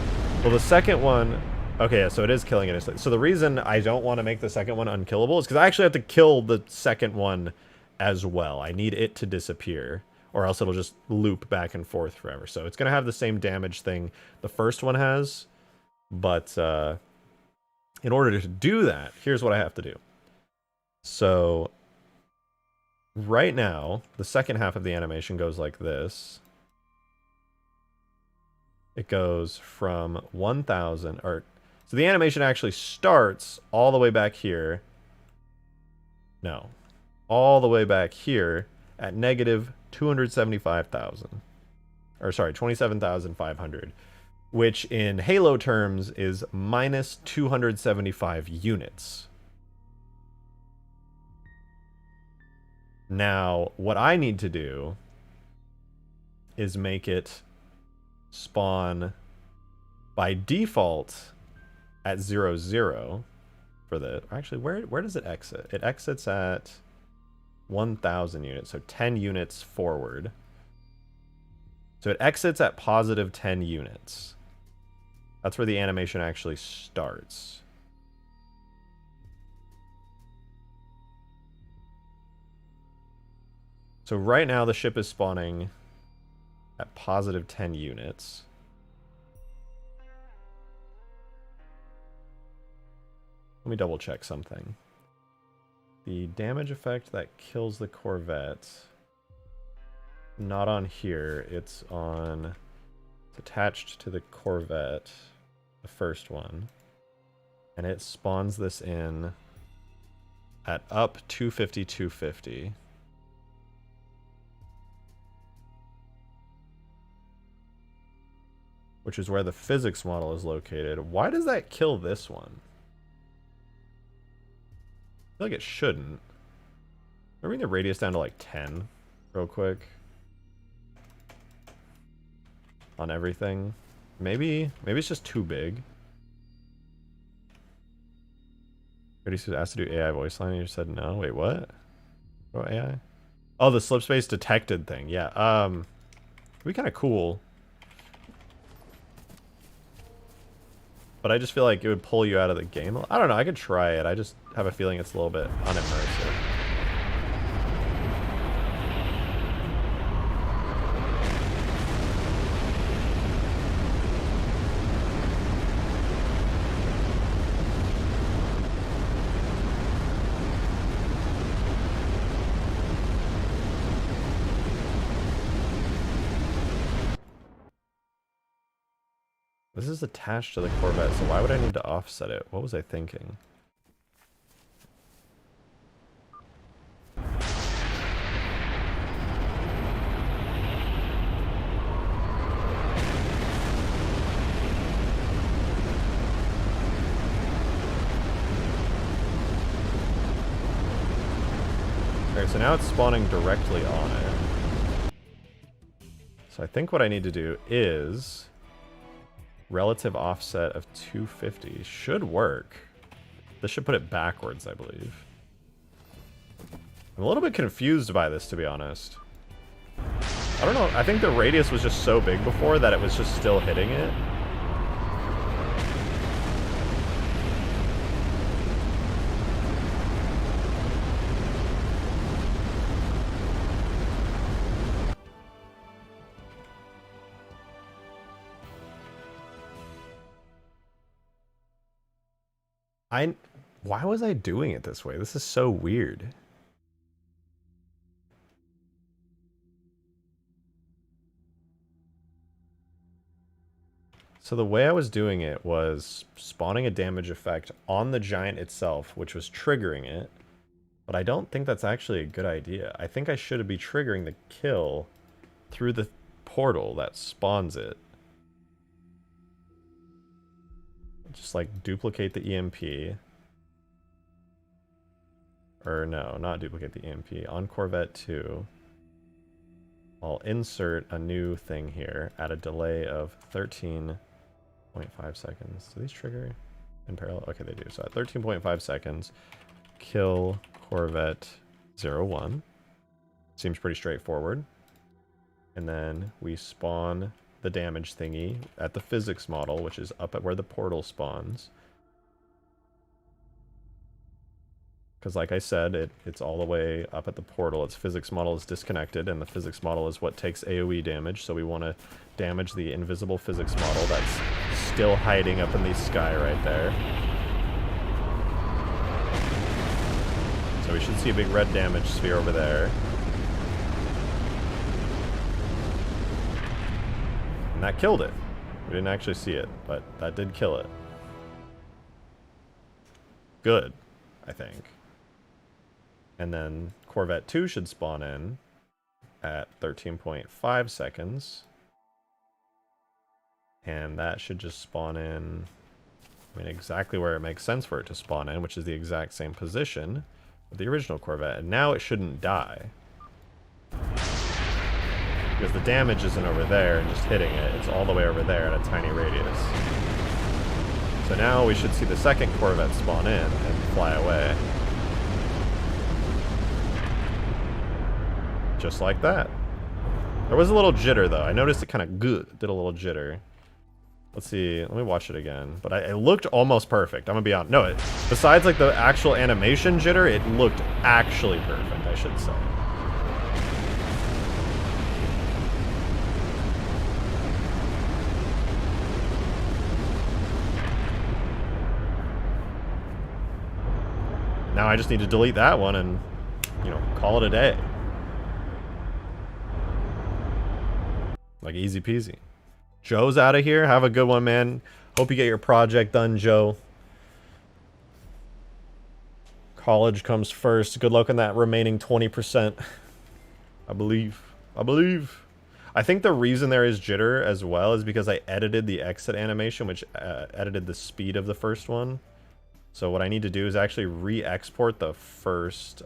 Well, the second one... Okay, so it is killing it instantly. So the reason I don't want to make the second one unkillable is because I actually have to kill the second one as well. I need it to disappear, or else it'll just loop back and forth forever. So it's going to have the same damage thing the first one has, but in order to do that, here's what I have to do. So right now, the second half of the animation goes like this. it goes from 1,000, or so the animation actually starts all the way back here. No, all the way back here at negative 275,000, or sorry, 27,500, which in Halo terms is minus 275 units. Now, what I need to do is make it spawn by default at 0, 0 for the... Actually, where does it exit? It exits at 1,000 units, so 10 units forward. So it exits at positive 10 units. That's where the animation actually starts. So right now the ship is spawning at positive 10 units. Let me double check something. The damage effect that kills the Corvette, not on here, it's attached to the Corvette, the first one, and it spawns this in at up 250, 250. Which is where the physics model is located. Why does that kill this one? I feel like it shouldn't. Bring the radius down to like 10 real quick. On everything. Maybe it's just too big. Already asked to do AI voice line and you said no. Wait, what? What AI? Oh, the slipspace detected thing. Yeah. It'd be kind of cool. But I just feel like it would pull you out of the game. I don't know, I could try it. I just have a feeling it's a little bit unimmersive. This is attached to the Corvette, so why would I need to offset it? What was I thinking? Okay, so now it's spawning directly on it. So I think what I need to do is... relative offset of 250 should work. This should put it backwards, I believe. I'm a little bit confused by this, to be honest. I don't know. I think the radius was just so big before that it was just still hitting it. Why was I doing it this way? This is so weird. So the way I was doing it was spawning a damage effect on the giant itself, which was triggering it. But I don't think that's actually a good idea. I think I should be triggering the kill through the portal that spawns it. Just like duplicate the EMP. Or no, not duplicate the EMP. On Corvette 2, I'll insert a new thing here at a delay of 13.5 seconds. Do these trigger in parallel? Okay, they do. So at 13.5 seconds, kill Corvette 01. Seems pretty straightforward. And then we spawn the damage thingy at the physics model, which is up at where the portal spawns. Because like I said, it's all the way up at the portal. Its physics model is disconnected, and the physics model is what takes AoE damage, so we want to damage the invisible physics model that's still hiding up in the sky right there. So we should see a big red damage sphere over there. And that killed it. We didn't actually see it, but that did kill it. Good, I think. And then Corvette 2 should spawn in at 13.5 seconds. And that should just spawn in, I mean, exactly where it makes sense for it to spawn in, which is the exact same position of the original Corvette. And now it shouldn't die. Because the damage isn't over there and just hitting it. It's all the way over there at a tiny radius. So now we should see the second Corvette spawn in and fly away. Just like that. There was a little jitter though. I noticed it kind of did a little jitter. Let's see. Let me watch it again. But it looked almost perfect. I'm gonna be honest. No, besides like the actual animation jitter, it looked actually perfect, I should say. Now I just need to delete that one and, you know, call it a day. Like easy peasy. Joe's out of here. Have a good one, man. Hope you get your project done, Joe. College comes first. Good luck on that remaining 20%. I believe. I think the reason there is jitter as well is because I edited the exit animation, which edited the speed of the first one. So what I need to do is actually re-export the first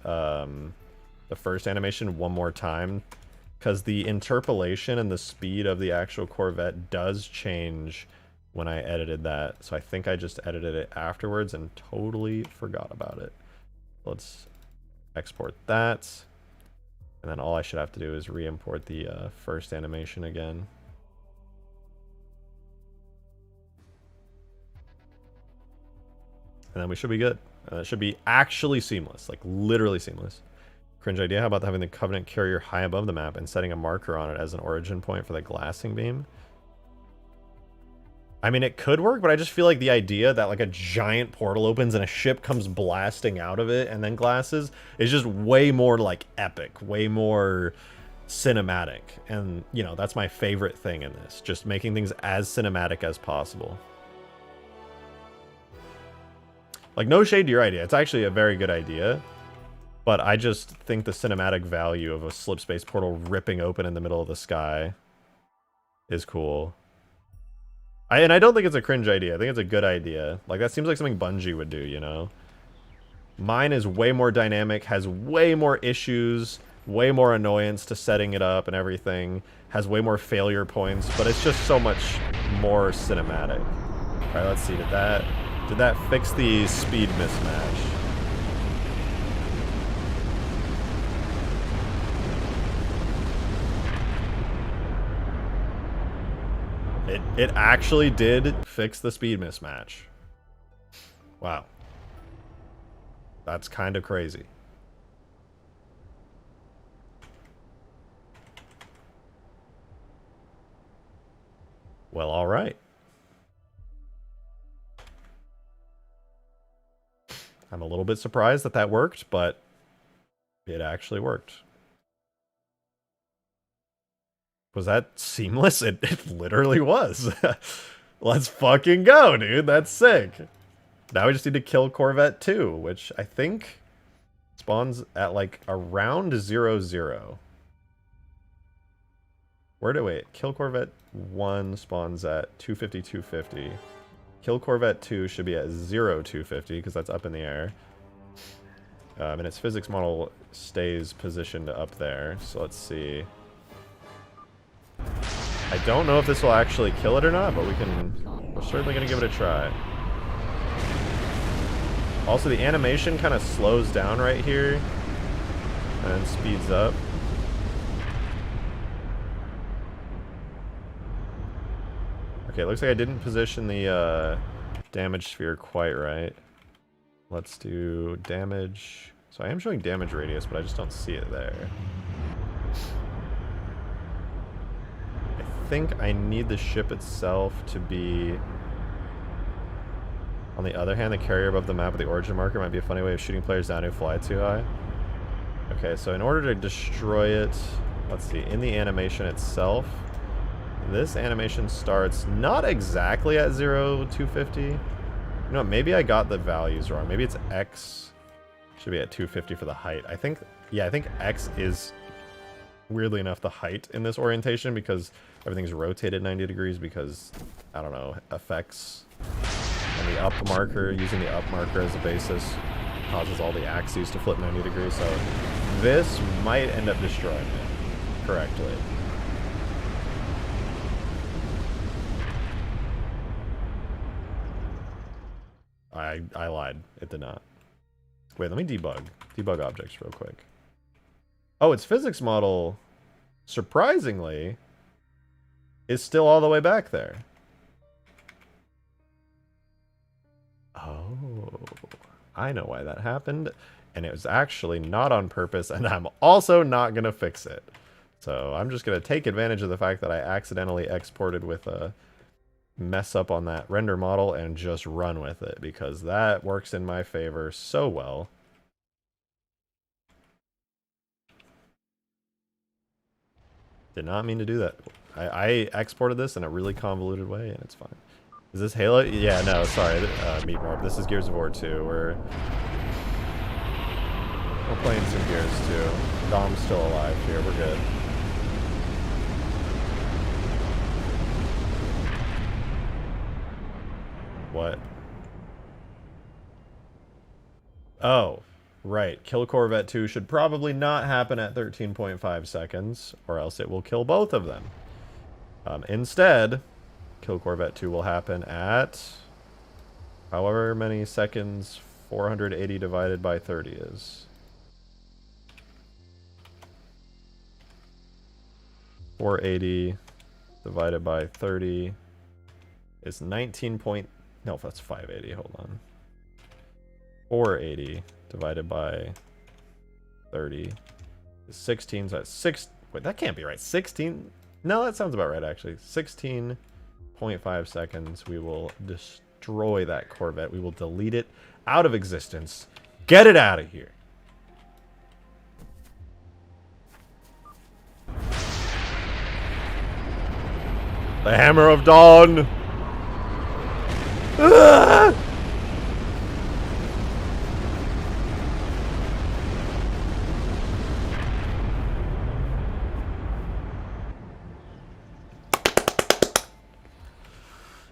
animation one more time, because the interpolation and the speed of the actual Corvette does change when I edited that. So I think I just edited it afterwards and totally forgot about it. Let's export that. And then all I should have to do is re-import the first animation again. And then we should be good. It should be actually seamless, like literally seamless. Cringe idea, how about having the Covenant carrier high above the map and setting a marker on it as an origin point for the glassing beam? I mean, it could work, but I just feel like the idea that like a giant portal opens and a ship comes blasting out of it and then glasses is just way more like epic, way more cinematic. And, you know, that's my favorite thing in this, just making things as cinematic as possible. Like, no shade to your idea. It's actually a very good idea. But I just think the cinematic value of a slipspace portal ripping open in the middle of the sky is cool. And I don't think it's a cringe idea. I think it's a good idea. Like, that seems like something Bungie would do, you know? Mine is way more dynamic, has way more issues, way more annoyance to setting it up and everything, has way more failure points, but it's just so much more cinematic. All right, let's see. Did that fix the speed mismatch? It actually did fix the speed mismatch. Wow. That's kind of crazy. Well, all right. I'm a little bit surprised that that worked, but it actually worked. Was that seamless? It literally was. Let's fucking go, dude. That's sick. Now we just need to kill Corvette 2, which I think spawns at like around 0-0. Wait, kill Corvette 1 spawns at 250, 250. Kill Corvette 2 should be at 0-250 because that's up in the air. And its physics model stays positioned up there. So let's see. I don't know if this will actually kill it or not, but we're certainly going to give it a try. Also, the animation kind of slows down right here and speeds up. Okay, it looks like I didn't position the damage sphere quite right. Let's do damage. So I am showing damage radius, but I just don't see it there. I think I need the ship itself to be... On the other hand, the carrier above the map with the origin marker might be a funny way of shooting players down who fly too high. Okay, so in order to destroy it, let's see, in the animation itself, This animation starts not exactly at 0, 250. You know what, maybe I got the values wrong. Maybe it's X should be at 250 for the height. I think, yeah, I think X is, weirdly enough, the height in this orientation because everything's rotated 90 degrees because, I don't know, effects. And the up marker, using the up marker as a basis, causes all the axes to flip 90 degrees. So this might end up destroying it correctly. I lied. It did not. Wait, let me debug objects real quick. Oh, its physics model, surprisingly, is still all the way back there. Oh, I know why that happened, and it was actually not on purpose, and I'm also not gonna fix it. So I'm just gonna take advantage of the fact that I accidentally exported with a mess up on that render model and just run with it, because that works in my favor so well. Did not mean to do that. I exported this in a really convoluted way, and it's fine. Is this Halo? Yeah, no, sorry, Meat Morph. This is Gears of War 2. We're playing some Gears 2. Dom's still alive here. We're good. What? Oh, right. Kill Corvette 2 should probably not happen at 13.5 seconds, or else it will kill both of them. Instead, Kill Corvette 2 will happen at however many seconds 480 divided by 30 is. 480 divided by 30 is 19 point... No, that's 580. Hold on. 480 divided by 30 is 16. So that's 6... Wait, that can't be right. 16... No, that sounds about right, actually. 16.5 seconds. We will destroy that Corvette. We will delete it out of existence. Get it out of here. The Hammer of Dawn. Ah!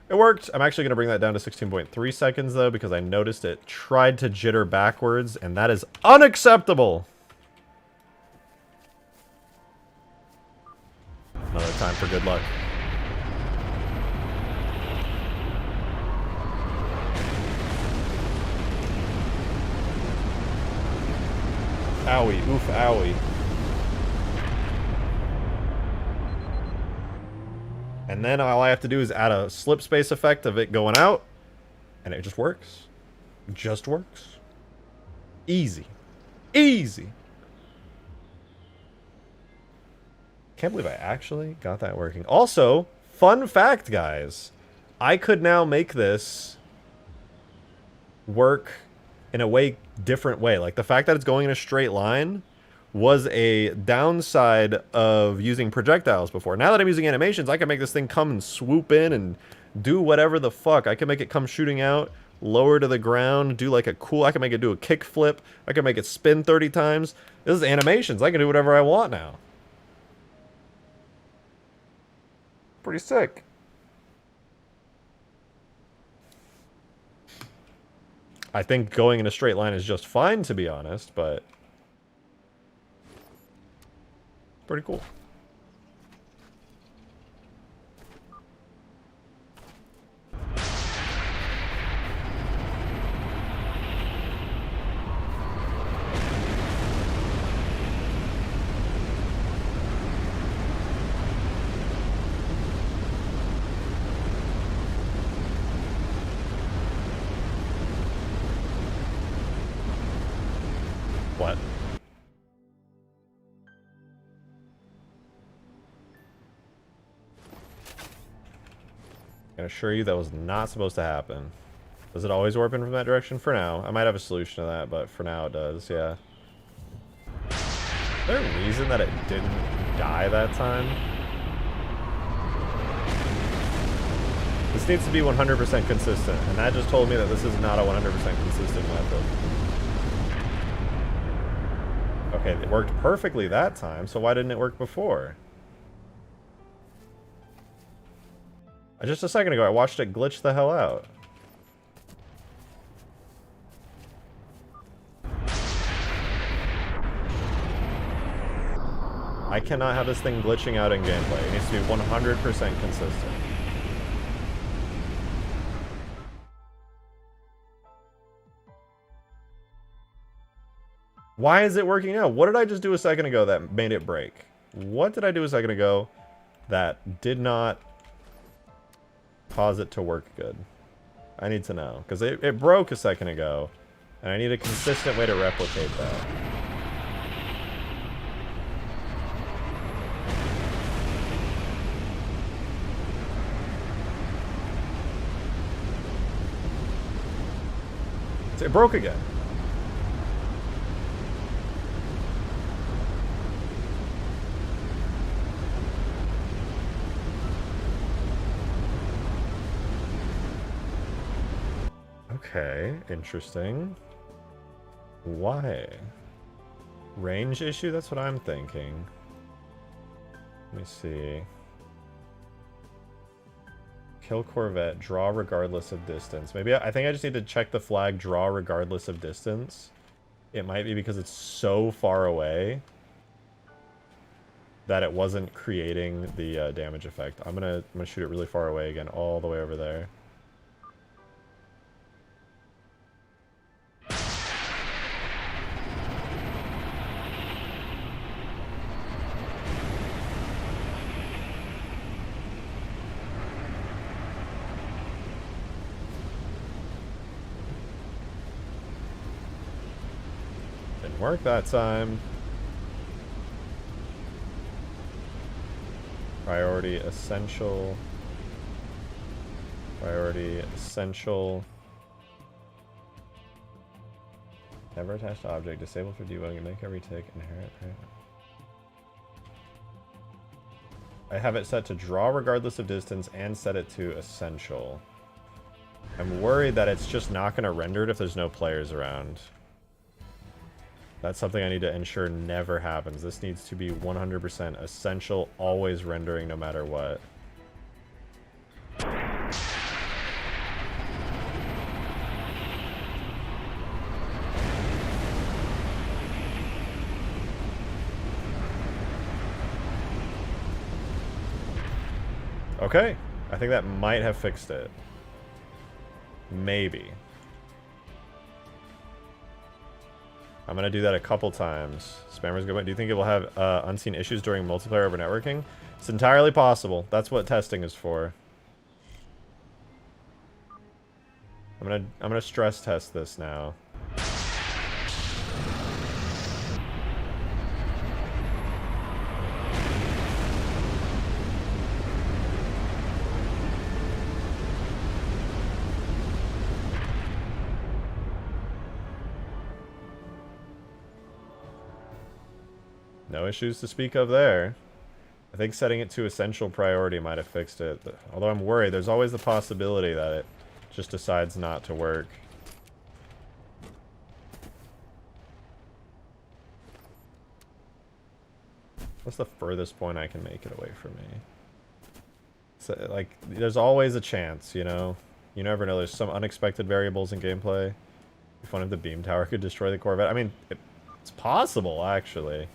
It worked. I'm actually going to bring that down to 16.3 seconds, though, because I noticed it tried to jitter backwards, and that is unacceptable. Another time for good luck. Owie, oof, owie. And then all I have to do is add a slipspace effect of it going out, and it just works. It just works. Easy. Easy. Can't believe I actually got that working. Also, fun fact, guys. I could now make this work in a different way. Like, the fact that it's going in a straight line was a downside of using projectiles before. Now that I'm using animations, I can make this thing come and swoop in and do whatever the fuck. I can make it come shooting out, lower to the ground, do like a cool... I can make it do a kick flip. I can make it spin 30 times. This is animations. I can do whatever I want now. Pretty sick. I think going in a straight line is just fine, to be honest, but... pretty cool. What? I can assure you that was not supposed to happen. Does it always warp in from that direction? For now. I might have a solution to that, but for now it does, yeah. Is there a reason that it didn't die that time? This needs to be 100% consistent, and that just told me that this is not a 100% consistent method. Okay, it worked perfectly that time, so why didn't it work before? Just a second ago, I watched it glitch the hell out. I cannot have this thing glitching out in gameplay. It needs to be 100% consistent. Why is it working now? What did I just do a second ago that made it break? What did I do a second ago that did not cause it to work good? I need to know. Because it broke a second ago, and I need a consistent way to replicate that. It broke again. Okay, interesting. Why? Range issue? That's what I'm thinking. Let me see. Kill Corvette, draw regardless of distance. Maybe I think I just need to check the flag draw regardless of distance. It might be because it's so far away that it wasn't creating the damage effect. I'm gonna shoot it really far away again, all the way over there. Work that time. Priority essential. Priority essential. Never attached to object. Disable for debugging. Make every tick inherent. I have it set to draw regardless of distance and set it to essential. I'm worried that it's just not going to render it if there's no players around. That's something I need to ensure never happens. This needs to be 100% essential, always rendering no matter what. Okay, I think that might have fixed it. Maybe. I'm going to do that a couple times. Spammers go back. Do you think it will have unseen issues during multiplayer over networking? It's entirely possible. That's what testing is for. I'm gonna stress test this now. No issues to speak of there. I think setting it to essential priority might have fixed it. Although I'm worried, there's always the possibility that it just decides not to work. What's the furthest point I can make it away from me? So, like, there's always a chance, you know? You never know. There's some unexpected variables in gameplay. If one of the beam tower could destroy the Corvette. I mean, it's possible, actually.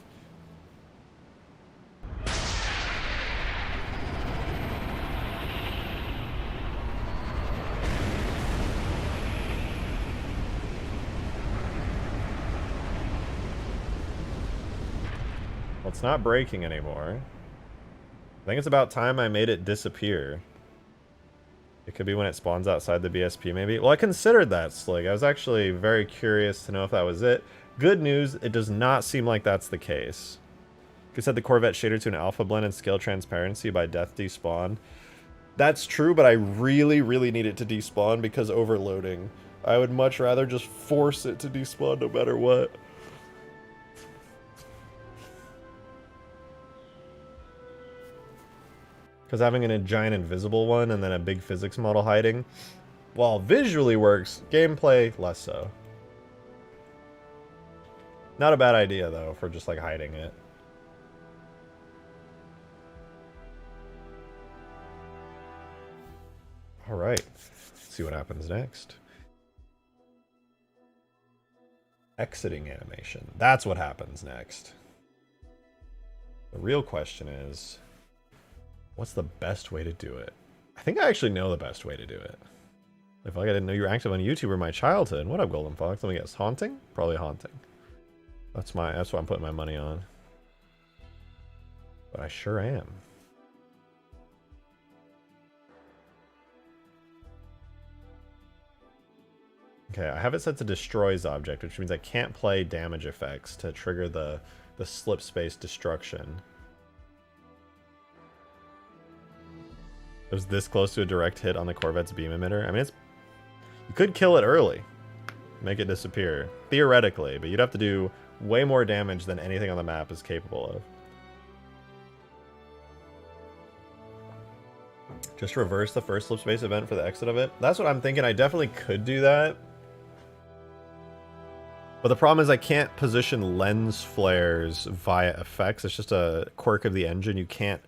Well, it's not breaking anymore. I think it's about time I made it disappear. It could be when it spawns outside the BSP, maybe. Well, I considered that, Slig. I was actually very curious to know if that was it. Good news, it does not seem like that's the case. You could set the Corvette shader to an alpha blend and scale transparency by death despawn. That's true, but I really, really need it to despawn because overloading. I would much rather just force it to despawn no matter what. Because having a giant invisible one and then a big physics model hiding, while visually works, gameplay less so. Not a bad idea though for just like hiding it. All right, let's see what happens next. Exiting animation. That's what happens next. The real question is, what's the best way to do it? I think I actually know the best way to do it. If I didn't know you were active on YouTube in my childhood. What up, Golden Fox? Let me guess. Haunting? Probably haunting. That's what I'm putting my money on. But I sure am. Okay, I have it set to destroys object, which means I can't play damage effects to trigger the slip space destruction. It was this close to a direct hit on the Corvette's beam emitter. I mean, you could kill it early, make it disappear, theoretically, but you'd have to do way more damage than anything on the map is capable of. Just reverse the first slip space event for the exit of it. That's what I'm thinking. I definitely could do that. But the problem is I can't position lens flares via effects. It's just a quirk of the engine. You can't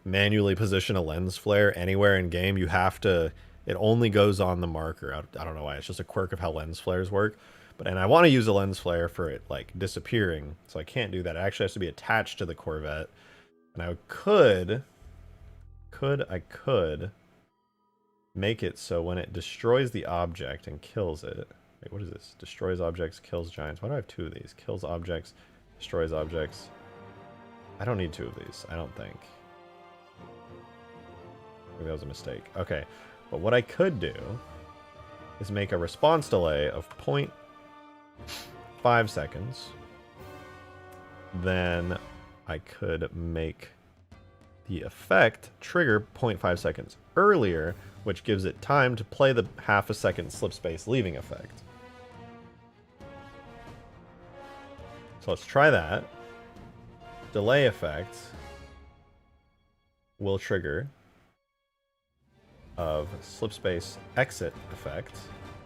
manually position a lens flare anywhere in game. You have to, it only goes on the marker. I don't know why. It's just a quirk of how lens flares work. And I want to use a lens flare for it like disappearing, so I can't do that. It actually has to be attached to the Corvette. And I could make it so when it destroys the object and kills it. Wait, what is this? Destroys objects, kills giants. Why do I have two of these? Kills objects, destroys objects. I don't need two of these, I don't think. Maybe that was a mistake. Okay, but what I could do is make a response delay of 0.5 seconds. Then I could make the effect trigger 0.5 seconds earlier, which gives it time to play the half a second slip space leaving effect. So let's try that. Delay effect will trigger of slip space exit effect.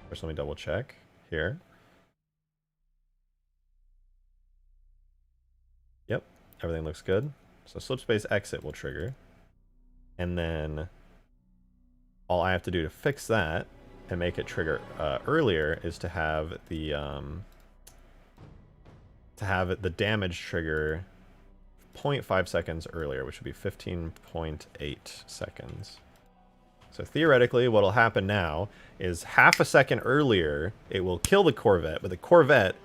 First, let me double check here. Yep, everything looks good. So slip space exit will trigger. And then all I have to do to fix that and make it trigger earlier is to have the damage trigger 0.5 seconds earlier, which would be 15.8 seconds. So theoretically, what will happen now is half a second earlier, it will kill the Corvette, but the Corvette,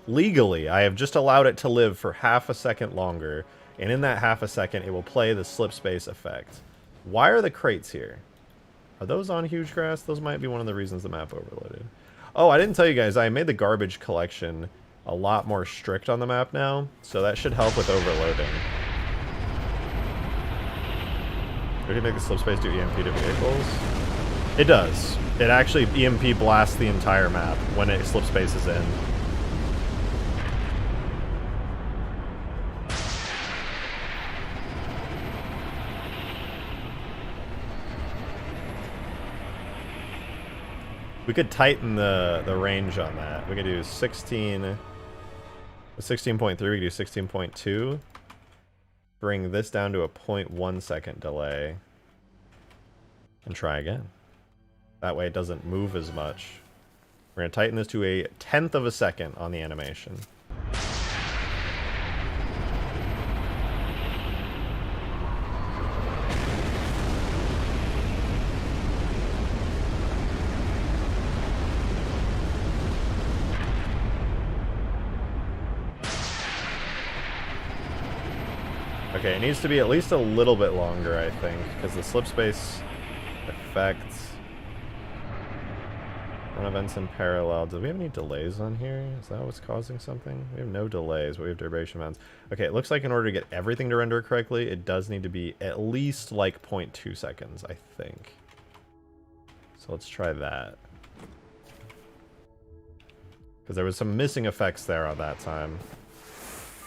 legally, I have just allowed it to live for half a second longer, and in that half a second, it will play the slip space effect. Why are the crates here? Are those on huge grass? Those might be one of the reasons the map overloaded. Oh, I didn't tell you guys, I made the garbage collection a lot more strict on the map now, so that should help with overloading. Did you make the slip space do EMP to vehicles? It does. It actually EMP blasts the entire map when it slip spaces in. We could tighten the range on that. We could do 16.3, we could do 16.2. Bring this down to a 0.1 second delay. And try again. That way it doesn't move as much. We're going to tighten this to a 1/10 of a second on the animation. Okay, it needs to be at least a little bit longer, I think, because the slip space effect. Run events in parallel. Do we have any delays on here? Is that what's causing something? We have no delays, but we have duration events. Okay, it looks like in order to get everything to render correctly, it does need to be at least like 0.2 seconds, I think. So let's try that. Because there was some missing effects there on that time.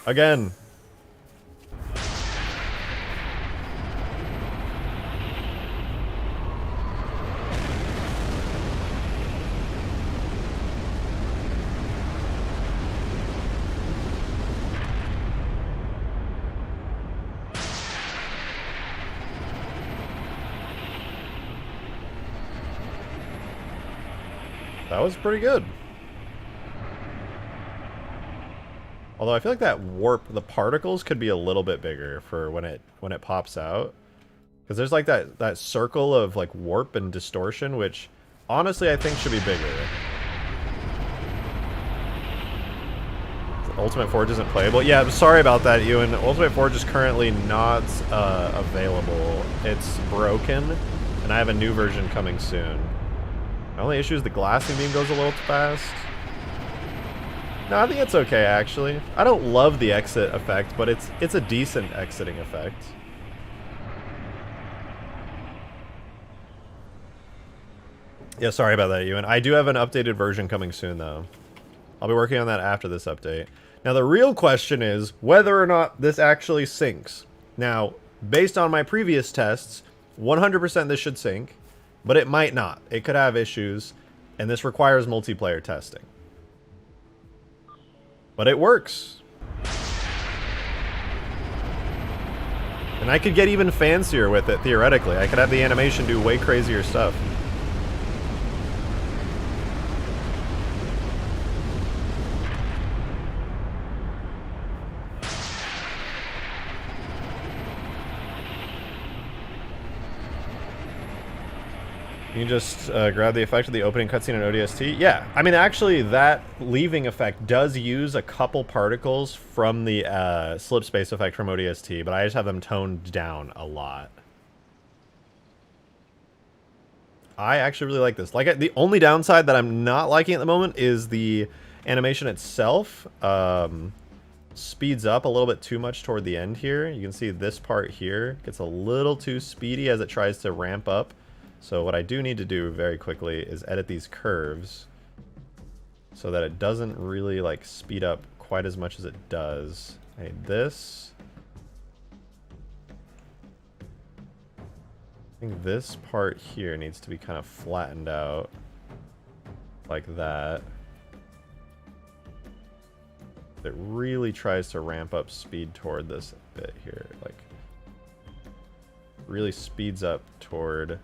Again! That was pretty good. Although I feel like that warp, the particles could be a little bit bigger for when it pops out. Because there's like that circle of like warp and distortion, which honestly I think should be bigger. Ultimate Forge isn't playable. Yeah, I'm sorry about that, Ewan. Ultimate Forge is currently not available. It's broken, and I have a new version coming soon. My only issue is the glassing beam goes a little too fast. No, I think it's okay, actually. I don't love the exit effect, but it's a decent exiting effect. Yeah, sorry about that, Ewan. I do have an updated version coming soon, though. I'll be working on that after this update. Now, the real question is whether or not this actually syncs. Now, based on my previous tests, 100% this should sync, but it might not. It could have issues, and this requires multiplayer testing. But it works. And I could get even fancier with it, theoretically. I could have the animation do way crazier stuff. You can just grab the effect of the opening cutscene in ODST. Yeah, I mean, actually, that leaving effect does use a couple particles from the slipspace effect from ODST, but I just have them toned down a lot. I actually really like this. Like, the only downside that I'm not liking at the moment is the animation itself speeds up a little bit too much toward the end here. You can see this part here gets a little too speedy as it tries to ramp up. So what I do need to do very quickly is edit these curves so that it doesn't really like speed up quite as much as it does. I need this. I think this part here needs to be kind of flattened out like that. It really tries to ramp up speed toward this bit here. Like, really speeds up toward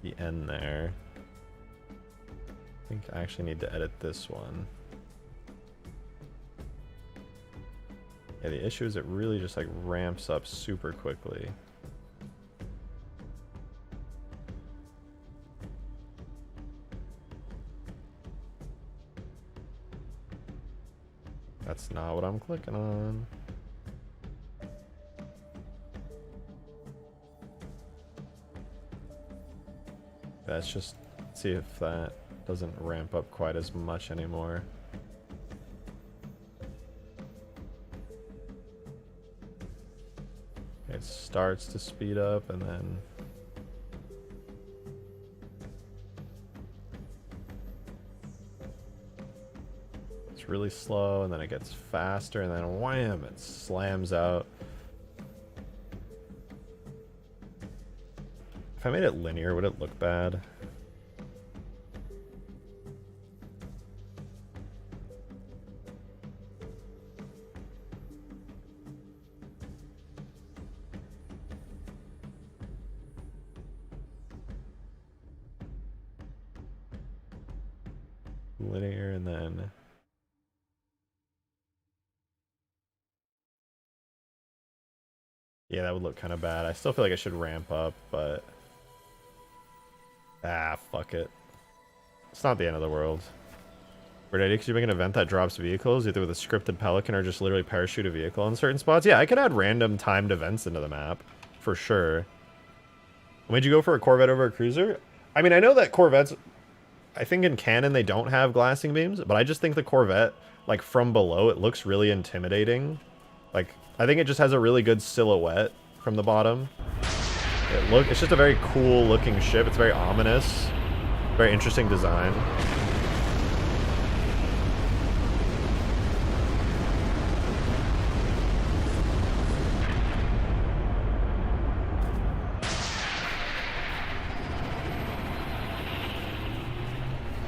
the end there. I think I actually need to edit this one. Yeah, the issue is it really just like ramps up super quickly. That's not what I'm clicking on. Let's just see if that doesn't ramp up quite as much anymore. It starts to speed up and then it's really slow and then it gets faster and then wham, it slams out. If I made it linear, would it look bad? Linear and then... Yeah, that would look kind of bad. I still feel like it should ramp up, but... Ah, fuck it. It's not the end of the world. Weird idea, because you make an event that drops vehicles, either with a scripted pelican or just literally parachute a vehicle in certain spots. Yeah, I could add random timed events into the map, for sure. Made you go for a Corvette over a cruiser? I mean, I know that Corvettes, I think in canon they don't have glassing beams, but I just think the Corvette, like from below, it looks really intimidating. Like, I think it just has a really good silhouette from the bottom. It's just a very cool looking ship. It's very ominous. Very interesting design.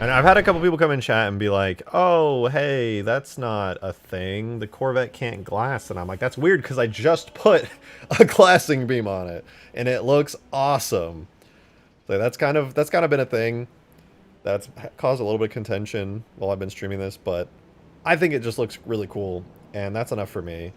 And I've had a couple people come in chat and be like, oh, hey, that's not a thing. The Corvette can't glass. And I'm like, that's weird because I just put a glassing beam on it and it looks awesome. So that's kind of been a thing. That's caused a little bit of contention while I've been streaming this, but I think it just looks really cool, and that's enough for me.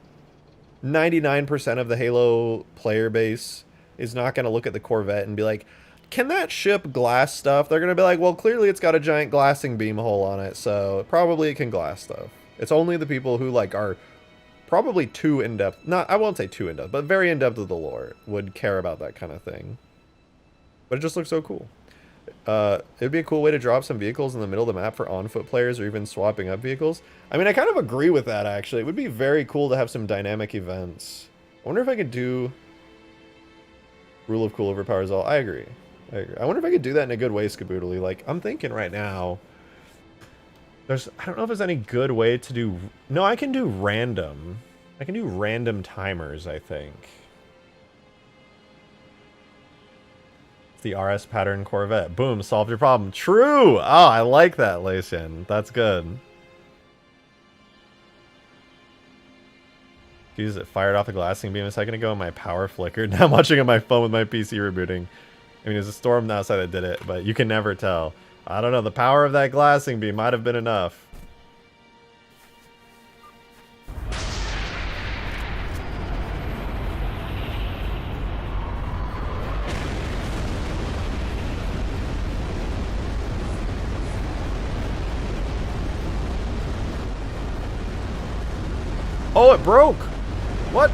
99% of the Halo player base is not going to look at the Corvette and be like, can that ship glass stuff? They're going to be like, well, clearly it's got a giant glassing beam hole on it, so probably it can glass stuff. It's only the people who like are probably too in-depth, not, I won't say too in-depth, but very in-depth with the lore would care about that kind of thing. But it just looks so cool. It'd be a cool way to drop some vehicles in the middle of the map for on-foot players or even swapping up vehicles. I mean, I kind of agree with that, actually. It would be very cool to have some dynamic events. I wonder if I could do Rule of Cool overpowers all. I agree. I wonder if I could do that in a good way, Skaboodly. Like, I'm thinking right now, I don't know if there's any good way to do... No, I can do random. I can do random timers, I think. The RS pattern Corvette. Boom, solved your problem. True! Oh, I like that, Lacian. That's good. Jesus, it fired off the glassing beam a second ago and my power flickered. Now I'm watching on my phone with my PC rebooting. I mean, it was a storm outside that did it, but you can never tell. I don't know, the power of that glassing beam might have been enough. Oh, it broke! What?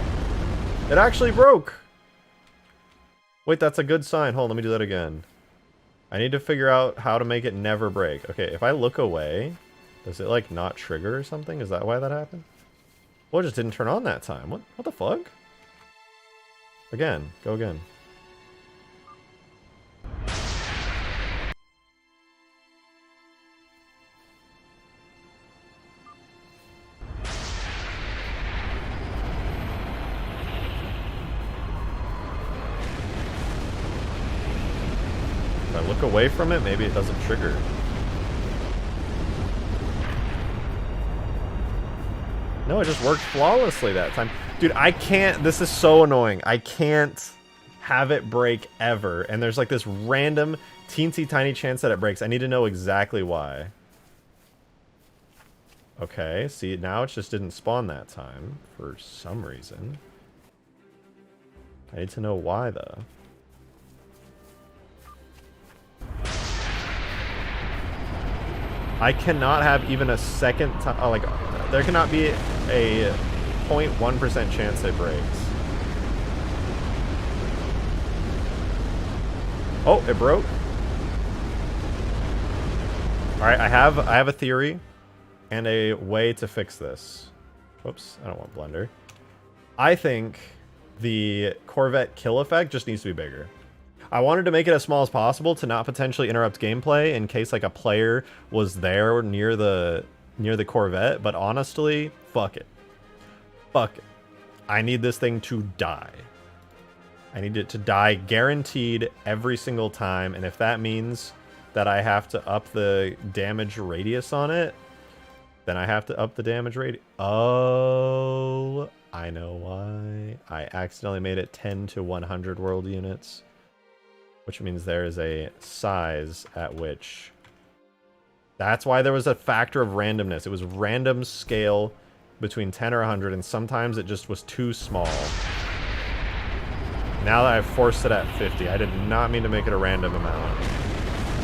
It actually broke! Wait, that's a good sign. Hold on, let me do that again. I need to figure out how to make it never break. Okay, if I look away, does it, like, not trigger or something? Is that why that happened? Well, it just didn't turn on that time. What the fuck? Again. Go again. Look away from it, maybe it doesn't trigger. No, it just worked flawlessly that time. Dude, I can't, this is so annoying. I can't have it break ever. And there's like this random teensy tiny chance that it breaks. I need to know exactly why. Okay, see, now it just didn't spawn that time for some reason. I need to know why though. I cannot have even a second time, oh, like, there cannot be a 0.1% chance it breaks. Oh, it broke. Alright, I have a theory and a way to fix this. Whoops, I don't want Blender. I think the Corvette kill effect just needs to be bigger. I wanted to make it as small as possible to not potentially interrupt gameplay in case like a player was there near the Corvette, but honestly, fuck it. Fuck it. I need this thing to die. I need it to die guaranteed every single time, and if that means that I have to up the damage radius on it, then I have to up the damage radius. Oh, I know why. I accidentally made it 10 to 100 world units. Which means there is a size at which... That's why there was a factor of randomness. It was random scale between 10 or 100, and sometimes it just was too small. Now that I've forced it at 50, I did not mean to make it a random amount.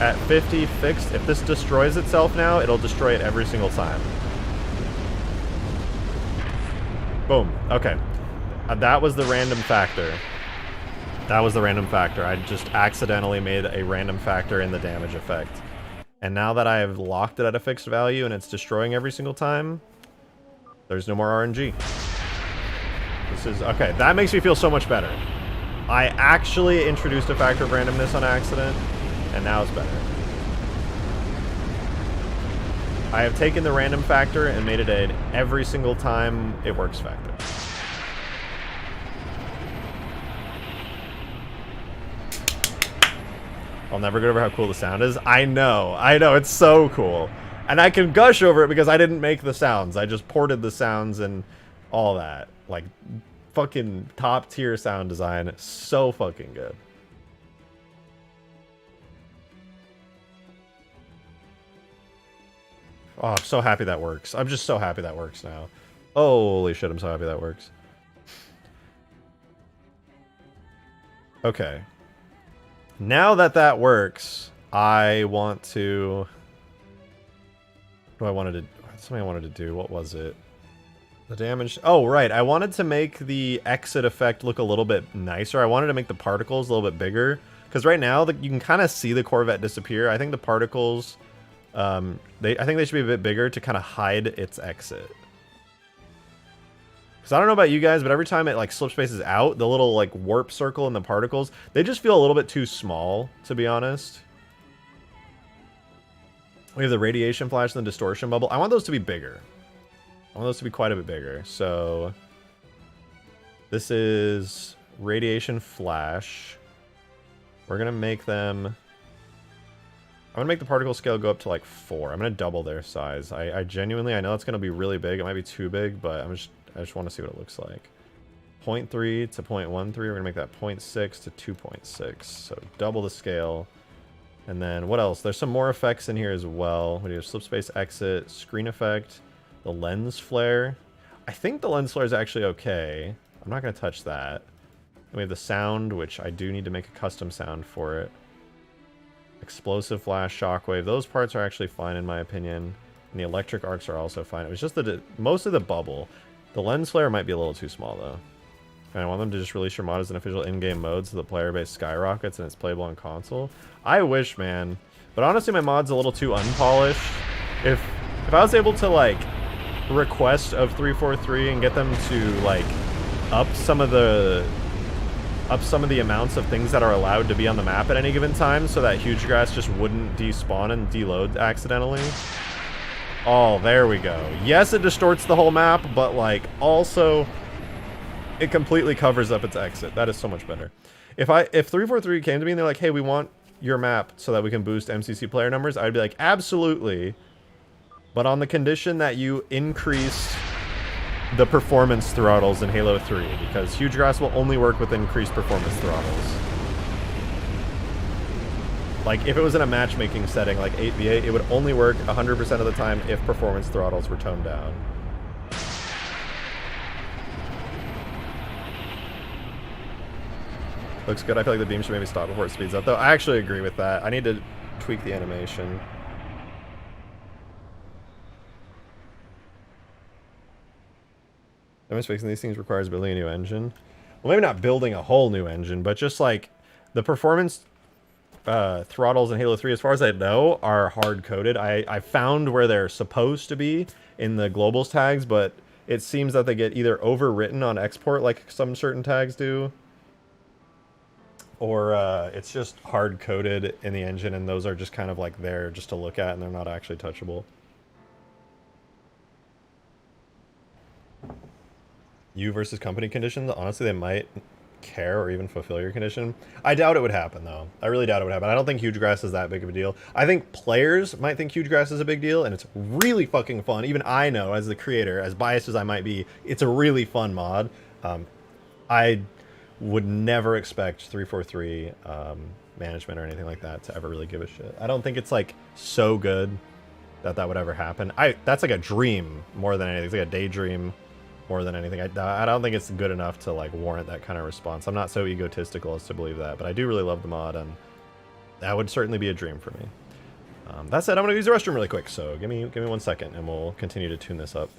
At 50 fixed, if this destroys itself now, it'll destroy it every single time. Boom. Okay. That was the random factor. That was the random factor. I just accidentally made a random factor in the damage effect. And now that I have locked it at a fixed value and it's destroying every single time, there's no more RNG. This is... Okay, that makes me feel so much better. I actually introduced a factor of randomness on accident, and now it's better. I have taken the random factor and made it an every single time it works factor. I'll never get over how cool the sound is. I know, it's so cool. And I can gush over it because I didn't make the sounds. I just ported the sounds and all that. Like, fucking top tier sound design. So fucking good. Oh, I'm so happy that works. I'm just so happy that works now. Holy shit, I'm so happy that works. Okay. Now that that works, I want to... What do I wanted to... Something I wanted to do. What was it? The damage... Oh, right. I wanted to make the exit effect look a little bit nicer. I wanted to make the particles a little bit bigger. Because right now, you can kind of see the Corvette disappear. I think the particles... I think they should be a bit bigger to kind of hide its exit. Because I don't know about you guys, but every time it like slipspaces out, the little like warp circle and the particles, they just feel a little bit too small, to be honest. We have the radiation flash and the distortion bubble. I want those to be bigger. I want those to be quite a bit bigger. So this is radiation flash. We're going to make them... I'm going to make the particle scale go up to like 4. I'm going to double their size. I genuinely, I know it's going to be really big. It might be too big, but I just want to see what it looks like. 0.3 to 0.13. We're going to make that 0.6 to 2.6. So double the scale. And then what else? There's some more effects in here as well. We do slipspace exit, screen effect, the lens flare. I think the lens flare is actually okay. I'm not going to touch that. And we have the sound, which I do need to make a custom sound for it. Explosive flash, shockwave. Those parts are actually fine in my opinion. And the electric arcs are also fine. It was just mostly the bubble. The lens flare might be a little too small though. And I want them to just release your mod as an official in-game mode so the player base skyrockets and it's playable on console. I wish, man. But honestly, my mod's a little too unpolished. If I was able to like request of 343 and get them to like up some of the amounts of things that are allowed to be on the map at any given time so that huge grass just wouldn't despawn and deload accidentally. Oh, there we go. Yes, it distorts the whole map, but like also it completely covers up its exit. That is so much better. If 343 came to me and they're like, hey, we want your map so that we can boost MCC player numbers, I'd be like, absolutely. But on the condition that you increase the performance throttles in Halo 3, because huge grass will only work with increased performance throttles. Like, if it was in a matchmaking setting, like 8v8, it would only work 100% of the time if performance throttles were toned down. Looks good. I feel like the beam should maybe stop before it speeds up, though. I actually agree with that. I need to tweak the animation. Fixing these things requires building a new engine. Well, maybe not building a whole new engine, but just like the performance throttles in Halo 3, as far as I know, are hard-coded. I found where they're supposed to be in the globals tags, but it seems that they get either overwritten on export like some certain tags do, or it's just hard-coded in the engine, and those are just kind of like there just to look at, and they're not actually touchable. You versus company conditions, honestly, they might care or even fulfill your condition. I doubt it would happen, though. I really doubt it would happen. I don't think huge grass is that big of a deal. I think players might think huge grass is a big deal, and it's really fucking fun. Even I know, as the creator, as biased as I might be, it's a really fun mod. I would never expect 343 management or anything like that to ever really give a shit. I don't think it's, like, so good that that would ever happen. That's like a dream more than anything. It's like a daydream more than anything. I don't think it's good enough to like warrant that kind of response. I'm not so egotistical as to believe that, but I do really love the mod, and that would certainly be a dream for me. That said, I'm gonna use the restroom really quick, so give me 1 second, and we'll continue to tune this up.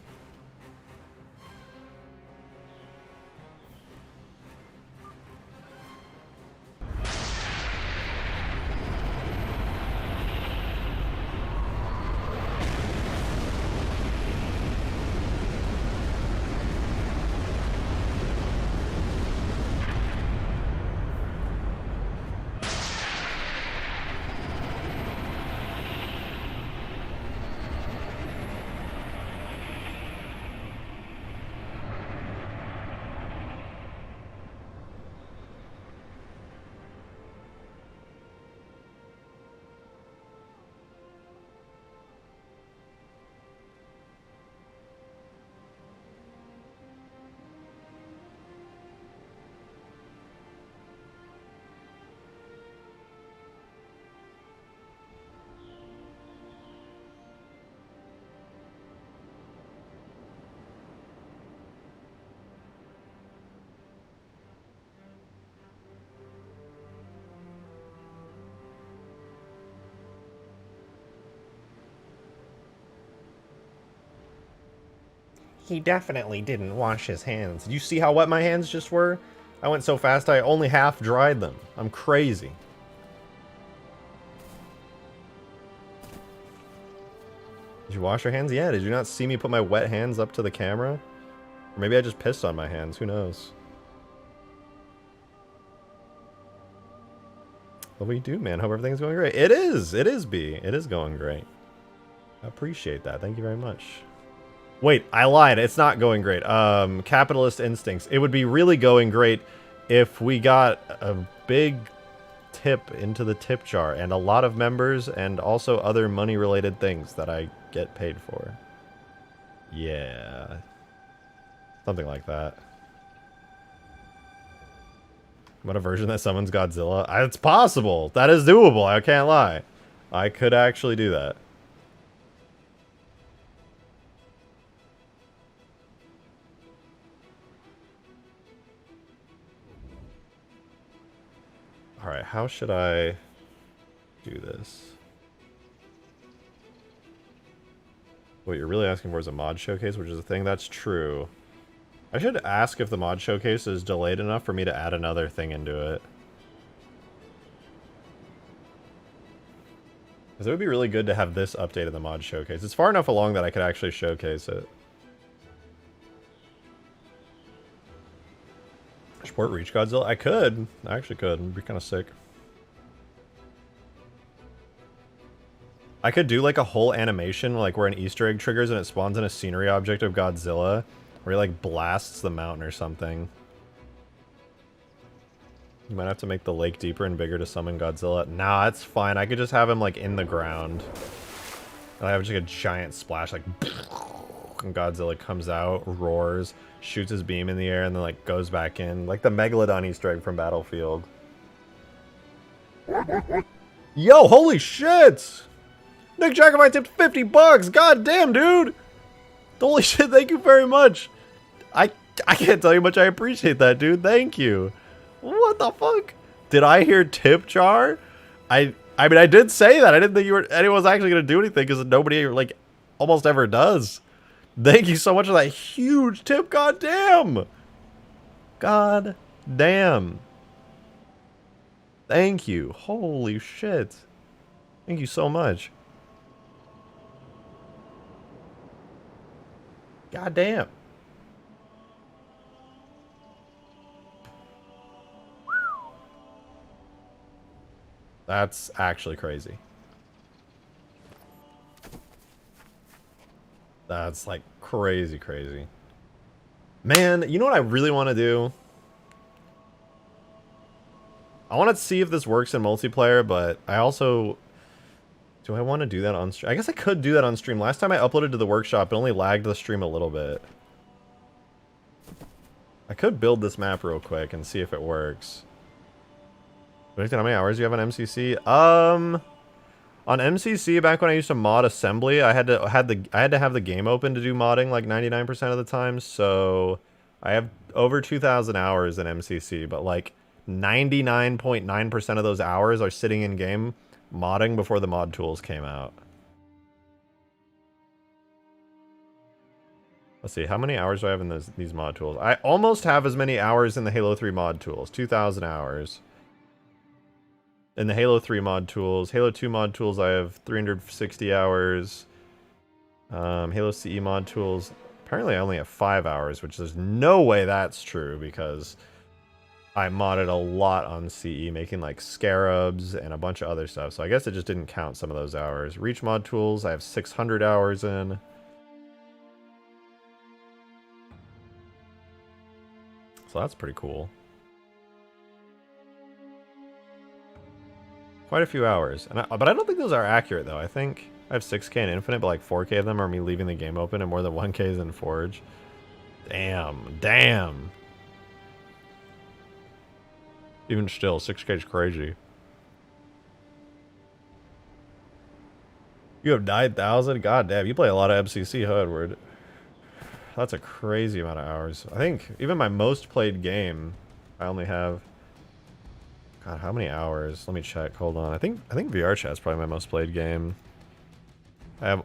He definitely didn't wash his hands. Did you see how wet my hands just were? I went so fast I only half dried them. I'm crazy. Did you wash your hands? Yeah, did you not see me put my wet hands up to the camera? Or maybe I just pissed on my hands, who knows? What do we do, man? Hope everything's going great. It is, B. It is going great. I appreciate that, thank you very much. Wait, I lied. It's not going great. Capitalist instincts. It would be really going great if we got a big tip into the tip jar and a lot of members and also other money-related things that I get paid for. Yeah. Something like that. What a version that summons Godzilla. It's possible. That is doable. I can't lie. I could actually do that. Alright, how should I do this? What you're really asking for is a mod showcase, which is a thing. That's true. I should ask if the mod showcase is delayed enough for me to add another thing into it. Because it would be really good to have this update in the mod showcase. It's far enough along that I could actually showcase it. Support Reach Godzilla? I could. I actually could. It'd be kind of sick. I could do like a whole animation like where an Easter egg triggers and it spawns in a scenery object of Godzilla. Where he like blasts the mountain or something. You might have to make the lake deeper and bigger to summon Godzilla. Nah, it's fine. I could just have him like in the ground. And I have just like a giant splash like and Godzilla comes out, roars, shoots his beam in the air, and then like goes back in. Like the Megalodon Easter egg from Battlefield. Yo, holy shit! Nick Jacobite tipped 50 bucks! God damn, dude! Holy shit, thank you very much! I can't tell you how much I appreciate that, dude. Thank you. What the fuck? Did I hear tip jar? I mean, I did say that. I didn't think anyone was actually going to do anything because nobody, like, almost ever does. Thank you so much for that huge tip. God damn. God damn. Thank you. Holy shit. Thank you so much. God damn. That's actually crazy. That's like crazy, crazy. Man, you know what I really want to do? I want to see if this works in multiplayer, but I also... Do I want to do that on stream? I guess I could do that on stream. Last time I uploaded to the workshop, it only lagged the stream a little bit. I could build this map real quick and see if it works. How many hours do you have on MCC? On MCC, back when I used to mod assembly, I had to have the game open to do modding like 99% of the time. So I have over 2,000 hours in MCC, but like 99.9% of those hours are sitting in game modding before the mod tools came out. Let's see, how many hours do I have in these mod tools? I almost have as many hours in the Halo 3 mod tools, 2,000 hours. In the Halo 3 mod tools. Halo 2 mod tools, I have 360 hours. Halo CE mod tools, apparently I only have 5 hours, which there's no way that's true because I modded a lot on CE, making like Scarabs and a bunch of other stuff. So I guess it just didn't count some of those hours. Reach mod tools, I have 600 hours in. So that's pretty cool. Quite a few hours. But I don't think those are accurate, though. I think I have 6K in Infinite, but like 4K of them are me leaving the game open, and more than 1K is in Forge. Damn. Damn. Even still, 6K is crazy. You have 9,000? God damn, you play a lot of MCC, huh, Edward? That's a crazy amount of hours. I think even my most played game, I only have... God, how many hours? Let me check. Hold on. I think VR Chat's probably my most played game. I have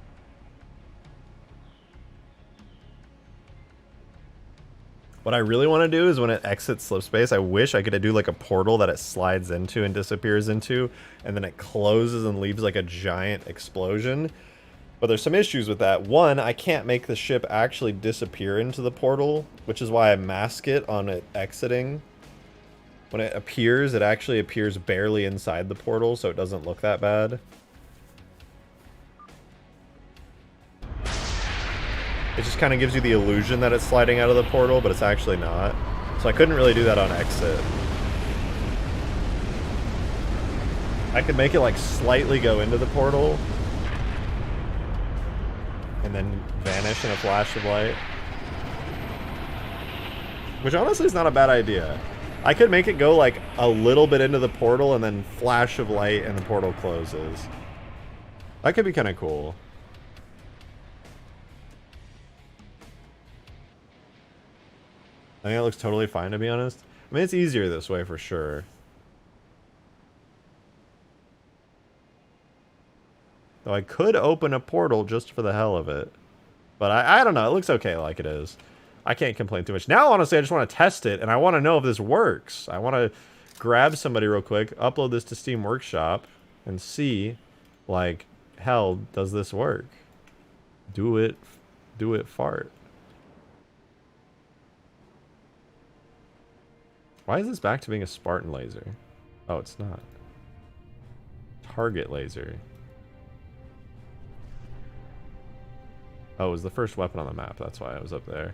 What I really want to do is when it exits slipspace, I wish I could do like a portal that it slides into and disappears into, and then it closes and leaves like a giant explosion. But there's some issues with that. One, I can't make the ship actually disappear into the portal, which is why I mask it on it exiting. When it appears, it actually appears barely inside the portal, so it doesn't look that bad. It just kind of gives you the illusion that it's sliding out of the portal, but it's actually not. So I couldn't really do that on exit. I could make it like slightly go into the portal and then vanish in a flash of light. Which honestly is not a bad idea. I could make it go like a little bit into the portal and then flash of light and the portal closes. That could be kind of cool. I think it looks totally fine, to be honest. I mean, it's easier this way for sure. Though I could open a portal just for the hell of it. But I don't know. It looks okay like it is. I can't complain too much. Now, honestly, I just want to test it, and I want to know if this works. I want to grab somebody real quick, upload this to Steam Workshop, and see, like, hell, does this work? Do it fart. Why is this back to being a Spartan laser? Oh, it's not. Target laser. Oh, it was the first weapon on the map. That's why I was up there.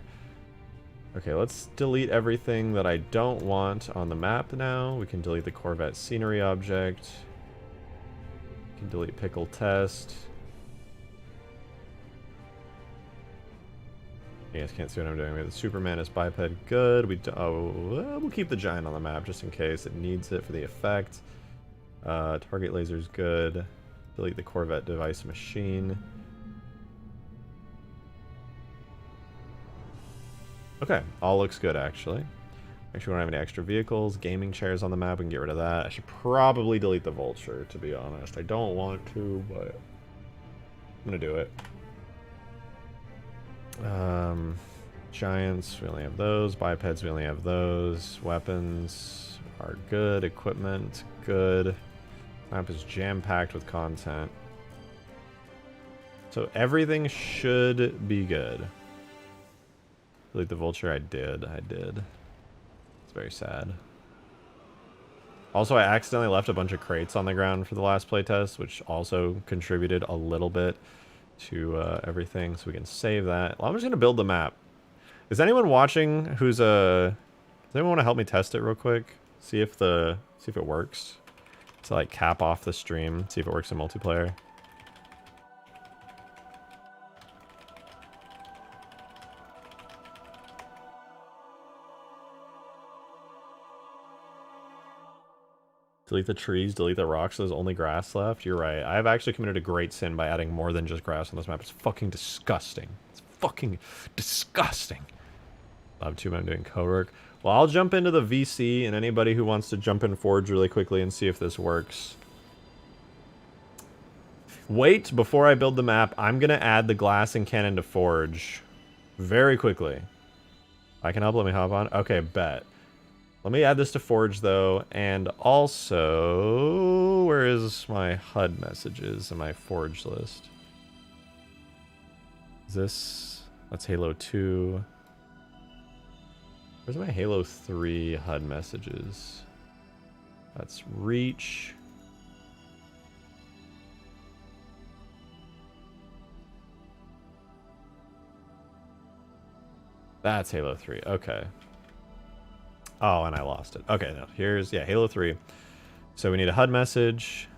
Okay, let's delete everything that I don't want on the map now. We can delete the Corvette scenery object. We can delete pickle test. You guys can't see what I'm doing. We have the Superman is biped. Good. We'll keep the giant on the map just in case it needs it for the effect. Target laser's good. Delete the Corvette device machine. Okay, all looks good actually. Make sure we don't have any extra vehicles. Gaming chairs on the map, we can get rid of that. I should probably delete the vulture, to be honest. I don't want to, but I'm gonna do it. Giants, we only have those. Bipeds, we only have those. Weapons are good. Equipment, good. Map is jam-packed with content. So everything should be good. Delete the vulture, I did. It's very sad. Also, I accidentally left a bunch of crates on the ground for the last playtest, which also contributed a little bit to everything, so we can save that. Well, I'm just gonna build the map. Is anyone watching who's does anyone want to help me test it real quick? See if it works. To like cap off the stream, see if it works in multiplayer. Delete the trees, delete the rocks, so there's only grass left. You're right. I've actually committed a great sin by adding more than just grass on this map. It's fucking disgusting. It's fucking disgusting. Lab 2, I'm doing co-work. Well, I'll jump into the VC, and anybody who wants to jump in Forge really quickly and see if this works. Wait, before I build the map, I'm going to add the glass and cannon to Forge. Very quickly. I can help, let me hop on. Okay, bet. Let me add this to Forge, though, and also... Where is my HUD messages in my Forge list? Is this... That's Halo 2. Where's my Halo 3 HUD messages? That's Reach. That's Halo 3, okay. Oh, and I lost it. Okay, no, here's, yeah, Halo 3. So we need a HUD message.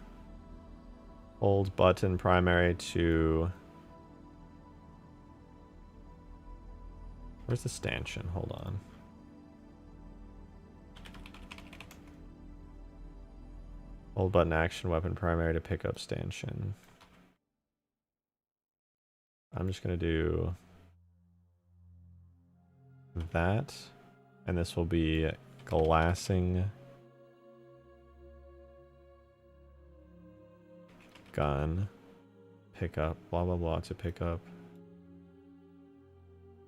Hold button primary to... Where's the stanchion? Hold on. Hold button action weapon primary to pick up stanchion. I'm just going to do that. And this will be glassing gun pick up, blah blah blah to pick up.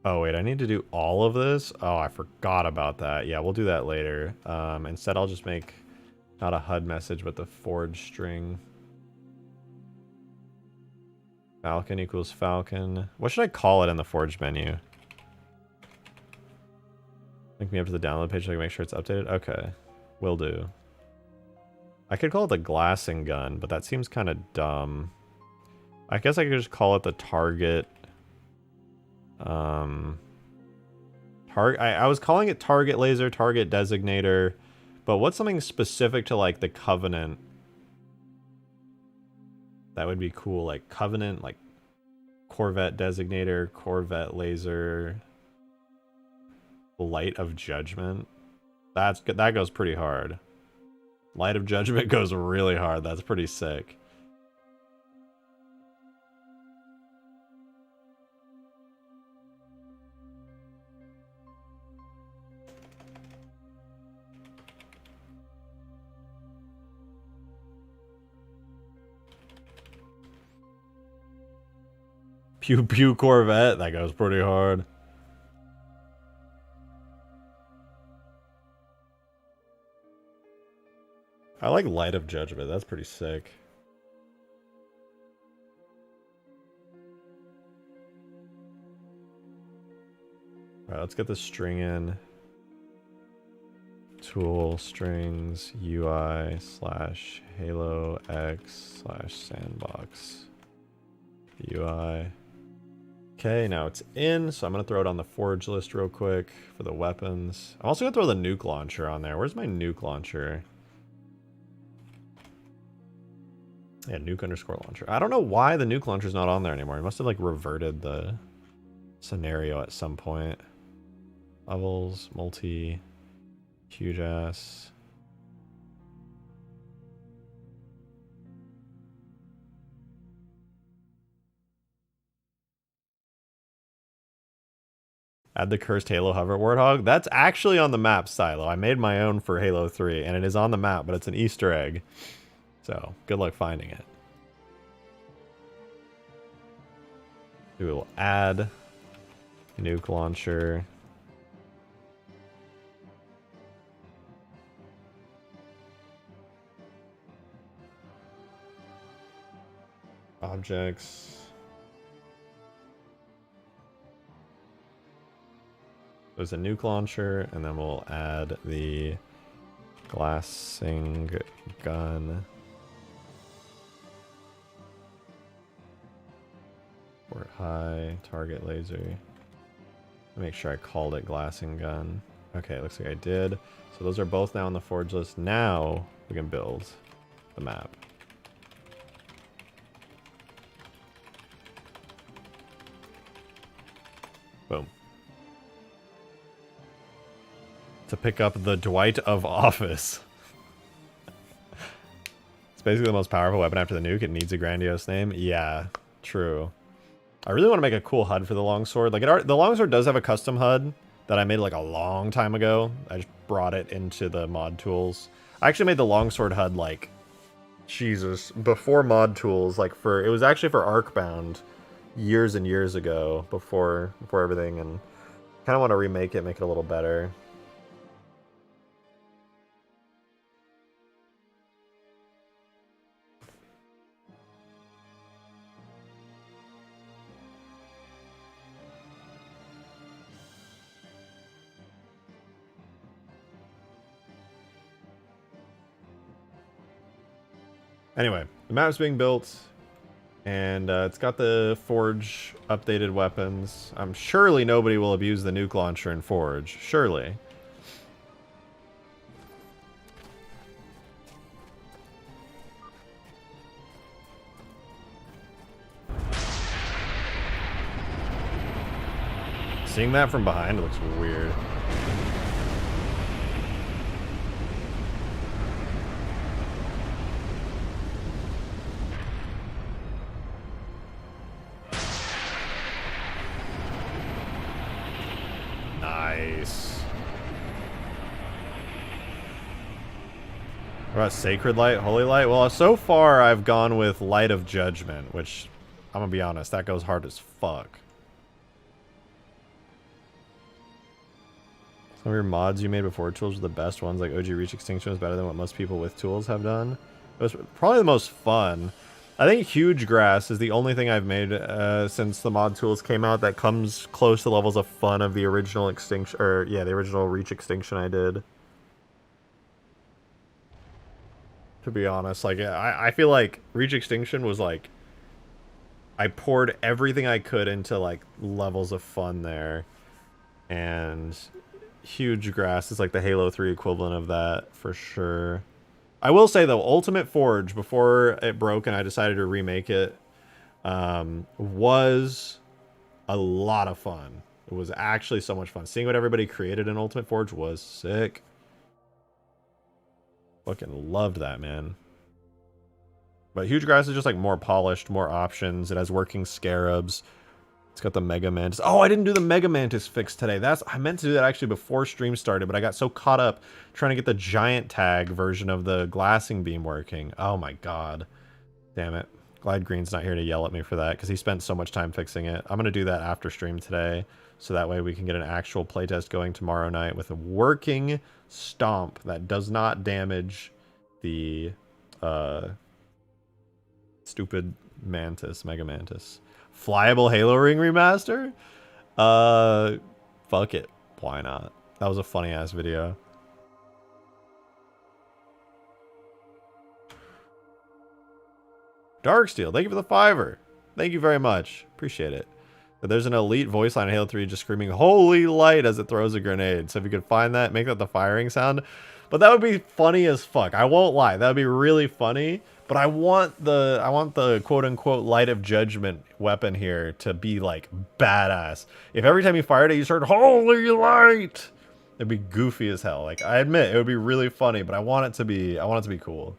Oh, wait, I need to do all of this? Oh, I forgot about that. Yeah, we'll do that later. Instead, I'll just make not a HUD message, but the forge string. Falcon equals Falcon. What should I call it in the forge menu? Link me up to the download page so I can make sure it's updated? Okay, will do. I could call it the glassing gun, but that seems kind of dumb. I guess I could just call it the target. I was calling it target laser, target designator, but what's something specific to like the Covenant? That would be cool, like Covenant, like Corvette designator, Corvette laser, light of judgment. That goes pretty hard. Light of judgment goes really hard. That's pretty sick. Pew Pew Corvette, that goes pretty hard. I like Light of Judgment, that's pretty sick. Alright, let's get the string in. Tool strings UI slash halo x slash sandbox UI. Okay, now it's in, so I'm going to throw it on the forge list real quick for the weapons. I'm also going to throw the nuke launcher on there. Where's my nuke launcher? Yeah, nuke underscore launcher. I don't know why the nuke launcher's not on there anymore. It must have like reverted the scenario at some point. Levels, multi, huge ass. Add the cursed Halo hover warthog. That's actually on the map, Stylo. I made my own for Halo 3, and it is on the map, but it's an Easter egg. So, good luck finding it. We will add nuke launcher. Objects. There's a nuke launcher, and then we'll add the glassing gun. Port high, target laser. Make sure I called it glassing gun. Okay, looks like I did. So those are both now on the forge list. Now we can build the map. Boom. To pick up the Dwight of Office. It's basically the most powerful weapon after the nuke. It needs a grandiose name. Yeah, true. I really want to make a cool HUD for the longsword. Like the longsword does have a custom HUD that I made like a long time ago. I just brought it into the mod tools. I actually made the longsword HUD like, Jesus, before mod tools. Like it was actually for Arcbound years and years ago before everything, and kind of want to remake it, make it a little better. Anyway, the map's being built, and it's got the Forge updated weapons. Surely nobody will abuse the nuke launcher in Forge. Surely. Seeing that from behind looks weird. Nice. What about Sacred Light, Holy Light? Well, so far I've gone with Light of Judgment, which, I'm gonna be honest, that goes hard as fuck. Some of your mods you made before tools were the best ones, like OG Reach Extinction was better than what most people with tools have done. It was probably the most fun. I think Huge Grass is the only thing I've made since the mod tools came out that comes close to levels of fun of the original Extinction, or yeah, the original Reach Extinction I did. To be honest, like, I feel like Reach Extinction was like, I poured everything I could into like levels of fun there. And Huge Grass is like the Halo 3 equivalent of that for sure. I will say though, Ultimate Forge, before it broke and I decided to remake it, was a lot of fun. It was actually so much fun. Seeing what everybody created in Ultimate Forge was sick. Fucking loved that, man. But Huge Grass is just like more polished, more options. It has working Scarabs. It's got the Mega Mantis. Oh, I didn't do the Mega Mantis fix today. I meant to do that actually before stream started, but I got so caught up trying to get the giant tag version of the glassing beam working. Oh my god. Damn it. Glad Green's not here to yell at me for that, because he spent so much time fixing it. I'm going to do that after stream today, so that way we can get an actual playtest going tomorrow night with a working stomp that does not damage the stupid Mantis, Mega Mantis. Flyable Halo Ring remaster? Fuck it. Why not? That was a funny ass video. Darksteel, thank you for the $5. Thank you very much. Appreciate it. But there's an elite voice line in Halo 3 just screaming "Holy light" as it throws a grenade. So if you could find that, make that the firing sound. But that would be funny as fuck. I won't lie. That would be really funny. But I want the quote-unquote light of judgment weapon here to be like badass. If every time you fired it you heard "Holy light," it'd be goofy as hell. Like, I admit it would be really funny, but I want it to be cool.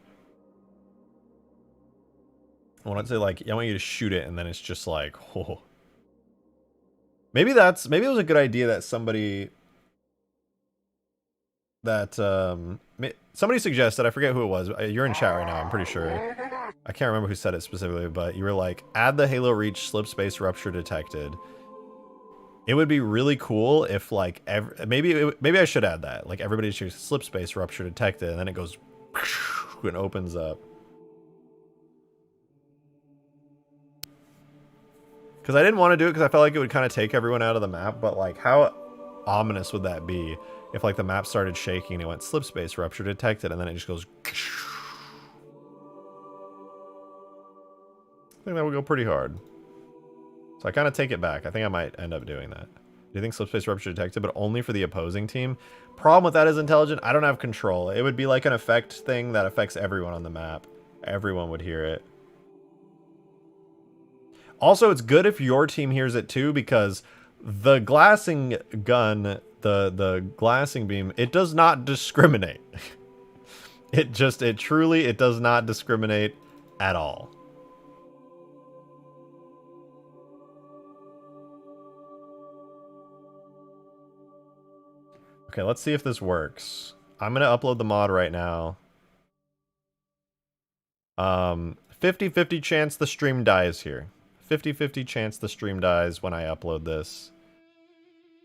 I want it to like, I want you to shoot it and then it's just like, oh. Maybe it was a good idea that somebody suggested, I forget who it was. You're in chat right now, I'm pretty sure. I can't remember who said it specifically, but you were like, add the Halo Reach slipspace rupture detected. It would be really cool if like, maybe I should add that. Like, everybody should slipspace rupture detected, and then it goes and opens up. Because I didn't want to do it because I felt like it would kind of take everyone out of the map, but like, how ominous would that be if like the map started shaking and it went slipspace rupture detected and then it just goes. I think that would go pretty hard. So I kind of take it back. I think I might end up doing that. Do you think slipspace rupture detected, but only for the opposing team? Problem with that is Intelligent, I don't have control. It would be like an effect thing that affects everyone on the map. Everyone would hear it. Also, it's good if your team hears it too, because the glassing gun, the glassing beam, it does not discriminate. It truly does not discriminate at all. Okay, let's see if this works. I'm gonna upload the mod right now. 50-50 chance the stream dies here. 50-50 chance the stream dies when I upload this.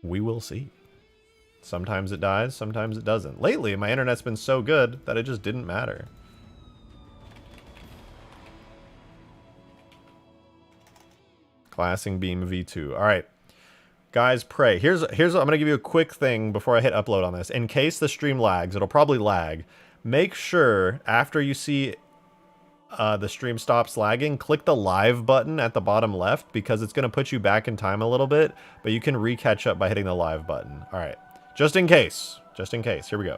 We will see. Sometimes it dies, sometimes it doesn't. Lately, my internet's been so good that it just didn't matter. Glassing Beam V2. Alright. Guys, pray. I'm gonna give you a quick thing before I hit upload on this. In case the stream lags, it'll probably lag. Make sure, after you see the stream stops lagging, click the live button at the bottom left, because it's going to put you back in time a little bit, but you can re-catch up by hitting the live button. All right, just in case, here we go.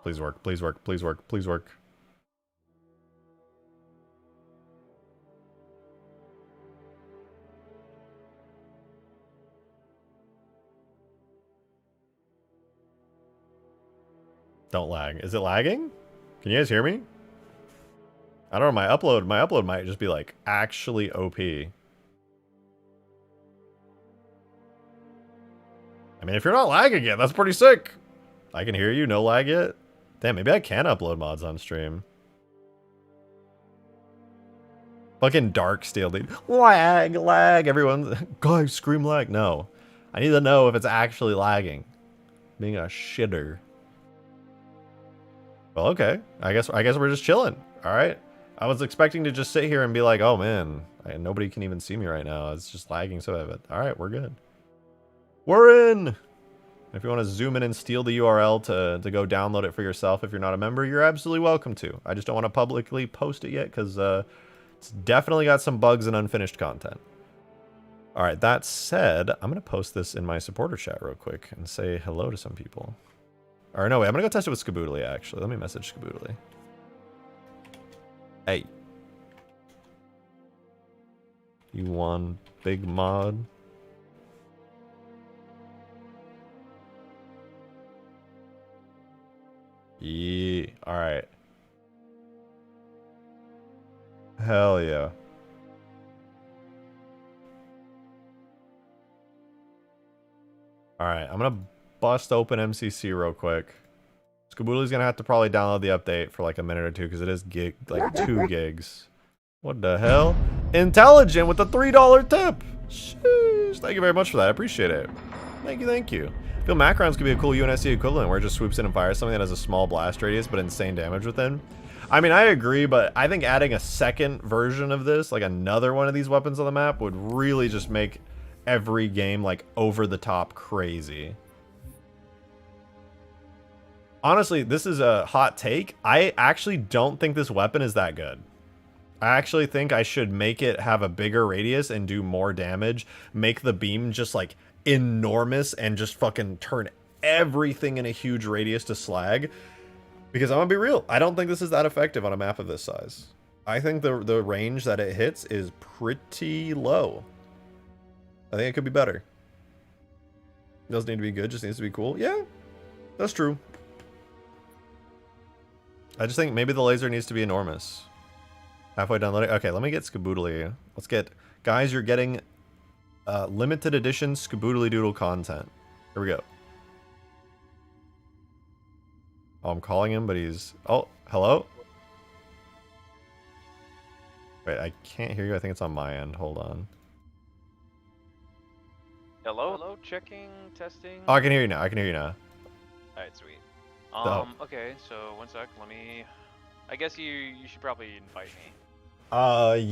Please work, please work, please work, please work. Don't lag. Is it lagging? Can you guys hear me? I don't know, my upload might just be like actually OP. I mean, if you're not lagging yet, that's pretty sick. I can hear you, no lag yet. Damn, maybe I can upload mods on stream. Fucking dark steel, dude. Lag. Everyone's guys scream lag. No, I need to know if it's actually lagging. Being a shitter. Well, okay. I guess we're just chilling. All right. I was expecting to just sit here and be like, oh man, nobody can even see me right now. It's just lagging so bad. All right, we're good. We're in. If you want to zoom in and steal the URL to go download it for yourself, if you're not a member, you're absolutely welcome to. I just don't want to publicly post it yet because it's definitely got some bugs and unfinished content. All right, that said, I'm going to post this in my supporter chat real quick and say hello to some people. Or no, wait, I'm going to go test it with Skaboodly, actually. Let me message Skaboodly. Hey. You won, big mod. Yeah, alright. Hell yeah. Alright, I'm gonna bust open MCC real quick. Skaboodly's gonna have to probably download the update for like a minute or two because it is like 2 gigs. What the hell? Intelligent with the $3 tip! Sheesh, thank you very much for that, I appreciate it. Thank you. I feel macrons could be a cool UNSC equivalent where it just swoops in and fires something that has a small blast radius but insane damage within. I mean, I agree, but I think adding a second version of this, like another one of these weapons on the map, would really just make every game like over the top crazy. Honestly, this is a hot take. I actually don't think this weapon is that good. I actually think I should make it have a bigger radius and do more damage. Make the beam just like enormous and just fucking turn everything in a huge radius to slag. Because I'm gonna be real, I don't think this is that effective on a map of this size. I think the range that it hits is pretty low. I think it could be better. It doesn't need to be good, just needs to be cool. Yeah, that's true. I just think maybe the laser needs to be enormous. Halfway downloading. Okay, let me get Skaboodly. Let's get... Guys, you're getting limited edition Skaboodly Doodle content. Here we go. Oh, I'm calling him, but he's... Oh, hello? Wait, I can't hear you. I think it's on my end. Hold on. Hello, checking, testing. Oh, I can hear you now. I can hear you now. Alright, sweet. Okay, so one sec, let me... I guess you should probably invite me.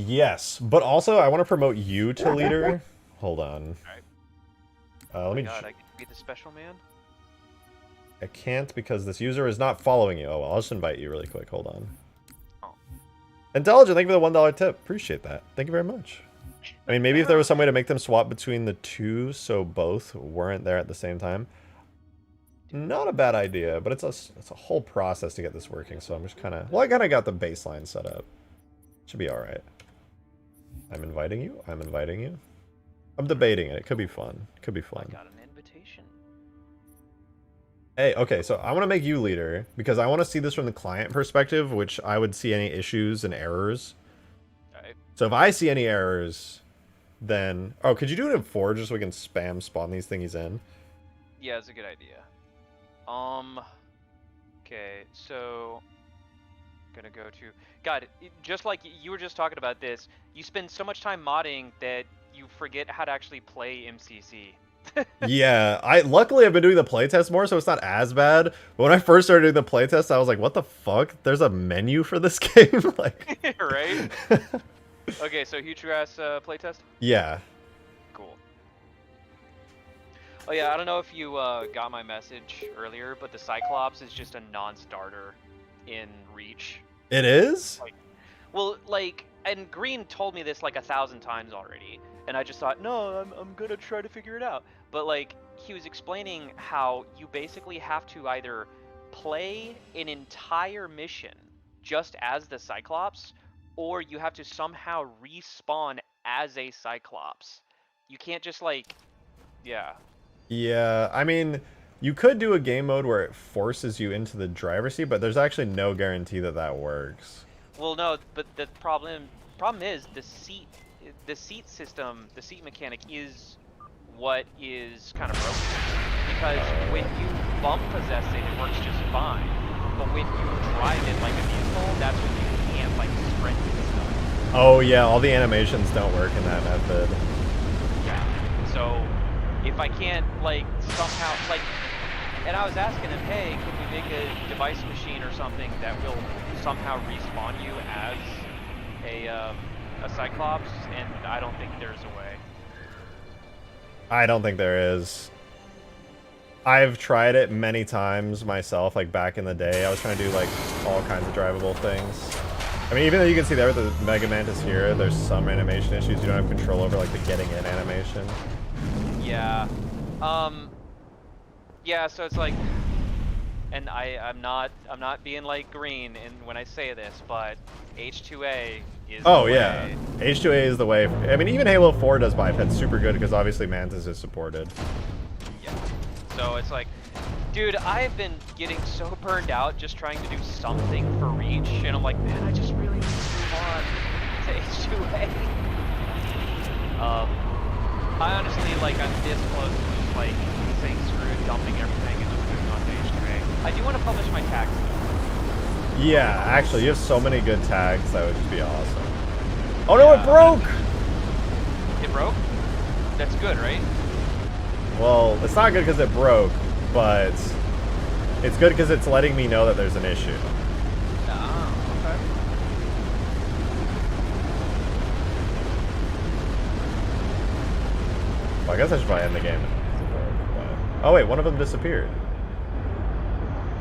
Yes. But also, I want to promote you to leader. Hold on. Alright. Let me... God, I can be the special man? I can't because this user is not following you. Oh, well, I'll just invite you really quick. Hold on. Oh. Intelligent, thank you for the $1 tip. Appreciate that. Thank you very much. I mean, maybe if there was some way to make them swap between the two so both weren't there at the same time. Not a bad idea, but it's a whole process to get this working, so I'm just kind of... Well, I kind of got the baseline set up. Should be alright. I'm inviting you. I'm inviting you. I'm debating it. It could be fun. It could be fun. I got an invitation. Hey, okay, so I want to make you leader, because I want to see this from the client perspective, which I would see any issues and errors. Alright. So if I see any errors, then... Oh, could you do it in Forge just so we can spam spawn these thingies in? Yeah, it's a good idea. Okay, so... Gonna go to... God, just like you were just talking about this, you spend so much time modding that you forget how to actually play MCC. Yeah, luckily I've been doing the playtest more, so it's not as bad. But when I first started doing the playtest, I was like, what the fuck? There's a menu for this game? Like... Right? Okay, so huge grass playtest? Yeah. Cool. Oh yeah, I don't know if you got my message earlier, but the Cyclops is just a non-starter in Reach. It is? And Green told me this like 1,000 times already, and I just thought, no, I'm gonna try to figure it out. But like, he was explaining how you basically have to either play an entire mission just as the Cyclops, or you have to somehow respawn as a Cyclops. You can't just like, yeah. Yeah, I mean, you could do a game mode where it forces you into the driver's seat, but there's actually no guarantee that that works. Well, no, but the problem is the seat system, the seat mechanic is what is kind of broken. Because when you bump possess it, it works just fine. But when you drive it like a vehicle, that's when you can't like sprint and stuff. Oh yeah, all the animations don't work in that method. Yeah. So if I can't like somehow like, and I was asking him, hey, can we make a device machine or something that will somehow respawn you as a Cyclops? And I don't think there's a way. I don't think there is. I've tried it many times myself, like back in the day. I was trying to do like all kinds of drivable things. I mean, even though you can see there with the Mega Mantis here, there's some animation issues you don't have control over, like the getting in animation. Yeah. Yeah, so it's like, and I'm not being like green when I say this, but H2A is the way. Yeah. H2A is the way. I mean, even Halo 4 does biped super good because obviously Mantis is supported. Yeah. So it's like, dude, I've been getting so burned out just trying to do something for Reach, and I'm like, man, I just really need to move on to H2A. I honestly, like, I'm this close to just, like, saying screw it, dumping everything, and just moving on to H2A. I do want to publish my tags, though. Yeah, actually, you have so many good tags, that would just be awesome. Oh no, it broke! It broke? That's good, right? Well, it's not good because it broke, but it's good because it's letting me know that there's an issue. Oh, okay. Well, I guess I should probably end the game. Oh wait, one of them disappeared.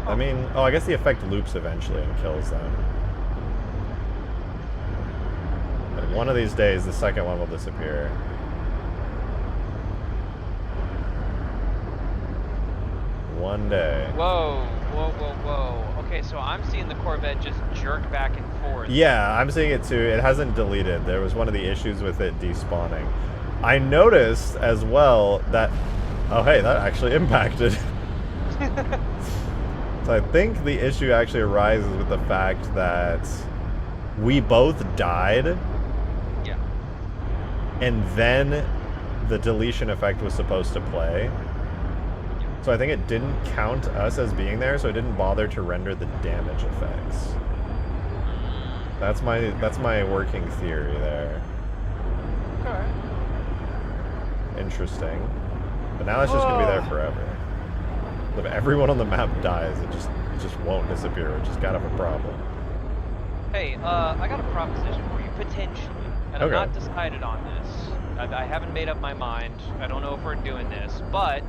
I mean, oh, I guess the effect loops eventually and kills them. But one of these days, the second one will disappear. One day. Whoa, whoa, whoa, whoa. Okay, so I'm seeing the Corvette just jerk back and forth. Yeah, I'm seeing it too. It hasn't deleted. There was one of the issues with it despawning. I noticed as well that... Oh, hey, that actually impacted. So I think the issue actually arises with the fact that we both died. Yeah. And then the deletion effect was supposed to play. So I think it didn't count us as being there, so it didn't bother to render the damage effects. That's my working theory there. Okay. Interesting. But now it's just gonna be there forever. If everyone on the map dies, it just won't disappear, which is kind of a problem. Hey, I got a proposition for you, potentially. And I'm not decided on this. I haven't made up my mind. I don't know if we're doing this, but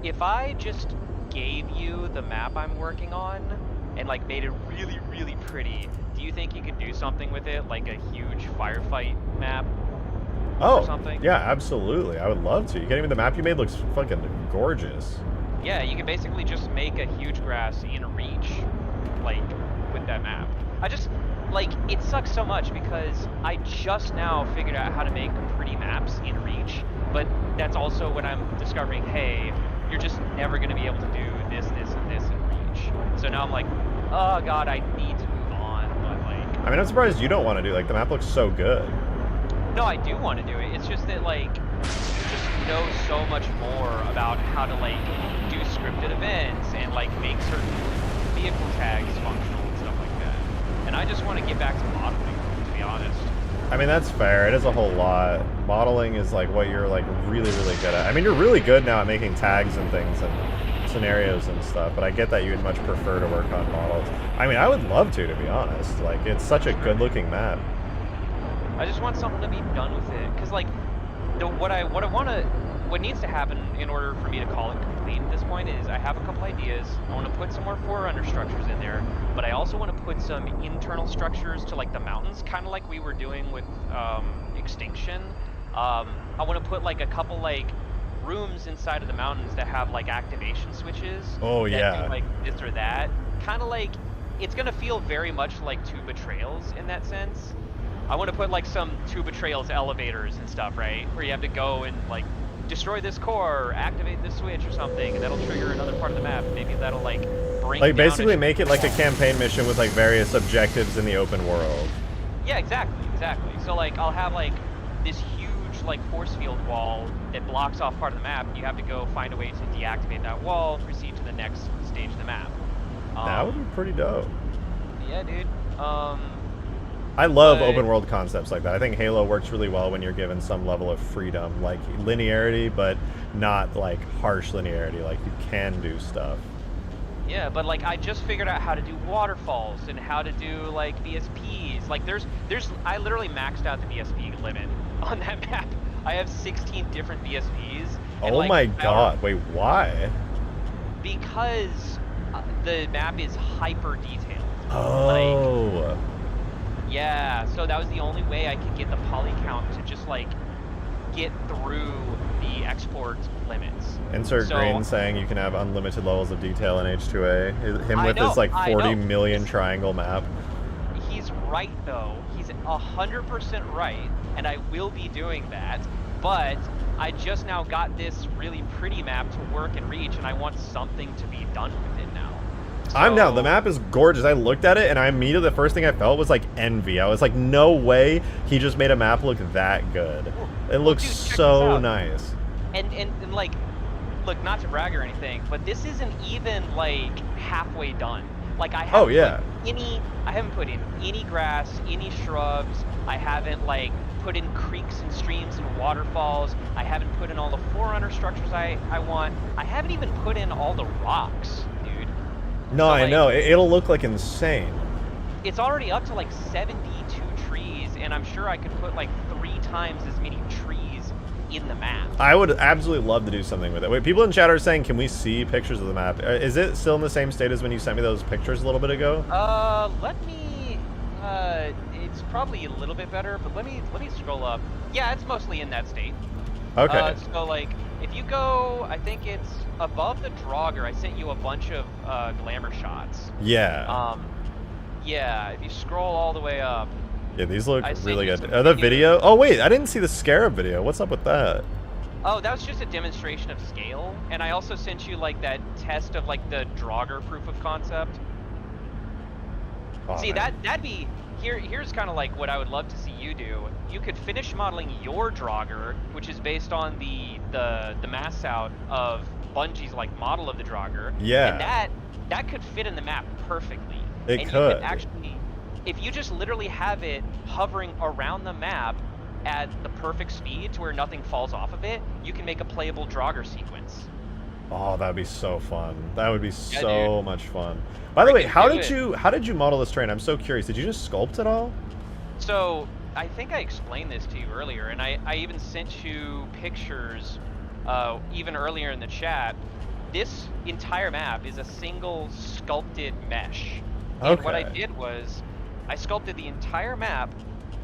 if I just gave you the map I'm working on and like made it really, really pretty, do you think you could do something with it, like a huge firefight map? Or something? Yeah, absolutely. I would love to. The map you made looks fucking gorgeous. Yeah, you can basically just make a huge grass in Reach, like, with that map. I just, like, it sucks so much because I just now figured out how to make pretty maps in Reach, but that's also when I'm discovering, hey, you're just never going to be able to do this, this, and this in Reach. So now I'm like, oh god, I need to move on, but like... I mean, I'm surprised you don't want to do, like, the map looks so good. No, I do want to do it. It's just that, like, you just know so much more about how to, like, do scripted events and, like, make certain vehicle tags functional and stuff like that. And I just want to get back to modeling, to be honest. I mean, that's fair. It is a whole lot. Modeling is, like, what you're, like, really, really good at. I mean, you're really good now at making tags and things and scenarios and stuff, but I get that you would much prefer to work on models. I mean, I would love to be honest. Like, it's such a good-looking map. I just want something to be done with it, because like, what needs to happen in order for me to call it complete at this point is I have a couple ideas. I want to put some more forerunner structures in there, but I also want to put some internal structures to like the mountains, kind of like we were doing with Extinction. I want to put like a couple like rooms inside of the mountains that have like activation switches. Oh yeah. Do, like this or that. Kind of like, it's gonna feel very much like two Betrayals in that sense. I want to put like some two Betrayals elevators and stuff, right? Where you have to go and like destroy this core or activate this switch or something, and that'll trigger another part of the map. Maybe that'll like bring like basically make it like a campaign mission with like various objectives in the open world. Yeah, exactly. So like I'll have like this huge like force field wall that blocks off part of the map, and you have to go find a way to deactivate that wall and proceed to the next stage of the map. That would be pretty dope. Yeah, dude. I love But- open world concepts like that. I think Halo works really well when you're given some level of freedom, like linearity, but not like harsh linearity. Like you can do stuff. Yeah, but like I just figured out how to do waterfalls and how to do like VSPs. Like I literally maxed out the VSP limit on that map. I have 16 different VSPs. And, Oh like, my god! Wait, why? Because the map is hyper detailed. Oh. Yeah, so that was the only way I could get the poly count to just like get through the export limits. Insert So- Green saying you can have unlimited levels of detail in H2A. Him I with know, his like I 40 know. million triangle map. He's right though. He's 100% right, and I will be doing that. But I just now got this really pretty map to work and reach, and I want something to be done with it now. I'm down. So- The map is gorgeous. I looked at it and I immediately, the first thing I felt was like envy. I was like, no way he just made a map look that good. It looks dude, check this so out. nice. And like, look, not to brag or anything, but this isn't even like halfway done. Like I haven't I haven't put in any grass, any shrubs. I haven't like put in creeks and streams and waterfalls. I haven't put in all the forerunner structures I want. I haven't even put in all the rocks, dude. No, So, I like, know. It'll look like insane. It's already up to like 72 trees, and I'm sure I could put like 3 times as many trees in the map. I would absolutely love to do something with it. Wait, people in chat are saying, can we see pictures of the map? Is it still in the same state as when you sent me those pictures a little bit ago? Let me, it's probably a little bit better, but let me scroll up. Yeah, it's mostly in that state. Okay. So like, if you go, I think it's above the Draugr, I sent you a bunch of glamour shots. Yeah. Yeah, if you scroll all the way up. Yeah, these look I sent really you good. some The videos. video? Oh, wait, I didn't see the Scarab video. What's up with that? Oh, that was just a demonstration of scale, and I also sent you like that test of like the Draugr proof of concept. Oh, See, man. that'd be here's kind of like what I would love to see you do. You could finish modeling your Draugr, which is based on the mass out of Bungie's like model of the Draugr. Yeah. And that could fit in the map perfectly. It and could. You could actually, if you just literally have it hovering around the map at the perfect speed to where nothing falls off of it, you can make a playable Draugr sequence. Oh, that'd be so fun. That would be Yeah, so much fun. By the way, Freaking how do did it. you model this terrain? I'm so curious. Did you just sculpt it all? So I think I explained this to you earlier, and I even sent you pictures even earlier in the chat. This entire map is a single sculpted mesh. And what I Okay. did was I sculpted the entire map.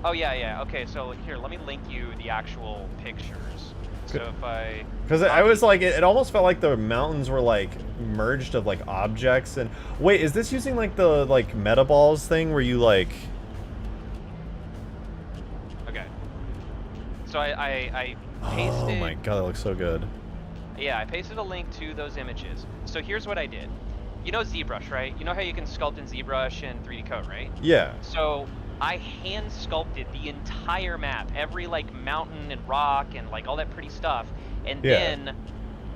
Oh yeah. Okay, so here, let me link you the actual pictures. So if I Because I was like, it almost felt like the mountains were like merged of like objects. And wait, is this using like the like meta balls thing where you like? okay. So I pasted. Oh my god, that looks so good. Yeah, I pasted a link to those images. So here's what I did. You know ZBrush, right? You know how you can sculpt in ZBrush and 3D Code, right? Yeah. So I hand sculpted the entire map, every like mountain and rock and like all that pretty stuff, and Yeah. then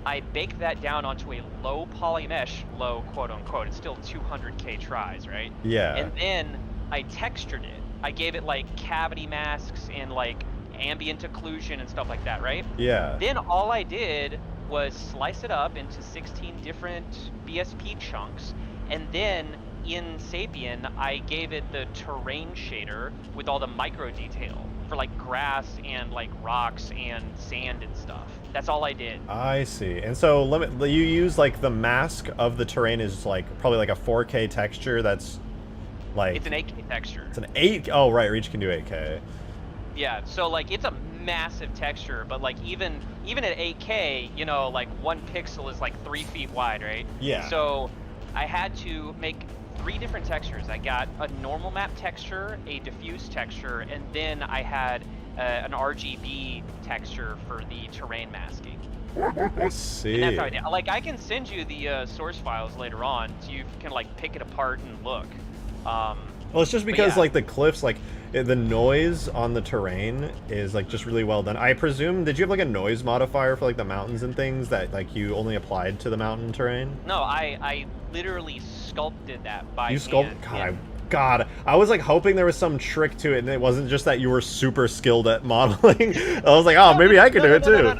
I baked that down onto a low poly mesh, low quote unquote. It's still 200k tries, right? Yeah. And then I textured it. I gave it like cavity masks and like ambient occlusion and stuff like that, right? Yeah. Then all I did was slice it up into 16 different BSP chunks, and then in Sapien, I gave it the terrain shader with all the micro detail for like grass and like rocks and sand and stuff. That's all I did. I see. And so you use like the mask of the terrain is like probably like a 4K texture that's like It's an 8K texture. It's an 8. Oh right, Reach can do 8K. Yeah, so like it's a massive texture, but like even at 8K, you know, like 1 pixel is like 3 feet wide, right? Yeah. So I had to make 3 different textures. I got a normal map texture, a diffuse texture, and then I had an RGB texture for the terrain masking. I see. And that's how I did. Like I can send you the source files later on, so you can like pick it apart and look. Well, it's just because yeah. like the cliffs, like the noise on the terrain is like just really well done. I presume, did you have like a noise modifier for like the mountains and things that like you only applied to the mountain terrain? No, I literally sculpted that by You sculpt? hand. God, God, I was like hoping there was some trick to it, and it wasn't just that you were super skilled at modeling. I was like, oh, maybe I could do it too.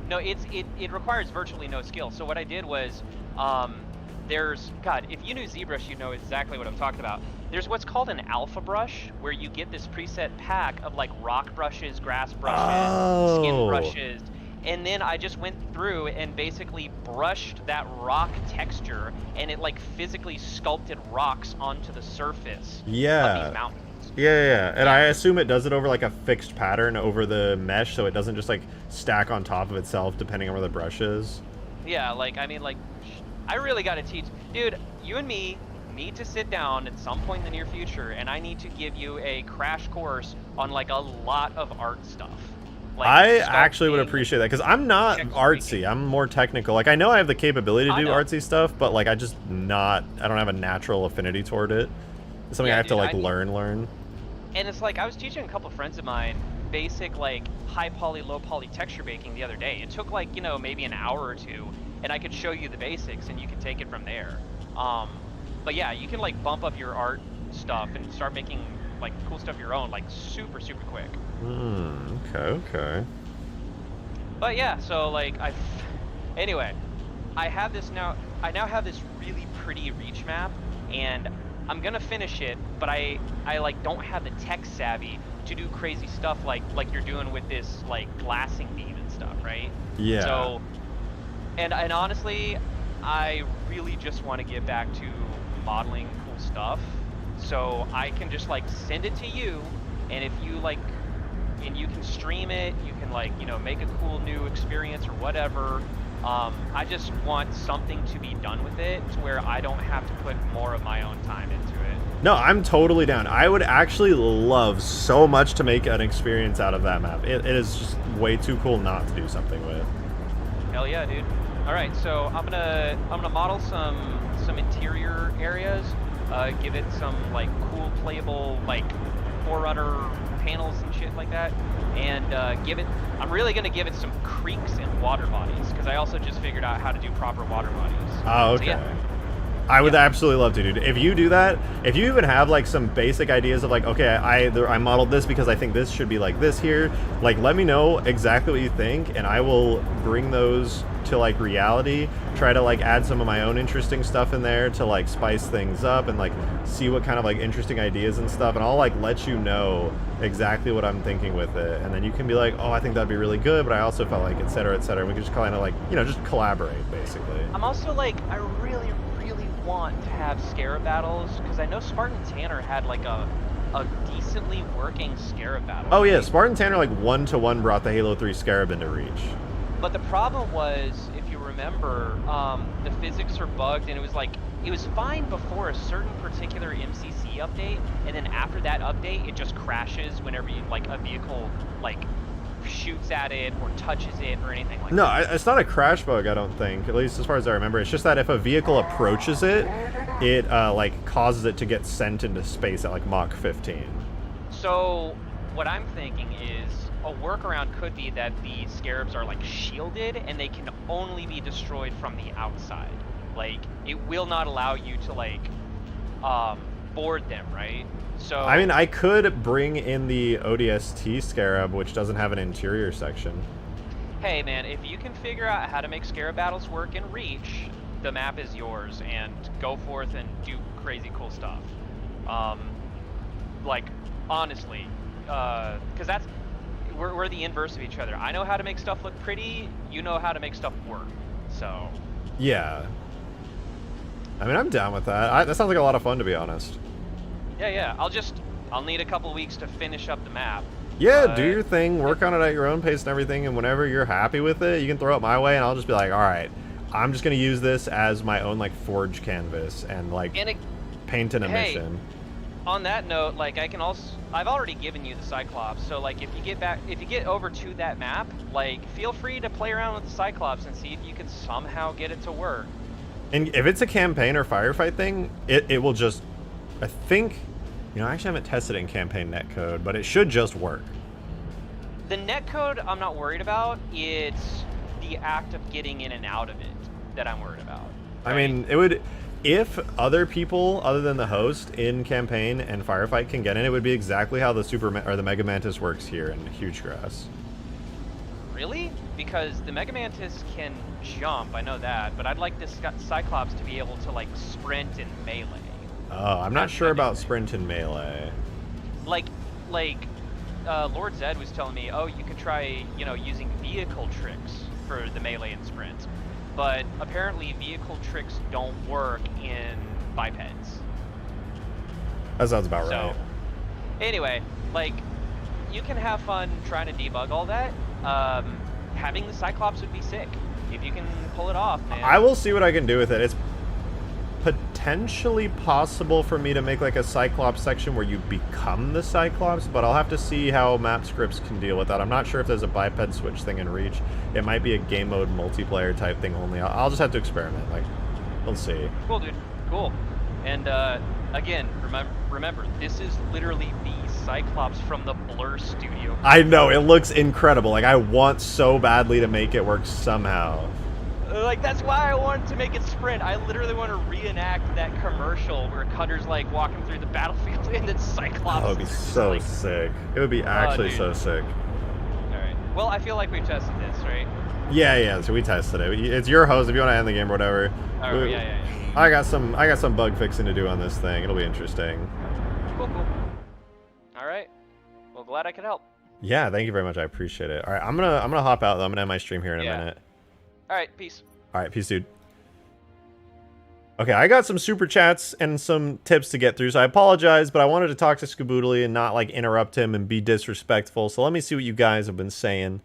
No, it requires virtually no skill. So what I did was, God, if you knew ZBrush, you'd know exactly what I'm talking about. There's what's called an alpha brush, where you get this preset pack of like rock brushes, grass brushes, skin brushes, and then I just went through and basically brushed that rock texture, and it like physically sculpted rocks onto the surface of these mountains. Yeah, and I assume it does it over like a fixed pattern over the mesh, so it doesn't just like stack on top of itself depending on where the brush is. Yeah, like, I mean, like, I really got to teach, dude, you and me need to sit down at some point in the near future, and I need to give you a crash course on like a lot of art stuff. Like, I actually would appreciate that, because I'm not artsy. I'm more technical. Like, I know I have the capability to do artsy stuff, but like I don't have a natural affinity toward it. It's something I have to like learn. And it's like, I was teaching a couple friends of mine basic like high poly, low poly texture baking the other day. It took like, you know, maybe an hour or two, and I could show you the basics and you can take it from there. But yeah, you can like bump up your art stuff and start making like cool stuff of your own, like super quick. Okay. But yeah, so like anyway, I now have this really pretty reach map, and I'm gonna finish it, but I like don't have the tech savvy to do crazy stuff like you're doing with this like glassing beam and stuff, right? Yeah. So, and honestly, I really just want to get back to modeling cool stuff, so I can just like send it to you, and if you like, and you can stream it, you can like, you know, make a cool new experience or whatever. I just want something to be done with it to where I don't have to put more of my own time into it. No, I'm totally down. I would actually love so much to make an experience out of that map. It is just way too cool not to do something with. Hell yeah, dude. All right, so I'm gonna model some interior areas, give it some like cool playable like Forerunner panels and shit like that, and I'm really gonna give it some creeks and water bodies, because I also just figured out how to do proper water bodies. Oh, okay. So, yeah. I would absolutely love to, dude. If you do that, if you even have like some basic ideas of like, okay, I modeled this because I think this should be like this here, like let me know exactly what you think, and I will bring those to like reality, try to like add some of my own interesting stuff in there to like spice things up and like see what kind of like interesting ideas and stuff, and I'll like let you know exactly what I'm thinking with it, and then you can be like, oh, I think that'd be really good, but I also felt like et cetera, we can just kind of like, you know, just collaborate basically. I'm also like, I really want to have Scarab battles, because I know Spartan Tanner had like a decently working Scarab battle. Oh yeah, Spartan Tanner like 1-to-1 brought the Halo 3 Scarab into Reach. But the problem was, if you remember, the physics are bugged, and it was fine before a certain particular MCC update, and then after that update, it just crashes whenever you like a vehicle like shoots at it or touches it or anything like that. No, it's not a crash bug, I don't think, at least as far as I remember. It's just that if a vehicle approaches it, it like causes it to get sent into space at like Mach 15. So what I'm thinking is a workaround could be that the Scarabs are like shielded and they can only be destroyed from the outside. Like, it will not allow you to like board them, right? So I mean, I could bring in the ODST Scarab, which doesn't have an interior section. Hey man, if you can figure out how to make Scarab battles work in Reach, the map is yours, and go forth and do crazy cool stuff. Like, honestly, because we're the inverse of each other. I know how to make stuff look pretty, you know how to make stuff work, so. Yeah. I mean, I'm down with that. That sounds like a lot of fun, to be honest. Yeah, I'll need a couple weeks to finish up the map. Yeah, do your thing, work on it at your own pace and everything, and whenever you're happy with it, you can throw it my way, and I'll just be like, all right, I'm just going to use this as my own, like, forge canvas and, like, paint an emission. On that note, like, I've already given you the Cyclops, so, like, if you get over to that map, like, feel free to play around with the Cyclops and see if you can somehow get it to work. And if it's a campaign or firefight thing, it will just, I think, you know, I actually haven't tested it in campaign netcode, but it should just work. The netcode I'm not worried about. It's the act of getting in and out of it that I'm worried about. I right? mean, it would... If other people, other than the host, in Campaign and Firefight can get in, it would be exactly how the the Mega Mantis works here in Huge Grass. Really? Because the Mega Mantis can jump, I know that, but I'd like this Cyclops to be able to, like, sprint and melee. Oh, I'm not sure about sprint and melee. Like, Lord Zed was telling me, oh, you could try, you know, using vehicle tricks for the melee and sprint. But apparently vehicle tricks don't work in bipeds. That sounds about right. Anyway, like, you can have fun trying to debug all that. Having the Cyclops would be sick. If you can pull it off, man. I will see what I can do with it. It's potentially possible for me to make like a Cyclops section where you become the Cyclops, but I'll have to see how map scripts can deal with that. I'm not sure if there's a biped switch thing in Reach. It might be a game mode multiplayer type thing only. I'll just have to experiment. Like, we'll see. Cool, dude. Cool. And again, remember, this is literally the Cyclops from the Blur studio. I know, it looks incredible. Like, I want so badly to make it work somehow. Like, that's why I wanted to make it sprint. I literally want to reenact that commercial where Cutter's like walking through the battlefield and then Cyclops. Oh, it would be so like, sick. It would be actually so sick. Alright. Well, I feel like we've tested this, right? Yeah, so we tested it. It's your host if you want to end the game or whatever. Oh, yeah. I got some bug fixing to do on this thing. It'll be interesting. Cool. Alright. Well, glad I could help. Yeah, thank you very much. I appreciate it. Alright, I'm gonna hop out though. I'm gonna end my stream here in a minute. Alright, peace. Alright, peace, dude. Okay, I got some super chats and some tips to get through, so I apologize, but I wanted to talk to Skaboodly and not, like, interrupt him and be disrespectful, so let me see what you guys have been saying.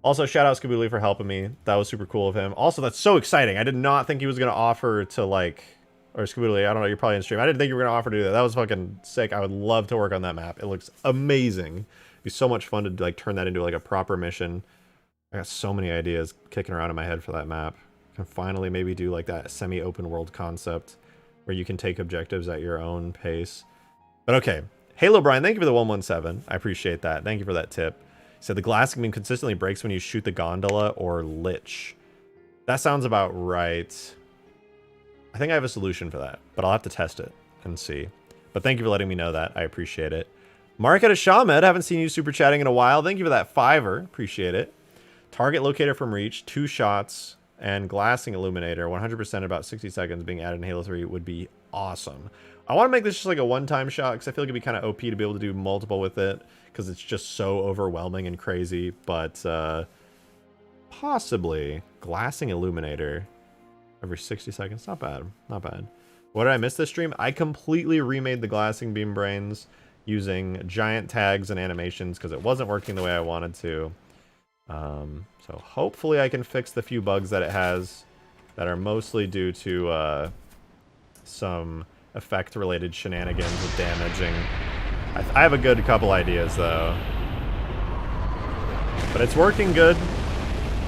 Also, shout out Skaboodly for helping me. That was super cool of him. Also, that's so exciting. I did not think he was going to offer to, like... Or Skaboodly, I don't know, you're probably in stream. I didn't think you were going to offer to do that. That was fucking sick. I would love to work on that map. It looks amazing. It'd be so much fun to, like, turn that into, like, a proper mission. I got so many ideas kicking around in my head for that map. Can finally maybe do like that semi-open world concept where you can take objectives at your own pace. But okay, Halo Brian, thank you for the 117. I appreciate that. Thank you for that tip. He said the glassing beam consistently breaks when you shoot the gondola or lich. That sounds about right. I think I have a solution for that, but I'll have to test it and see. But thank you for letting me know that. I appreciate it. Mark at a Shamed, haven't seen you super chatting in a while. Thank you for that $5. Appreciate it. Target locator from Reach, 2 shots, and glassing illuminator, 100% in about 60 seconds being added in Halo 3 would be awesome. I want to make this just like a one-time shot because I feel like it'd be kind of OP to be able to do multiple with it because it's just so overwhelming and crazy. But possibly glassing illuminator every 60 seconds. Not bad. Not bad. What did I miss this stream? I completely remade the glassing beam brains using giant tags and animations because it wasn't working the way I wanted to. So hopefully I can fix the few bugs that it has that are mostly due to some effect-related shenanigans with damaging. I have a good couple ideas though, but it's working good.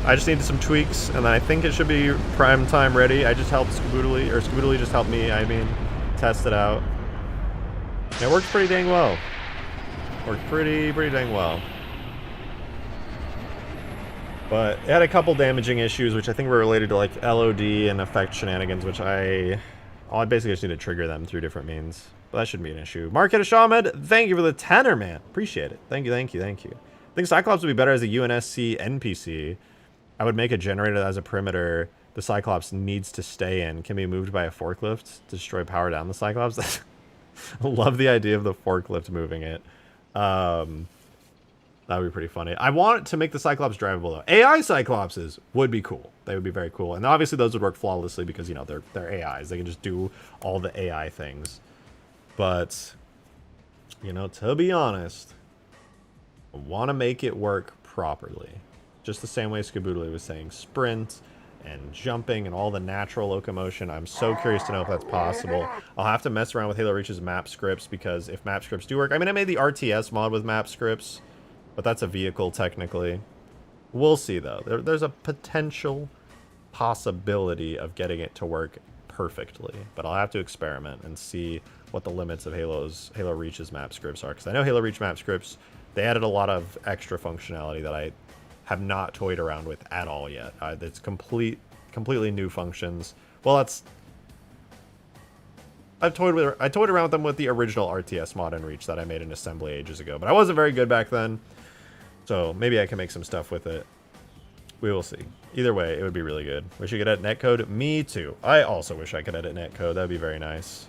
I just needed some tweaks, and then I think it should be prime time ready. I just helped Skaboodly, or Skaboodly just helped me, I mean, test it out. And it worked pretty dang well. Worked pretty dang well. But it had a couple damaging issues, which I think were related to like LOD and effect shenanigans, which I basically just need to trigger them through different means. But that shouldn't be an issue. Mark at Shamed, thank you for the tenor, man. Appreciate it. Thank you. I think Cyclops would be better as a UNSC NPC. I would make a generator as a perimeter the Cyclops needs to stay in. Can be moved by a forklift to destroy power down the Cyclops. I love the idea of the forklift moving it. That would be pretty funny. I want to make the Cyclops drivable, though. AI Cyclopses would be cool. They would be very cool. And obviously those would work flawlessly because, you know, they're AIs. They can just do all the AI things. But, you know, to be honest, I want to make it work properly. Just the same way Skaboodly was saying. Sprint and jumping and all the natural locomotion. I'm so curious to know if that's possible. I'll have to mess around with Halo Reach's map scripts because if map scripts do work... I mean, I made the RTS mod with map scripts. But that's a vehicle, technically. We'll see, though. There's a potential possibility of getting it to work perfectly. But I'll have to experiment and see what the limits of Halo Reach's map scripts are. Because I know Halo Reach map scripts, they added a lot of extra functionality that I have not toyed around with at all yet. It's complete completely new functions. Well, that's... I toyed around with them with the original RTS mod in Reach that I made in assembly ages ago, but I wasn't very good back then, so maybe I can make some stuff with it. We will see. Either way, it would be really good. Wish you could edit netcode? Me too. I also wish I could edit netcode. That'd be very nice.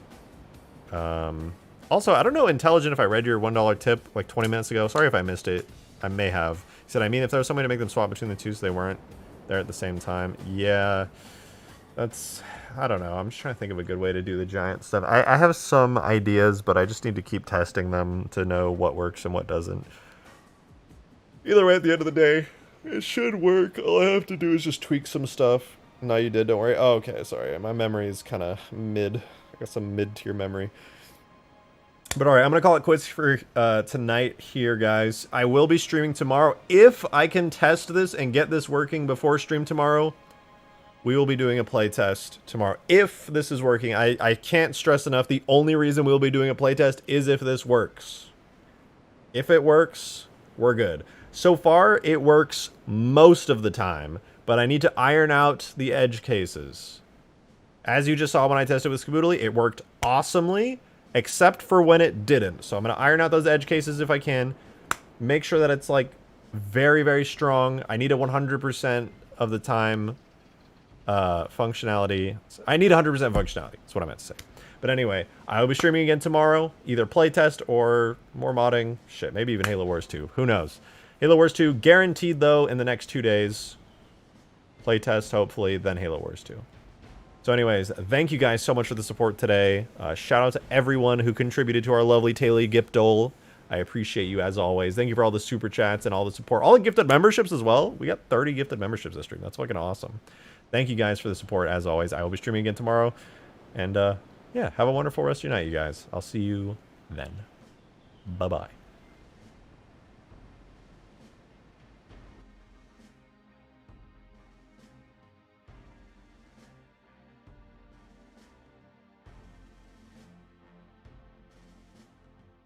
Also, I don't know, Intelligent, if I read your $1 tip like 20 minutes ago. Sorry if I missed it. I may have. He said, I mean, if there was some way to make them swap between the two so they weren't there at the same time. Yeah, that's... I don't know. I'm just trying to think of a good way to do the giant stuff. I have some ideas, but I just need to keep testing them to know what works and what doesn't. Either way, at the end of the day, it should work. All I have to do is just tweak some stuff. No, you did. Don't worry. Oh, okay. Sorry. My memory is kind of mid. I got some mid-tier memory. But alright, I'm going to call it quits for tonight here, guys. I will be streaming tomorrow. If I can test this and get this working before stream tomorrow, we will be doing a playtest tomorrow. If this is working, I can't stress enough, the only reason we'll be doing a playtest is if this works. If it works, we're good. So far, it works most of the time, but I need to iron out the edge cases. As you just saw when I tested with Skaboodly, it worked awesomely, except for when it didn't. So I'm going to iron out those edge cases if I can. Make sure that it's, like, very, very strong. I need a 100% of the time functionality. I need 100% functionality. That's what I meant to say. But anyway, I will be streaming again tomorrow. Either playtest or more modding. Shit, maybe even Halo Wars 2. Who knows? Halo Wars 2 guaranteed, though, in the next 2 days. Playtest, hopefully, then Halo Wars 2. So anyways, thank you guys so much for the support today. Shout out to everyone who contributed to our lovely Taily gift dole. I appreciate you as always. Thank you for all the super chats and all the support. All the gifted memberships as well. We got 30 gifted memberships this stream. That's fucking awesome. Thank you guys for the support as always. I will be streaming again tomorrow. And yeah, have a wonderful rest of your night, you guys. I'll see you then. Bye-bye.